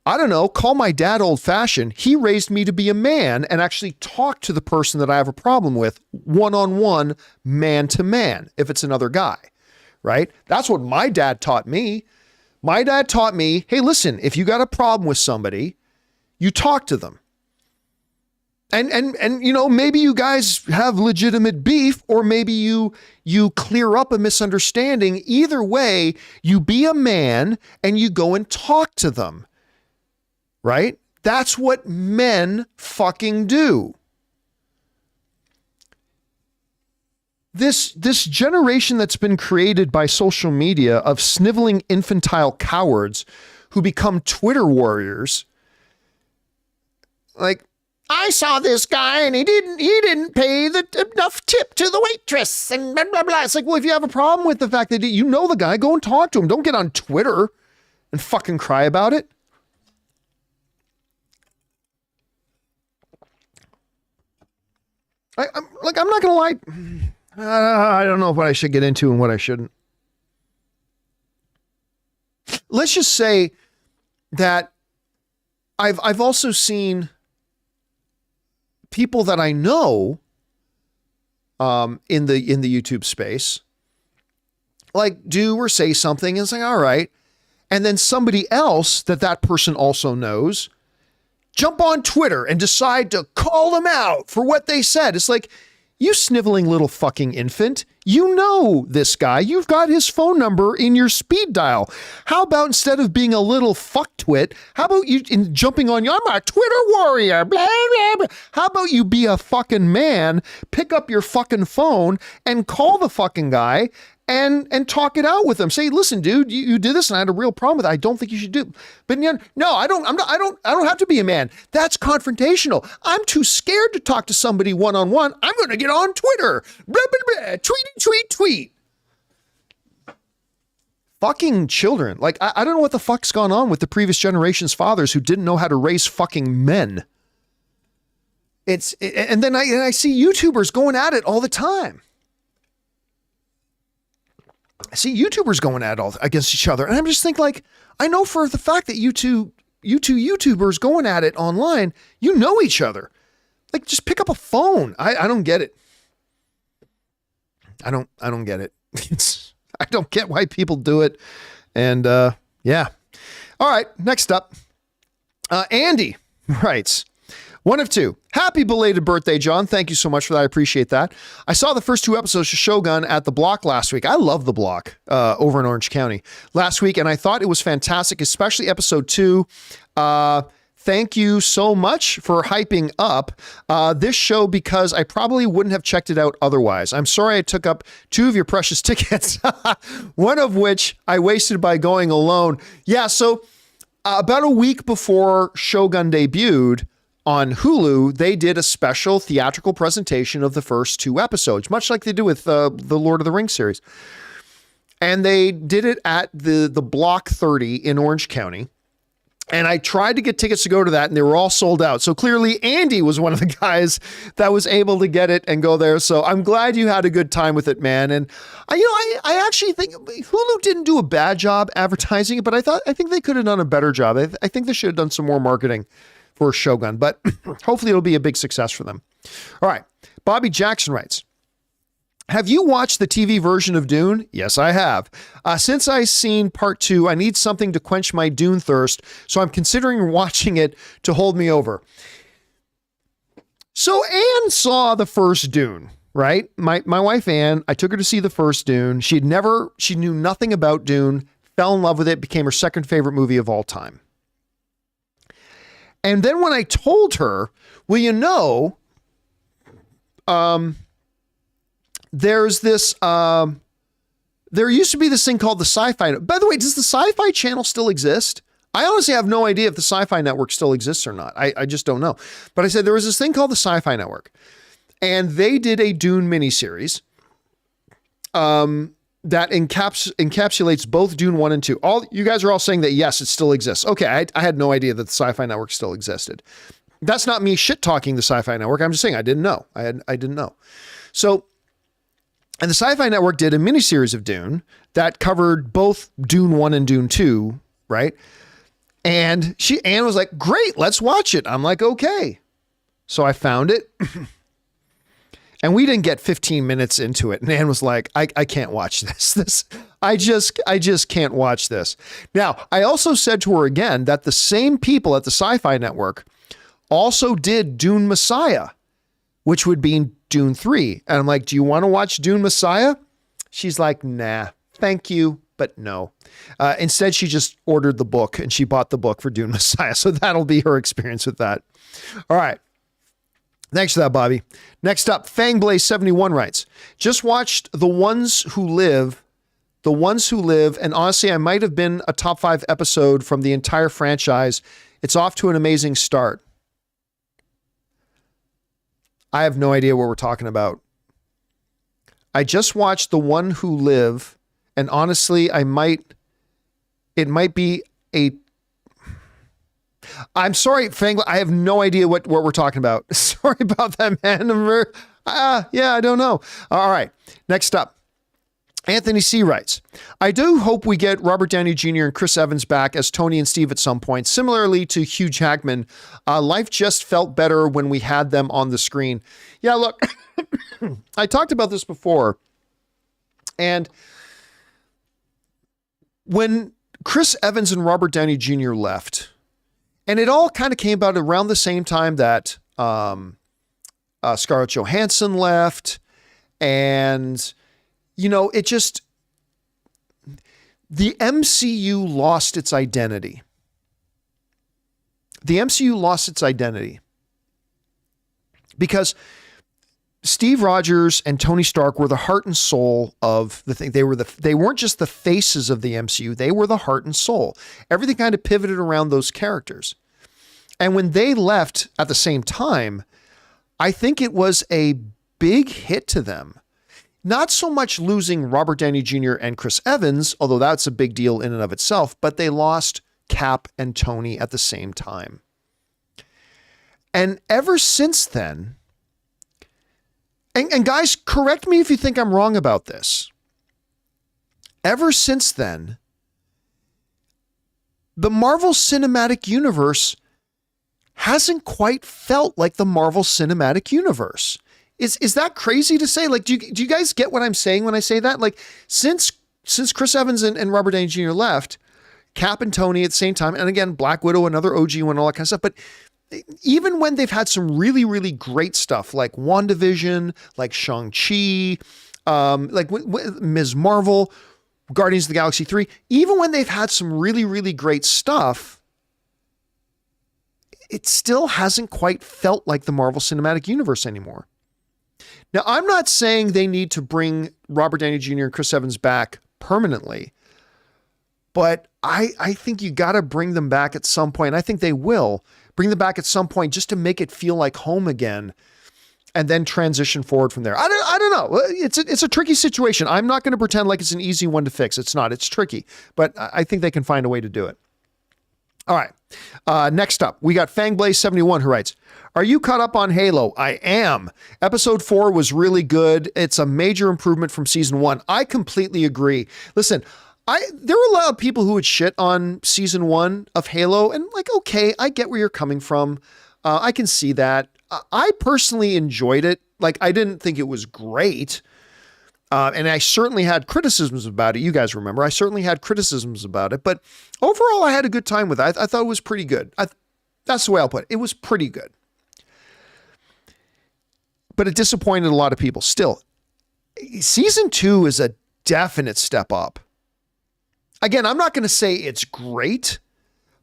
I don't know, call my dad old fashioned. He raised me to be a man and actually talk to the person that I have a problem with one-on-one, man to man, if it's another guy, right? That's what my dad taught me. My dad taught me, hey, listen, if you got a problem with somebody, you talk to them. And you know, maybe you guys have legitimate beef, or maybe you clear up a misunderstanding. Either way, you be a man and you go and talk to them. Right? That's what men fucking do. This generation that's been created by social media of sniveling infantile cowards who become Twitter warriors. Like, I saw this guy and he didn't pay enough tip to the waitress and blah, blah, blah. It's like, well, if you have a problem with the fact that you know the guy, go and talk to him. Don't get on Twitter and fucking cry about it. I'm not going to lie. I don't know what I should get into and what I shouldn't. Let's just say that I've also seen people that I know in the YouTube space like do or say something, and it's like, all right. And then somebody else that person also knows jump on Twitter and decide to call them out for what they said. It's like, you sniveling little fucking infant, you know this guy. You've got his phone number in your speed dial. How about instead of being a little fucktwit, how about you jumping on I'm a Twitter warrior, blah, blah, blah. How about you be a fucking man, pick up your fucking phone and call the fucking guy and talk it out with him. Say, listen, dude, you did this and I had a real problem with it. I don't think you should do. But no, I don't have to be a man. That's confrontational. I'm too scared to talk to somebody one-on-one. I'm going to get on Twitter. Blah, blah, blah. Tweet. Fucking children. Like, I don't know what the fuck's gone on with the previous generation's fathers who didn't know how to raise fucking men. And then I see YouTubers going at it all the time. I see YouTubers going at it against each other. And I'm just thinking, like, I know for the fact that you two YouTubers going at it online, you know each other. Like, just pick up a phone. I don't get it. I don't get it. I don't get why people do it. And yeah. All right, next up. Andy writes, one of two. Happy belated birthday, John. Thank you so much for that. I appreciate that. I saw the first 2 episodes of Shogun at the Block last week. I love the Block over in Orange County last week, and I thought it was fantastic, especially episode 2. Thank you so much for hyping up this show because I probably wouldn't have checked it out otherwise. I'm sorry I took up 2 of your precious tickets, one of which I wasted by going alone. Yeah, so about a week before Shogun debuted, on Hulu, they did a special theatrical presentation of the first 2 episodes, much like they do with the Lord of the Rings series. And they did it at the Block 30 in Orange County. And I tried to get tickets to go to that, and they were all sold out. So clearly, Andy was one of the guys that was able to get it and go there. So I'm glad you had a good time with it, man. And I actually think Hulu didn't do a bad job advertising it, but I think they could have done a better job. I think they should have done some more marketing for Shogun, but hopefully it'll be a big success for them. All right. Bobby Jackson writes, have you watched the TV version of Dune? Yes, I have. Since I've seen part 2, I need something to quench my Dune thirst, so I'm considering watching it to hold me over. So Anne saw the first Dune, right? My wife Anne, I took her to see the first Dune. She knew nothing about Dune, fell in love with it, became her second favorite movie of all time. And then when I told her, well, you know, there's this, there used to be this thing called the Sci-Fi. By the way, does the Sci-Fi channel still exist? I honestly have no idea if the Sci-Fi Network still exists or not. I just don't know. But I said there was this thing called the Sci-Fi Network, and they did a Dune miniseries that encapsulates both Dune 1 and 2. All you guys are all saying that, yes, it still exists. Okay, I had no idea that the Sci-Fi Network still existed. That's not me shit-talking the Sci-Fi Network. I'm just saying I didn't know. I didn't know. So, and the Sci-Fi Network did a miniseries of Dune that covered both Dune 1 and Dune 2, right? And Anne was like, great, let's watch it. I'm like, okay. So I found it. And we didn't get 15 minutes into it. And Anne was like, I can't watch this. I just can't watch this. Now, I also said to her again that the same people at the Sci-Fi Network also did Dune Messiah, which would be Dune 3. And I'm like, do you want to watch Dune Messiah? She's like, nah, thank you, but no. Instead, she just ordered the book and she bought the book for Dune Messiah. So that'll be her experience with that. All right. Thanks for that, Bobby. Next up, Fangblaze71 writes, just watched The Ones Who Live, and honestly, I might have been a top 5 episode from the entire franchise. It's off to an amazing start. I have no idea what we're talking about. I just watched The One Who Live, and honestly, it might be a I'm sorry, Fang. I have no idea what we're talking about. Sorry about that, man. Yeah, I don't know. All right. Next up, Anthony C. writes, I do hope we get Robert Downey Jr. and Chris Evans back as Tony and Steve at some point. Similarly to Hugh Jackman, life just felt better when we had them on the screen. Yeah, look, I talked about this before, and when Chris Evans and Robert Downey Jr. left, and it all kind of came about around the same time that Scarlett Johansson left, and, you know, it just, the MCU lost its identity. The MCU lost its identity because Steve Rogers and Tony Stark were the heart and soul of the thing. They weren't just the faces of the MCU. They were the heart and soul. Everything kind of pivoted around those characters. And when they left at the same time, I think it was a big hit to them. Not so much losing Robert Downey Jr. and Chris Evans, although that's a big deal in and of itself, but they lost Cap and Tony at the same time. And ever since then, and guys, correct me if you think I'm wrong about this. Ever since then, the Marvel Cinematic Universe hasn't quite felt like the Marvel Cinematic Universe. Is that crazy to say? Like, do you guys get what I'm saying when I say that? Like, since Chris Evans and Robert Downey Jr. left, Cap and Tony at the same time, and again, Black Widow, another OG one, all that kind of stuff. But even when they've had some really, really great stuff like WandaVision, like Shang-Chi, like Ms. Marvel, Guardians of the Galaxy 3, even when they've had some really, really great stuff, it still hasn't quite felt like the Marvel Cinematic Universe anymore. Now, I'm not saying they need to bring Robert Downey Jr. and Chris Evans back permanently, but I think you got to bring them back at some point. I think they will bring them back at some point just to make it feel like home again and then transition forward from there. I don't know. It's a tricky situation. I'm not going to pretend like it's an easy one to fix. It's not. It's tricky, but I think they can find a way to do it. All right. Next up, we got Fangblaze71 who writes, "Are you caught up on Halo?" I am. Episode 4 was really good. It's a major improvement from season 1. I completely agree. Listen, there were a lot of people who would shit on season 1 of Halo, and like, okay, I get where you're coming from. I can see that. I personally enjoyed it. Like, I didn't think it was great. And I certainly had criticisms about it. You guys remember, I certainly had criticisms about it, but overall I had a good time with it. I thought it was pretty good. That's the way I'll put it. It was pretty good, but it disappointed a lot of people. Still, season 2 is a definite step up. Again, I'm not going to say it's great,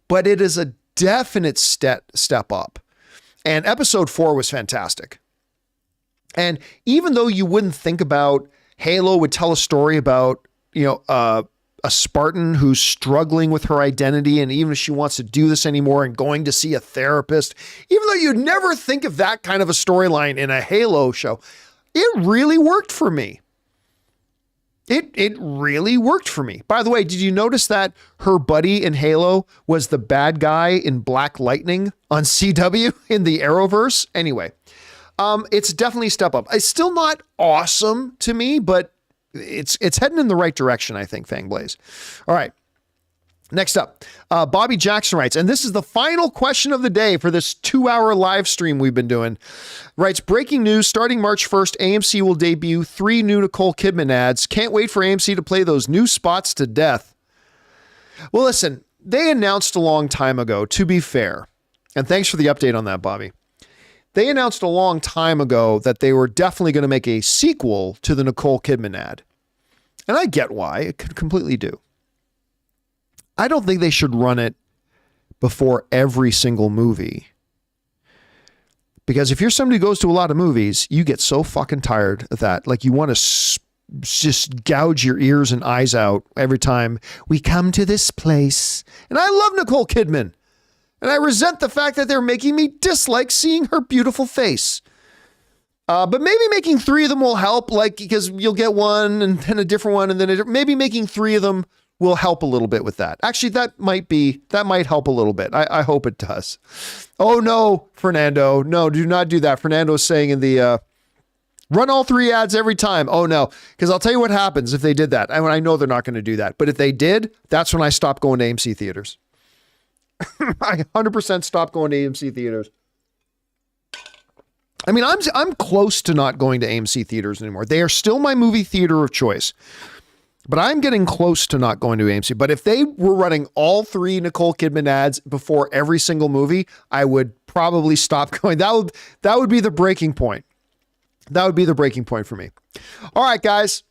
but it is a definite step up. And episode 4 was fantastic. And even though you wouldn't think about Halo would tell a story about, you know, a Spartan who's struggling with her identity, and even if she wants to do this anymore and going to see a therapist, even though you'd never think of that kind of a storyline in a Halo show, it really worked for me. It really worked for me. By the way, did you notice that her buddy in Halo was the bad guy in Black Lightning on CW in the Arrowverse? Anyway, it's definitely a step up. It's still not awesome to me, but it's heading in the right direction, I think, Fangblaze. All right. Next up, Bobby Jackson writes, and this is the final question of the day for this 2-hour live stream we've been doing. Writes, breaking news, starting March 1st, AMC will debut 3 new Nicole Kidman ads. Can't wait for AMC to play those new spots to death. Well, listen, they announced a long time ago, to be fair, and thanks for the update on that, Bobby. They announced a long time ago that they were definitely going to make a sequel to the Nicole Kidman ad. And I get why. It could completely do. I don't think they should run it before every single movie. Because if you're somebody who goes to a lot of movies, you get so fucking tired of that. Like, you want to just gouge your ears and eyes out every time we come to this place. And I love Nicole Kidman. And I resent the fact that they're making me dislike seeing her beautiful face. But maybe making 3 of them will help, like, because you'll get one and then a different one, and then maybe making 3 of them will help a little bit with that. Actually, that might help a little bit. I hope it does. Oh no, Fernando. No, do not do that. Fernando's saying in the, run all 3 ads every time. Oh no. Because I'll tell you what happens if they did that. I know they're not going to do that, but if they did, that's when I stopped going to AMC theaters. I 100% stopped going to AMC theaters. I mean, I'm close to not going to AMC theaters anymore. They are still my movie theater of choice. But I'm getting close to not going to AMC. But if they were running all 3 Nicole Kidman ads before every single movie, I would probably stop going. That would be the breaking point. That would be the breaking point for me. All right, guys.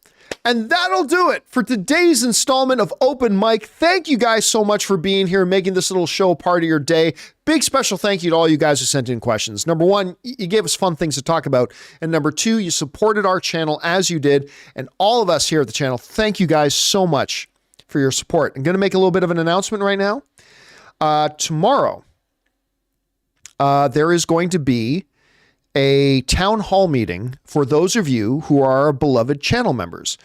And that'll do it for today's installment of Open Mic. Thank you guys so much for being here and making this little show part of your day. Big special thank you to all you guys who sent in questions. Number 1, you gave us fun things to talk about. And number 2, you supported our channel as you did. And all of us here at the channel, thank you guys so much for your support. I'm going to make a little bit of an announcement right now. Tomorrow, there is going to be a town hall meeting for those of you who are our beloved channel members.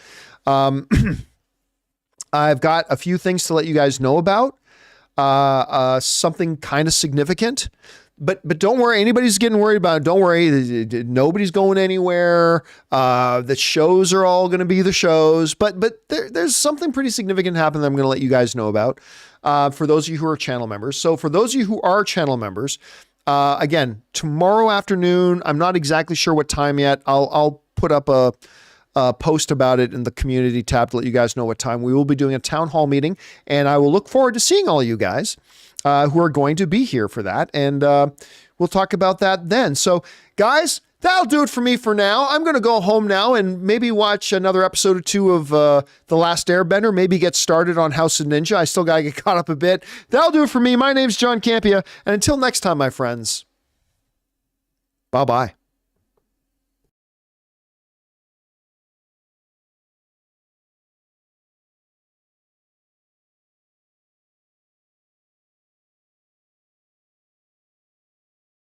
I've got a few things to let you guys know about, something kind of significant, but don't worry. Anybody's getting worried about it. Don't worry. Nobody's going anywhere. The shows are all going to be the shows, but there's something pretty significant happening that I'm going to let you guys know about, for those of you who are channel members. So for those of you who are channel members, again, tomorrow afternoon, I'm not exactly sure what time yet. I'll put up a post about it in the community tab to let you guys know what time. We will be doing a town hall meeting, and I will look forward to seeing all you guys who are going to be here for that. And we'll talk about that then. So guys, that'll do it for me for now. I'm going to go home now and maybe watch another episode or 2 of The Last Airbender, maybe get started on House of Ninja. I still got to get caught up a bit. That'll do it for me. My name's John Campea. And until next time, my friends, bye-bye.